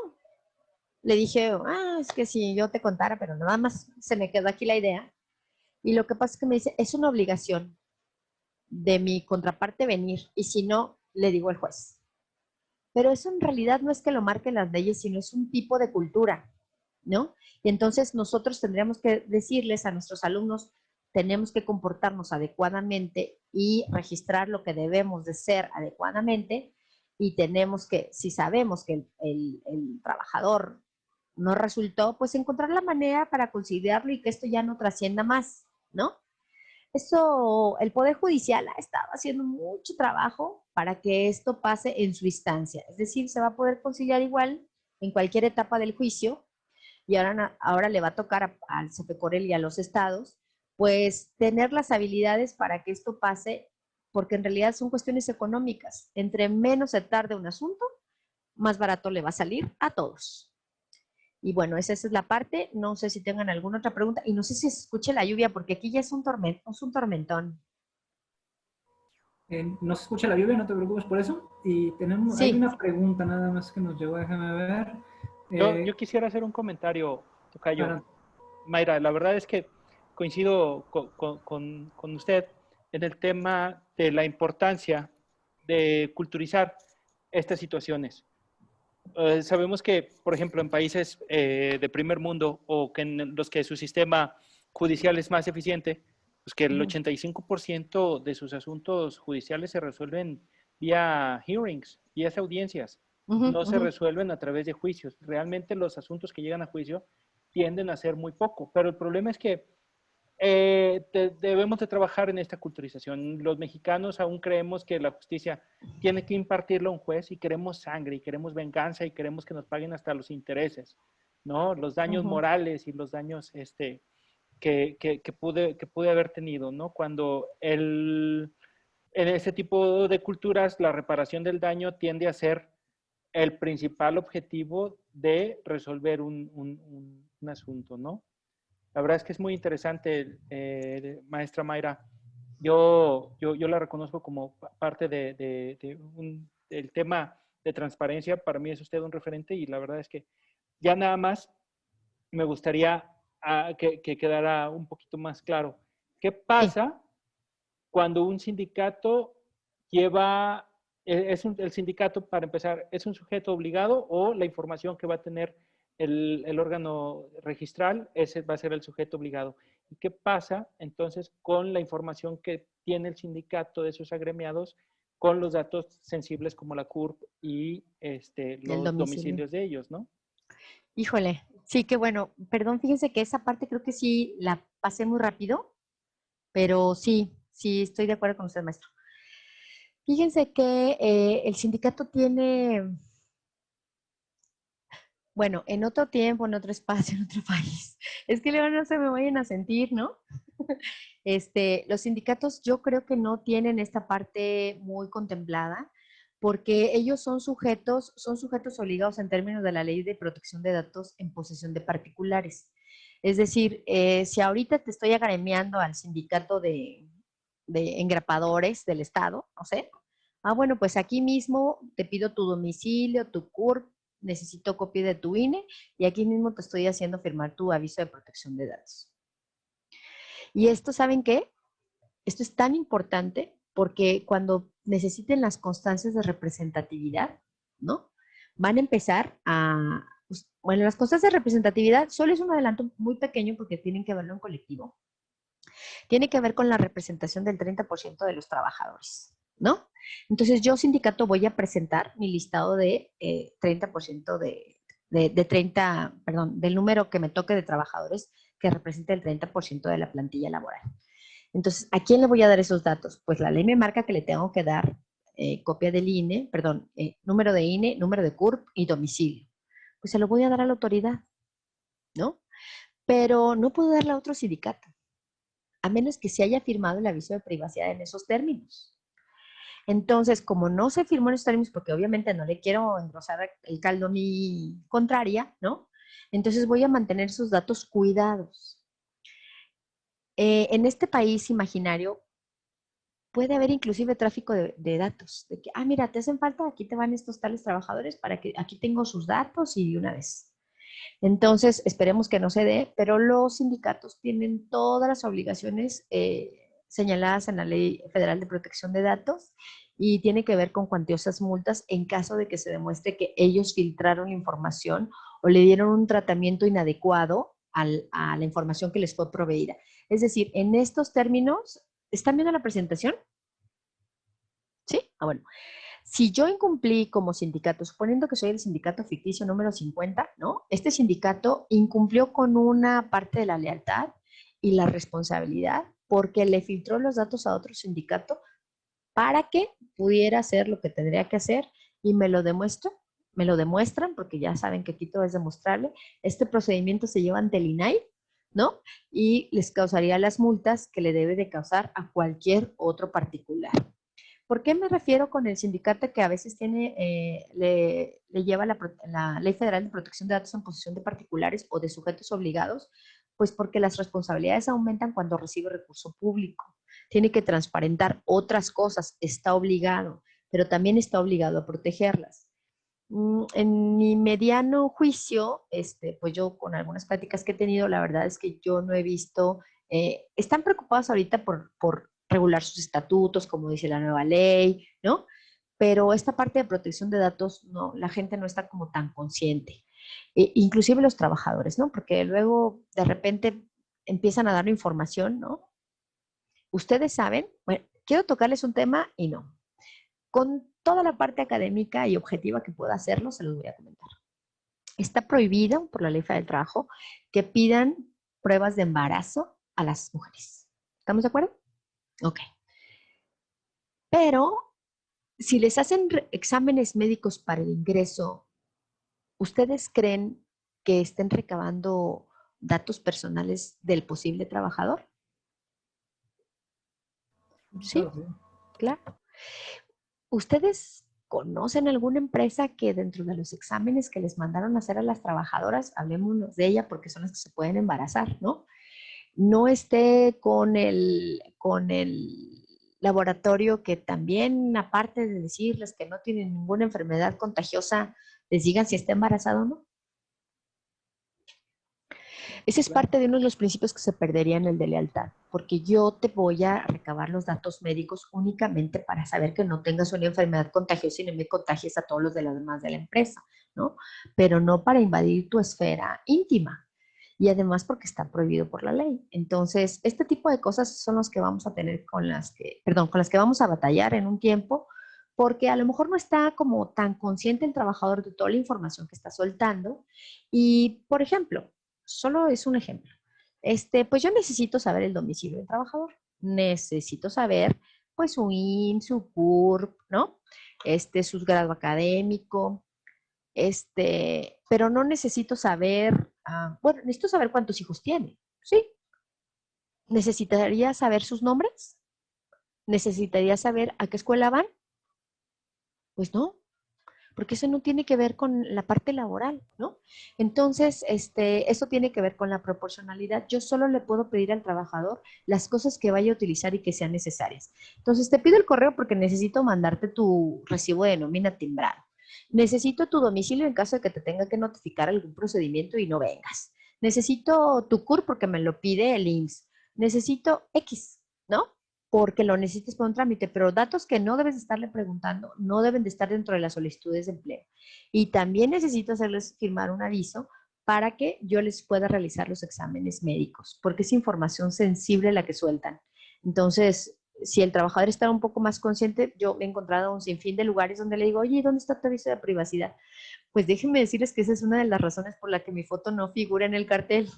Le dije, es que si yo te contara, pero nada más se me quedó aquí la idea. Y lo que pasa es que me dice, es una obligación de mi contraparte venir, y si no, le digo al juez. Pero eso en realidad no es que lo marquen las leyes, sino es un tipo de cultura, ¿no? Y entonces nosotros tendríamos que decirles a nuestros alumnos, tenemos que comportarnos adecuadamente y registrar lo que debemos de ser adecuadamente, y tenemos que, si sabemos que el trabajador no resultó, pues encontrar la manera para conciliarlo y que esto ya no trascienda más, ¿no? Eso, el Poder Judicial ha estado haciendo mucho trabajo para que esto pase en su instancia. Es decir, se va a poder conciliar igual en cualquier etapa del juicio, y ahora le va a tocar al CFECOREL y a los estados, pues tener las habilidades para que esto pase, porque en realidad son cuestiones económicas. Entre menos se tarde un asunto, más barato le va a salir a todos. Y bueno, esa es la parte. No sé si tengan alguna otra pregunta. Y no sé si se escuche la lluvia, porque aquí ya es un tormentón. No se escucha la lluvia, no te preocupes por eso. Y hay Sí. una pregunta nada más que nos llegó, déjame ver. Yo quisiera hacer un comentario, Tocayo. Para, Mayra, la verdad es que coincido con usted en el tema de la importancia de culturizar estas situaciones. Sabemos que, por ejemplo, en países de primer mundo o que en los que su sistema judicial es más eficiente, pues que el 85% de sus asuntos judiciales se resuelven vía hearings, vía audiencias. No se resuelven a través de juicios. Realmente los asuntos que llegan a juicio tienden a ser muy poco, pero el problema es que debemos de trabajar en esta culturización. Los mexicanos aún creemos que la justicia tiene que impartirla a un juez y queremos sangre y queremos venganza y queremos que nos paguen hasta los intereses, ¿no? Los daños morales y los daños que pude haber tenido, ¿no? Cuando en ese tipo de culturas la reparación del daño tiende a ser el principal objetivo de resolver un asunto, ¿no? La verdad es que es muy interesante, maestra Mayra. Yo la reconozco como parte del tema de transparencia. Para mí es usted un referente y la verdad es que ya nada más me gustaría que quedara un poquito más claro. ¿Qué pasa cuando un sindicato lleva, el sindicato, para empezar, es un sujeto obligado o la información que va a tener el órgano registral, ese va a ser el sujeto obligado? ¿Y qué pasa entonces con la información que tiene el sindicato de sus agremiados con los datos sensibles como la CURP y los domicilios de ellos, ¿no? Híjole, sí, que bueno, perdón, fíjense que esa parte creo que sí la pasé muy rápido, pero sí estoy de acuerdo con usted, maestro. Fíjense que el sindicato tiene, bueno, en otro tiempo, en otro espacio, en otro país, es que luego no se me vayan a sentir, ¿no? Los sindicatos yo creo que no tienen esta parte muy contemplada, porque ellos son sujetos obligados en términos de la Ley de Protección de Datos en posesión de particulares. Es decir, si ahorita te estoy agremiando al sindicato de engrapadores del Estado, no sé, bueno, pues aquí mismo te pido tu domicilio, tu CURP, necesito copia de tu INE y aquí mismo te estoy haciendo firmar tu aviso de protección de datos. Y esto, ¿saben qué? Esto es tan importante porque cuando necesiten las constancias de representatividad, ¿no? Van a empezar a, bueno, las constancias de representatividad solo es un adelanto muy pequeño porque tienen que verlo en colectivo. Tiene que ver con la representación del 30% de los trabajadores, ¿no? Entonces yo, sindicato, voy a presentar mi listado de 30% del número que me toque de trabajadores que represente el 30% de la plantilla laboral. Entonces, ¿a quién le voy a dar esos datos? Pues la ley me marca que le tengo que dar copia del INE, número de INE, número de CURP y domicilio. Pues se lo voy a dar a la autoridad, ¿no? Pero no puedo darle a otro sindicato, a menos que se haya firmado el aviso de privacidad en esos términos. Entonces, como no se firmó en esos términos, porque obviamente no le quiero engrosar el caldo ni contraria, ¿no? Entonces voy a mantener sus datos cuidados. En este país imaginario puede haber inclusive tráfico de datos, de que, mira, te hacen falta, aquí te van estos tales trabajadores para que aquí tengo sus datos y de una vez. Entonces, esperemos que no se dé, pero los sindicatos tienen todas las obligaciones señaladas en la Ley Federal de Protección de Datos y tiene que ver con cuantiosas multas en caso de que se demuestre que ellos filtraron información o le dieron un tratamiento inadecuado a la información que les fue proveída. Es decir, en estos términos, ¿están viendo la presentación? ¿Sí? Bueno. Si yo incumplí como sindicato, suponiendo que soy el sindicato ficticio número 50, ¿no? Este sindicato incumplió con una parte de la lealtad y la responsabilidad porque le filtró los datos a otro sindicato para que pudiera hacer lo que tendría que hacer y me lo demuestran, porque ya saben que aquí todo es demostrable. Este procedimiento se lleva ante el INAI, ¿no? Y les causaría las multas que le debe de causar a cualquier otro particular. ¿Por qué me refiero con el sindicato que a veces le lleva la Ley Federal de Protección de Datos en posesión de particulares o de sujetos obligados? Pues porque las responsabilidades aumentan cuando recibe recurso público. Tiene que transparentar otras cosas, está obligado, pero también está obligado a protegerlas. En mi mediano juicio, pues yo con algunas pláticas que he tenido, la verdad es que yo no he visto, están preocupados ahorita por regular sus estatutos, como dice la nueva ley, ¿no? Pero esta parte de protección de datos, no, la gente no está como tan consciente. Inclusive los trabajadores, ¿no? Porque luego de repente empiezan a dar información, ¿no? Ustedes saben, bueno, quiero tocarles un tema y no. con toda la parte académica y objetiva que pueda hacerlo, se los voy a comentar. Está prohibido por la Ley Federal del Trabajo que pidan pruebas de embarazo a las mujeres. ¿Estamos de acuerdo? Ok. Pero si les hacen exámenes médicos para el ingreso, ¿ustedes creen que estén recabando datos personales del posible trabajador? Sí, claro. ¿Ustedes conocen alguna empresa que dentro de los exámenes que les mandaron a hacer a las trabajadoras, hablemos de ella porque son las que se pueden embarazar, ¿no? No esté con el laboratorio que también, aparte de decirles que no tienen ninguna enfermedad contagiosa, les digan si está embarazado o no? Ese es parte de uno de los principios que se perderían, el de lealtad, porque yo te voy a recabar los datos médicos únicamente para saber que no tengas una enfermedad contagiosa y no me contagies a todos los de las demás de la empresa, ¿no? Pero no para invadir tu esfera íntima. Y además porque está prohibido por la ley. Entonces, este tipo de cosas son los que vamos a tener con las que vamos a batallar en un tiempo, porque a lo mejor no está como tan consciente el trabajador de toda la información que está soltando. Y, por ejemplo, solo es un ejemplo. Pues yo necesito saber el domicilio del trabajador. Necesito saber, pues, su IMSS, su CURP, ¿no? Su grado académico, pero no necesito saber, bueno, necesito saber cuántos hijos tiene, ¿sí? ¿Necesitaría saber sus nombres? ¿Necesitaría saber a qué escuela van? Pues no, porque eso no tiene que ver con la parte laboral, ¿no? Entonces, eso tiene que ver con la proporcionalidad. Yo solo le puedo pedir al trabajador las cosas que vaya a utilizar y que sean necesarias. Entonces, te pido el correo porque necesito mandarte tu recibo de nómina timbrado. Necesito tu domicilio en caso de que te tenga que notificar algún procedimiento y no vengas. Necesito tu CUR porque me lo pide el IMSS. Necesito X, ¿no? Porque lo necesites para un trámite, pero datos que no debes de estarle preguntando no deben de estar dentro de las solicitudes de empleo. Y también necesito hacerles firmar un aviso para que yo les pueda realizar los exámenes médicos, porque es información sensible la que sueltan. Entonces, si el trabajador está un poco más consciente, yo me he encontrado un sinfín de lugares donde le digo, oye, ¿dónde está tu aviso de privacidad? Pues déjenme decirles que esa es una de las razones por la que mi foto no figura en el cartel,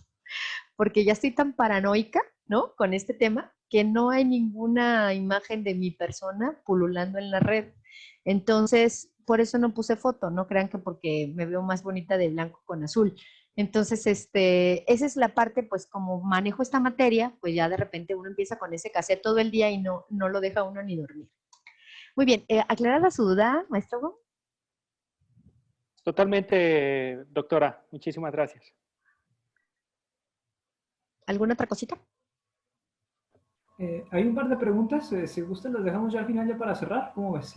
porque ya estoy tan paranoica, ¿no? Con este tema, que no hay ninguna imagen de mi persona pululando en la red. Entonces, por eso no puse foto, no crean que porque me veo más bonita de blanco con azul. Entonces, esa es la parte, pues como manejo esta materia, pues ya de repente uno empieza con ese cassette todo el día y no lo deja uno ni dormir. Muy bien, ¿aclarada su duda, maestro Hugo? Totalmente, doctora. Muchísimas gracias. ¿Alguna otra cosita? Hay un par de preguntas, si gustan las dejamos ya al final ya para cerrar, ¿cómo ves?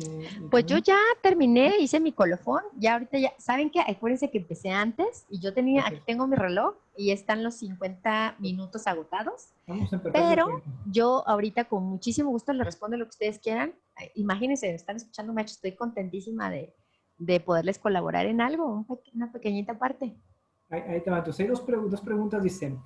Pues yo ya terminé, hice mi colofón, ya ahorita ya, ¿saben qué? Acuérdense que empecé antes y yo tenía, aquí tengo mi reloj y están los 50 minutos agotados, Vamos a empezar. pero yo ahorita con muchísimo gusto les respondo lo que ustedes quieran. Imagínense, están escuchando, macho, estoy contentísima de poderles colaborar en algo, una pequeñita parte. Ahí te va, entonces hay dos preguntas, dicen,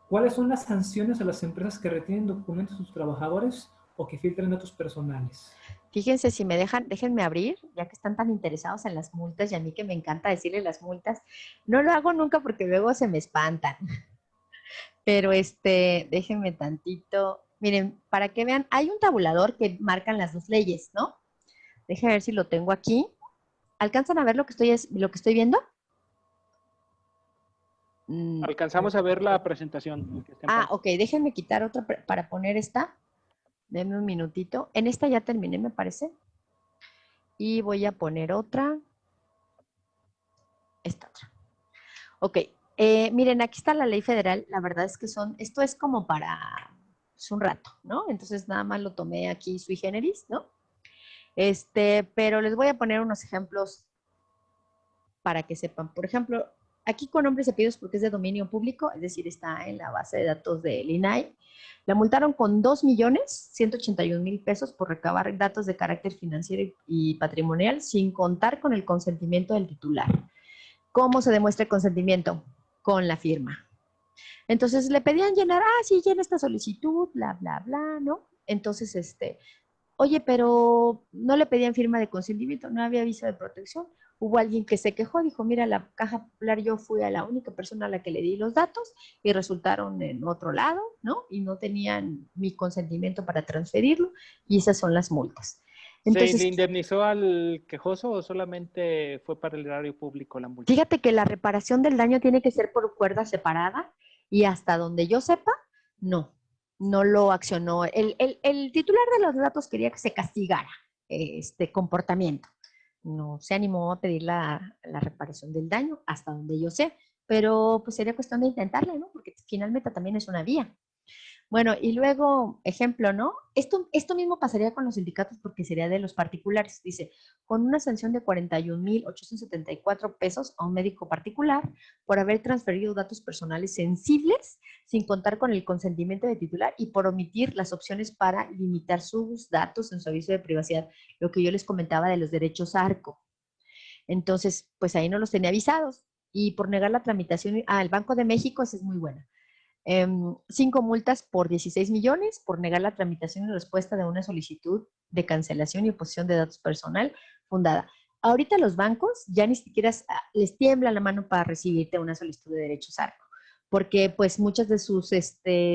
¿cuáles son las sanciones a las empresas que retienen documentos de sus trabajadores o que filtran datos personales? Fíjense, si me dejan, déjenme abrir, ya que están tan interesados en las multas y a mí que me encanta decirles las multas. No lo hago nunca porque luego se me espantan. Pero déjenme tantito. Miren, para que vean, hay un tabulador que marcan las dos leyes, ¿no? Déjenme ver si lo tengo aquí. ¿Alcanzan a ver lo que estoy viendo? Alcanzamos a ver la presentación. Ok, déjenme quitar otra para poner esta. Denme un minutito. En esta ya terminé, me parece. Y voy a poner otra. Esta otra. Ok. Miren, aquí está la ley federal. La verdad es que esto es como para un rato, ¿no? Entonces nada más lo tomé aquí sui generis, ¿no? Pero les voy a poner unos ejemplos para que sepan. Por ejemplo, aquí con nombres y apellidos porque es de dominio público, es decir, está en la base de datos del INAI. La multaron con 2,181,000 pesos por recabar datos de carácter financiero y patrimonial sin contar con el consentimiento del titular. ¿Cómo se demuestra el consentimiento? Con la firma. Entonces le pedían llenar, sí, llena esta solicitud, bla, bla, bla, ¿no? Entonces, Oye, pero no le pedían firma de consentimiento, no había aviso de protección. Hubo alguien que se quejó, dijo, mira, la Caja Popular yo fui a la única persona a la que le di los datos y resultaron en otro lado, ¿no? Y no tenían mi consentimiento para transferirlo y esas son las multas. ¿Se le Entonces, indemnizó al quejoso o solamente fue para el erario público la multa? fíjate que la reparación del daño tiene que ser por cuerda separada y hasta donde yo sepa, no, no lo accionó. El titular de los datos quería que se castigara este comportamiento. No se animó a pedir la reparación del daño, hasta donde yo sé, pero pues sería cuestión de intentarle, ¿no? Porque finalmente también es una vía. Bueno, y luego, ejemplo, ¿no? Esto mismo pasaría con los sindicatos porque sería de los particulares. Dice, con una sanción de 41,874 pesos a un médico particular por haber transferido datos personales sensibles sin contar con el consentimiento de titular y por omitir las opciones para limitar sus datos en su aviso de privacidad, lo que yo les comentaba de los derechos ARCO. Entonces, pues ahí no los tenía avisados. Y por negar la tramitación, el Banco de México, esa es muy buena. 5 multas por 16 millones por negar la tramitación y respuesta de una solicitud de cancelación y oposición de datos personal fundada. Ahorita los bancos ya ni siquiera les tiembla la mano para recibirte una solicitud de derechos ARCO, porque pues muchas de sus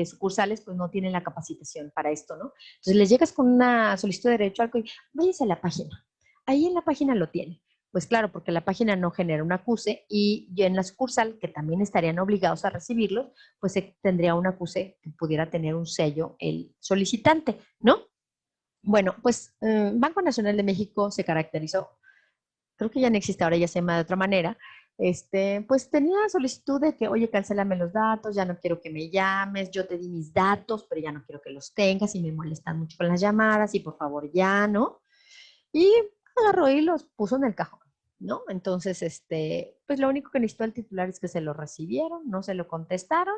sucursales pues no tienen la capacitación para esto, ¿no? Entonces les llegas con una solicitud de derecho ARCO y váyase a la página. Ahí en la página lo tienen. Pues claro, porque la página no genera un acuse y yo en la sucursal, que también estarían obligados a recibirlos, pues se tendría un acuse que pudiera tener un sello el solicitante, ¿no? Bueno, pues Banco Nacional de México se caracterizó, creo que ya no existe ahora, ya se llama de otra manera, pues tenía solicitud de que, oye, cancélame los datos, ya no quiero que me llames, yo te di mis datos, pero ya no quiero que los tengas y me molestan mucho con las llamadas y por favor ya, ¿no? Y agarró y los puso en el cajón, ¿no? Entonces, pues lo único que necesitó el titular es que se lo recibieron, no se lo contestaron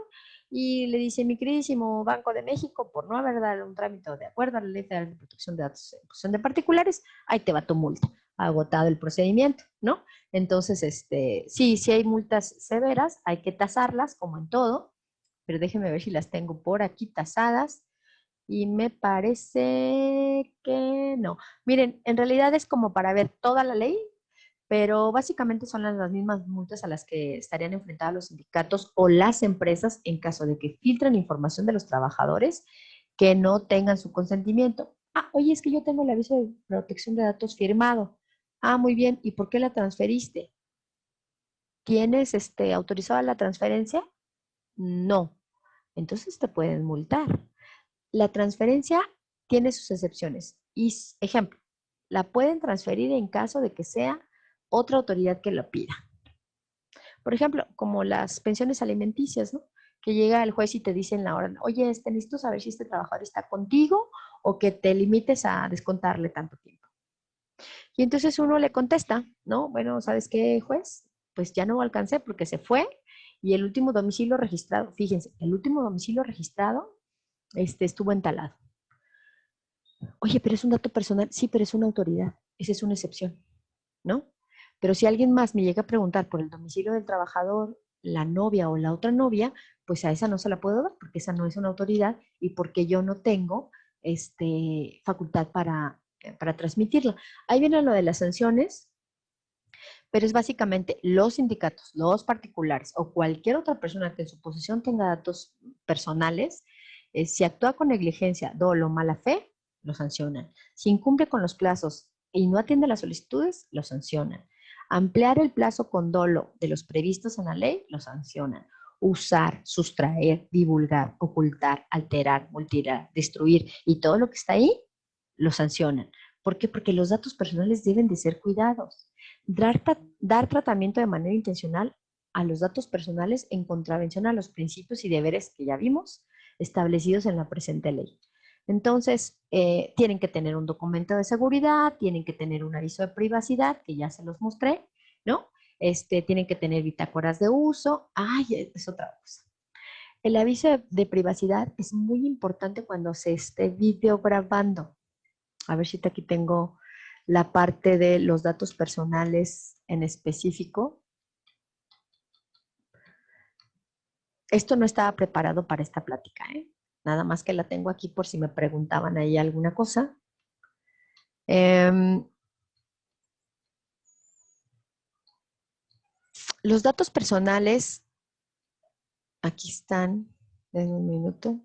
y le dice, mi queridísimo Banco de México, por no haber dado un trámite de acuerdo a la Ley Federal de Protección de Datos en posesión de particulares, ahí te va tu multa, agotado el procedimiento, ¿no? Entonces, sí hay multas severas, hay que tasarlas como en todo, pero déjenme ver si las tengo por aquí tasadas. Y me parece que no. Miren, en realidad es como para ver toda la ley, pero básicamente son las mismas multas a las que estarían enfrentados los sindicatos o las empresas en caso de que filtren información de los trabajadores que no tengan su consentimiento. Ah, oye, es que yo tengo el aviso de protección de datos firmado. Ah, muy bien. ¿Y por qué la transferiste? ¿Tienes autorizada la transferencia? No. Entonces te pueden multar. La transferencia tiene sus excepciones. Y, ejemplo, la pueden transferir en caso de que sea otra autoridad que lo pida. Por ejemplo, como las pensiones alimenticias, ¿no? Que llega el juez y te dice en la hora, oye, necesito saber si este trabajador está contigo o que te limites a descontarle tanto tiempo. Y entonces uno le contesta, ¿no? Bueno, ¿sabes qué, juez? Pues ya no alcancé porque se fue y el último domicilio registrado, fíjense, el último domicilio registrado estuvo en tal lado. Oye, pero es un dato personal. Sí, pero es una autoridad. Esa es una excepción, ¿no? Pero si alguien más me llega a preguntar por el domicilio del trabajador, la novia o la otra novia, pues a esa no se la puedo dar porque esa no es una autoridad y porque yo no tengo facultad para transmitirla. Ahí viene lo de las sanciones, pero es básicamente los sindicatos, los particulares o cualquier otra persona que en su posesión tenga datos personales, si actúa con negligencia, dolo o mala fe, lo sancionan. Si incumple con los plazos y no atiende las solicitudes, lo sancionan. Ampliar el plazo con dolo de los previstos en la ley, lo sancionan. Usar, sustraer, divulgar, ocultar, alterar, mutilar, destruir y todo lo que está ahí, lo sancionan. ¿Por qué? Porque los datos personales deben de ser cuidados. Dar tratamiento de manera intencional a los datos personales en contravención a los principios y deberes que ya vimos establecidos en la presente ley. Entonces, tienen que tener un documento de seguridad, tienen que tener un aviso de privacidad, que ya se los mostré, ¿no? Tienen que tener bitácoras de uso. Ay, es otra cosa. El aviso de privacidad es muy importante cuando se esté videograbando. A ver si aquí tengo la parte de los datos personales en específico. Esto no estaba preparado para esta plática, ¿eh? Nada más que la tengo aquí por si me preguntaban ahí alguna cosa. Los datos personales, aquí están, denme un minuto.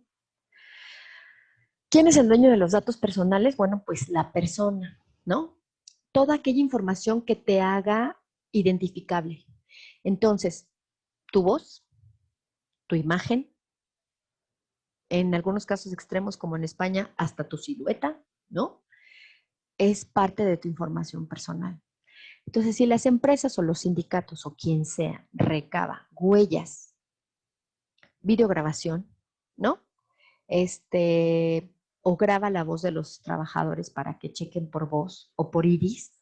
¿Quién es el dueño de los datos personales? Bueno, pues la persona, ¿no? Toda aquella información que te haga identificable. Entonces, tu voz, tu imagen, en algunos casos extremos como en España, hasta tu silueta, ¿no? Es parte de tu información personal. Entonces, si las empresas o los sindicatos o quien sea recaba huellas, videograbación, ¿no? O graba la voz de los trabajadores para que chequen por voz o por iris,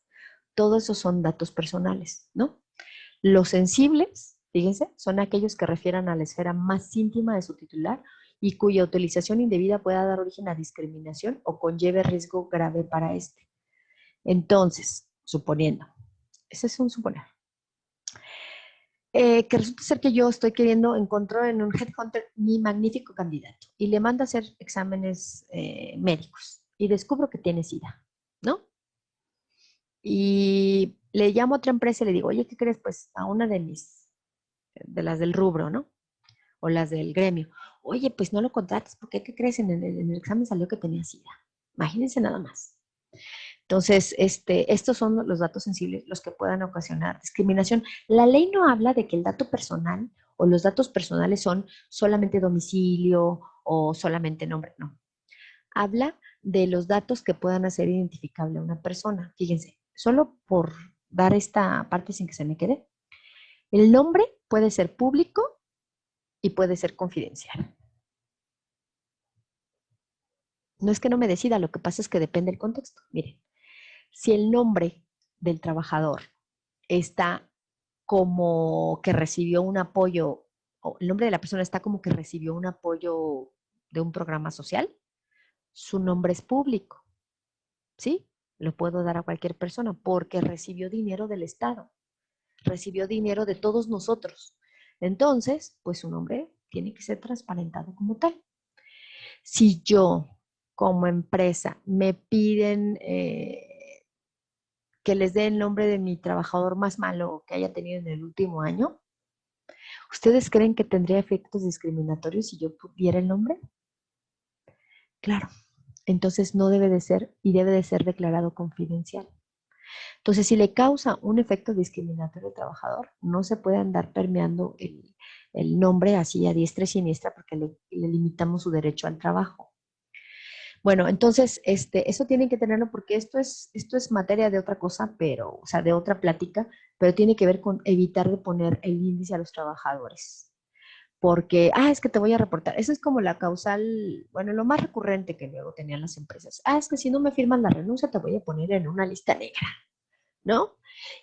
todo eso son datos personales, ¿no? Los sensibles, fíjense, son aquellos que refieran a la esfera más íntima de su titular y cuya utilización indebida pueda dar origen a discriminación o conlleve riesgo grave para este. Entonces, suponiendo, ese es un suponer, que resulta ser que yo estoy queriendo encontrar en un headhunter mi magnífico candidato y le mando a hacer exámenes médicos y descubro que tiene SIDA, ¿no? Y le llamo a otra empresa y le digo, oye, ¿qué crees? Pues a una de las del rubro, ¿no? O las del gremio. Oye, pues no lo contrates, porque ¿qué crees? En el examen salió que tenía SIDA. Imagínense nada más. Entonces, estos son los datos sensibles, los que puedan ocasionar discriminación. La ley no habla de que el dato personal o los datos personales son solamente domicilio o solamente nombre, no. Habla de los datos que puedan hacer identificable a una persona. Fíjense, solo por dar esta parte sin que se me quede, el nombre puede ser público y puede ser confidencial. No es que no me decida, lo que pasa es que depende del contexto. Miren, si el nombre del trabajador está como que recibió un apoyo, o el nombre de la persona está como que recibió un apoyo de un programa social, su nombre es público, ¿sí? Lo puedo dar a cualquier persona porque recibió dinero del Estado, recibió dinero de todos nosotros. Entonces, pues su nombre tiene que ser transparentado como tal. Si yo, como empresa, me piden que les dé el nombre de mi trabajador más malo que haya tenido en el último año, ¿ustedes creen que tendría efectos discriminatorios si yo pudiera el nombre? Claro. Entonces no debe de ser y debe de ser declarado confidencial. Entonces, si le causa un efecto discriminatorio al trabajador, no se puede andar permeando el nombre así a diestra y siniestra porque le limitamos su derecho al trabajo. Bueno, entonces, eso tienen que tenerlo porque esto es materia de otra cosa, pero, o sea, de otra plática, pero tiene que ver con evitar de poner el índice a los trabajadores. Porque, es que te voy a reportar. Eso es como la causal, bueno, lo más recurrente que luego tenían las empresas. Es que si no me firman la renuncia, te voy a poner en una lista negra, ¿no?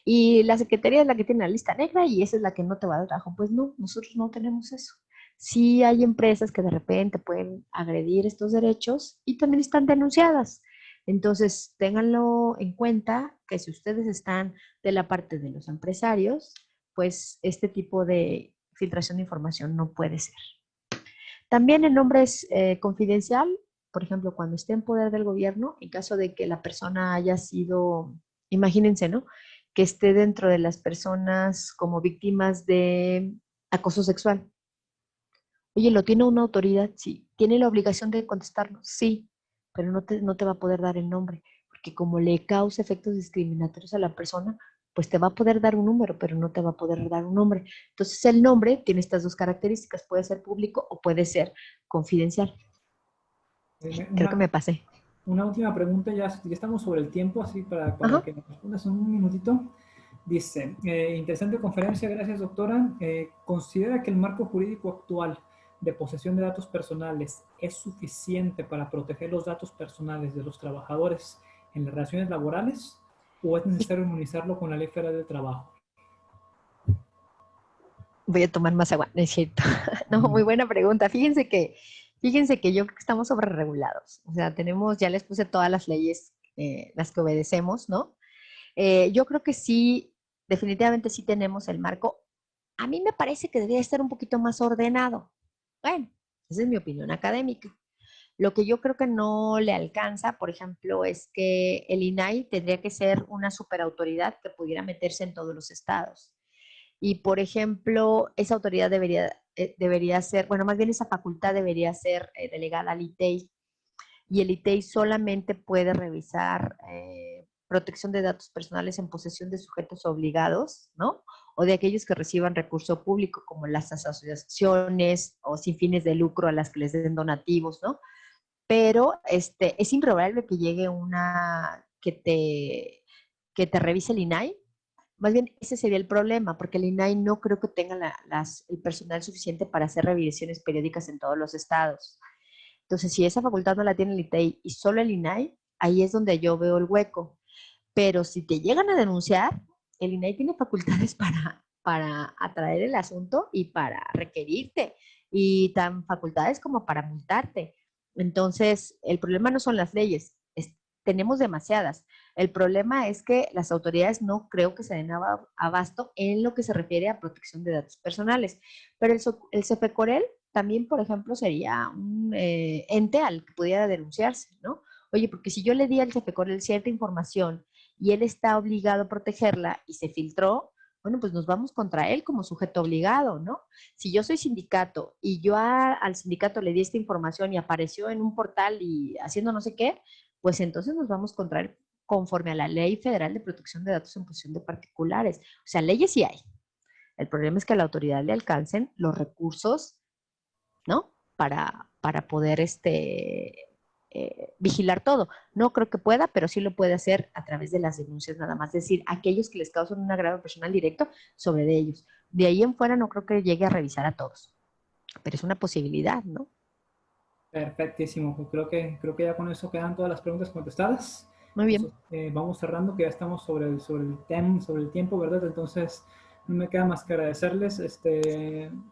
Y la secretaría es la que tiene la lista negra y esa es la que no te va a dar trabajo. Pues no, nosotros no tenemos eso. Sí hay empresas que de repente pueden agredir estos derechos y también están denunciadas. Entonces, ténganlo en cuenta que si ustedes están de la parte de los empresarios, pues este tipo de filtración de información no puede ser. También el nombre es confidencial, por ejemplo, cuando esté en poder del gobierno, en caso de que la persona haya sido, imagínense, ¿no? Que esté dentro de las personas como víctimas de acoso sexual. Oye, ¿lo tiene una autoridad? Sí. ¿Tiene la obligación de contestarnos? Sí, pero no te va a poder dar el nombre, porque como le causa efectos discriminatorios a la persona, pues te va a poder dar un número, pero no te va a poder dar un nombre. Entonces el nombre tiene estas dos características, puede ser público o puede ser confidencial. Creo que me pasé. Una última pregunta, ya estamos sobre el tiempo, así para Ajá. que nos respondas en un minutito. Dice, interesante conferencia, gracias doctora. ¿Considera que el marco jurídico actual de posesión de datos personales es suficiente para proteger los datos personales de los trabajadores en las relaciones laborales o es necesario armonizarlo con la Ley Federal del Trabajo? Voy a tomar más agua, no es cierto. No, muy buena pregunta. Fíjense que yo creo que estamos sobreregulados. O sea, tenemos, ya les puse todas las leyes, las que obedecemos, ¿no? Yo creo que sí, definitivamente sí tenemos el marco. A mí me parece que debería estar un poquito más ordenado. Bueno, esa es mi opinión académica. Lo que yo creo que no le alcanza, por ejemplo, es que el INAI tendría que ser una superautoridad que pudiera meterse en todos los estados. Y, por ejemplo, esa autoridad debería ser, bueno, más bien esa facultad debería ser delegada al ITEI. Y el ITEI solamente puede revisar protección de datos personales en posesión de sujetos obligados, ¿no? O de aquellos que reciban recurso público, como las asociaciones o sin fines de lucro a las que les den donativos, ¿no? Pero es improbable que llegue una que te revise el INAI. Más bien, ese sería el problema, porque el INAI no creo que tenga el personal suficiente para hacer revisiones periódicas en todos los estados. Entonces, si esa facultad no la tiene el ITEI y solo el INAI, ahí es donde yo veo el hueco. Pero si te llegan a denunciar, el INAI tiene facultades para atraer el asunto y para requerirte, y tan facultades como para multarte. Entonces, el problema no son las leyes, tenemos demasiadas. El problema es que las autoridades no creo que se den abasto en lo que se refiere a protección de datos personales. Pero el CEFECOREL también, por ejemplo, sería un ente al que pudiera denunciarse, ¿no? Oye, porque si yo le di al CEFECOREL cierta información y él está obligado a protegerla y se filtró, bueno, pues nos vamos contra él como sujeto obligado, ¿no? Si yo soy sindicato y yo al sindicato le di esta información y apareció en un portal y haciendo no sé qué, pues entonces nos vamos contra él conforme a la Ley Federal de Protección de Datos en posesión de particulares. O sea, leyes sí hay. El problema es que a la autoridad le alcancen los recursos, ¿no? Para poder vigilar todo. No creo que pueda, pero sí lo puede hacer a través de las denuncias nada más. Es decir, aquellos que les causan un agravio personal directo sobre de ellos. De ahí en fuera no creo que llegue a revisar a todos. Pero es una posibilidad, ¿no? Perfectísimo. Pues creo que ya con eso quedan todas las preguntas contestadas. Muy bien. Entonces, vamos cerrando, que ya estamos sobre el tiempo, ¿verdad? Entonces, no me queda más que agradecerles.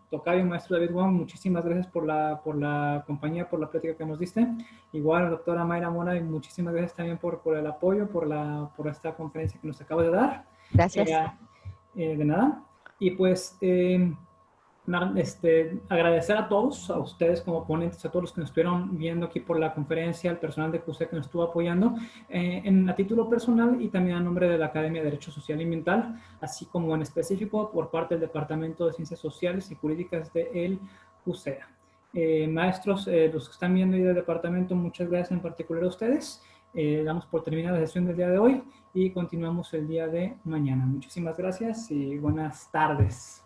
Tocayo, maestro David Wong, muchísimas gracias por la compañía, por la plática que nos diste. Igual, doctora Mayra Mora, y muchísimas gracias también por el apoyo, por esta conferencia que nos acaba de dar. Gracias. De nada. Y pues, agradecer a todos, a ustedes como ponentes, a todos los que nos estuvieron viendo aquí por la conferencia, al personal de CUSE que nos estuvo apoyando, a título personal y también a nombre de la Academia de Derecho Social y Ambiental, así como en específico por parte del Departamento de Ciencias Sociales y Jurídicas del CUSEA. Maestros, los que están viendo ahí del departamento, muchas gracias en particular a ustedes. Damos por terminada la sesión del día de hoy y continuamos el día de mañana. Muchísimas gracias y buenas tardes.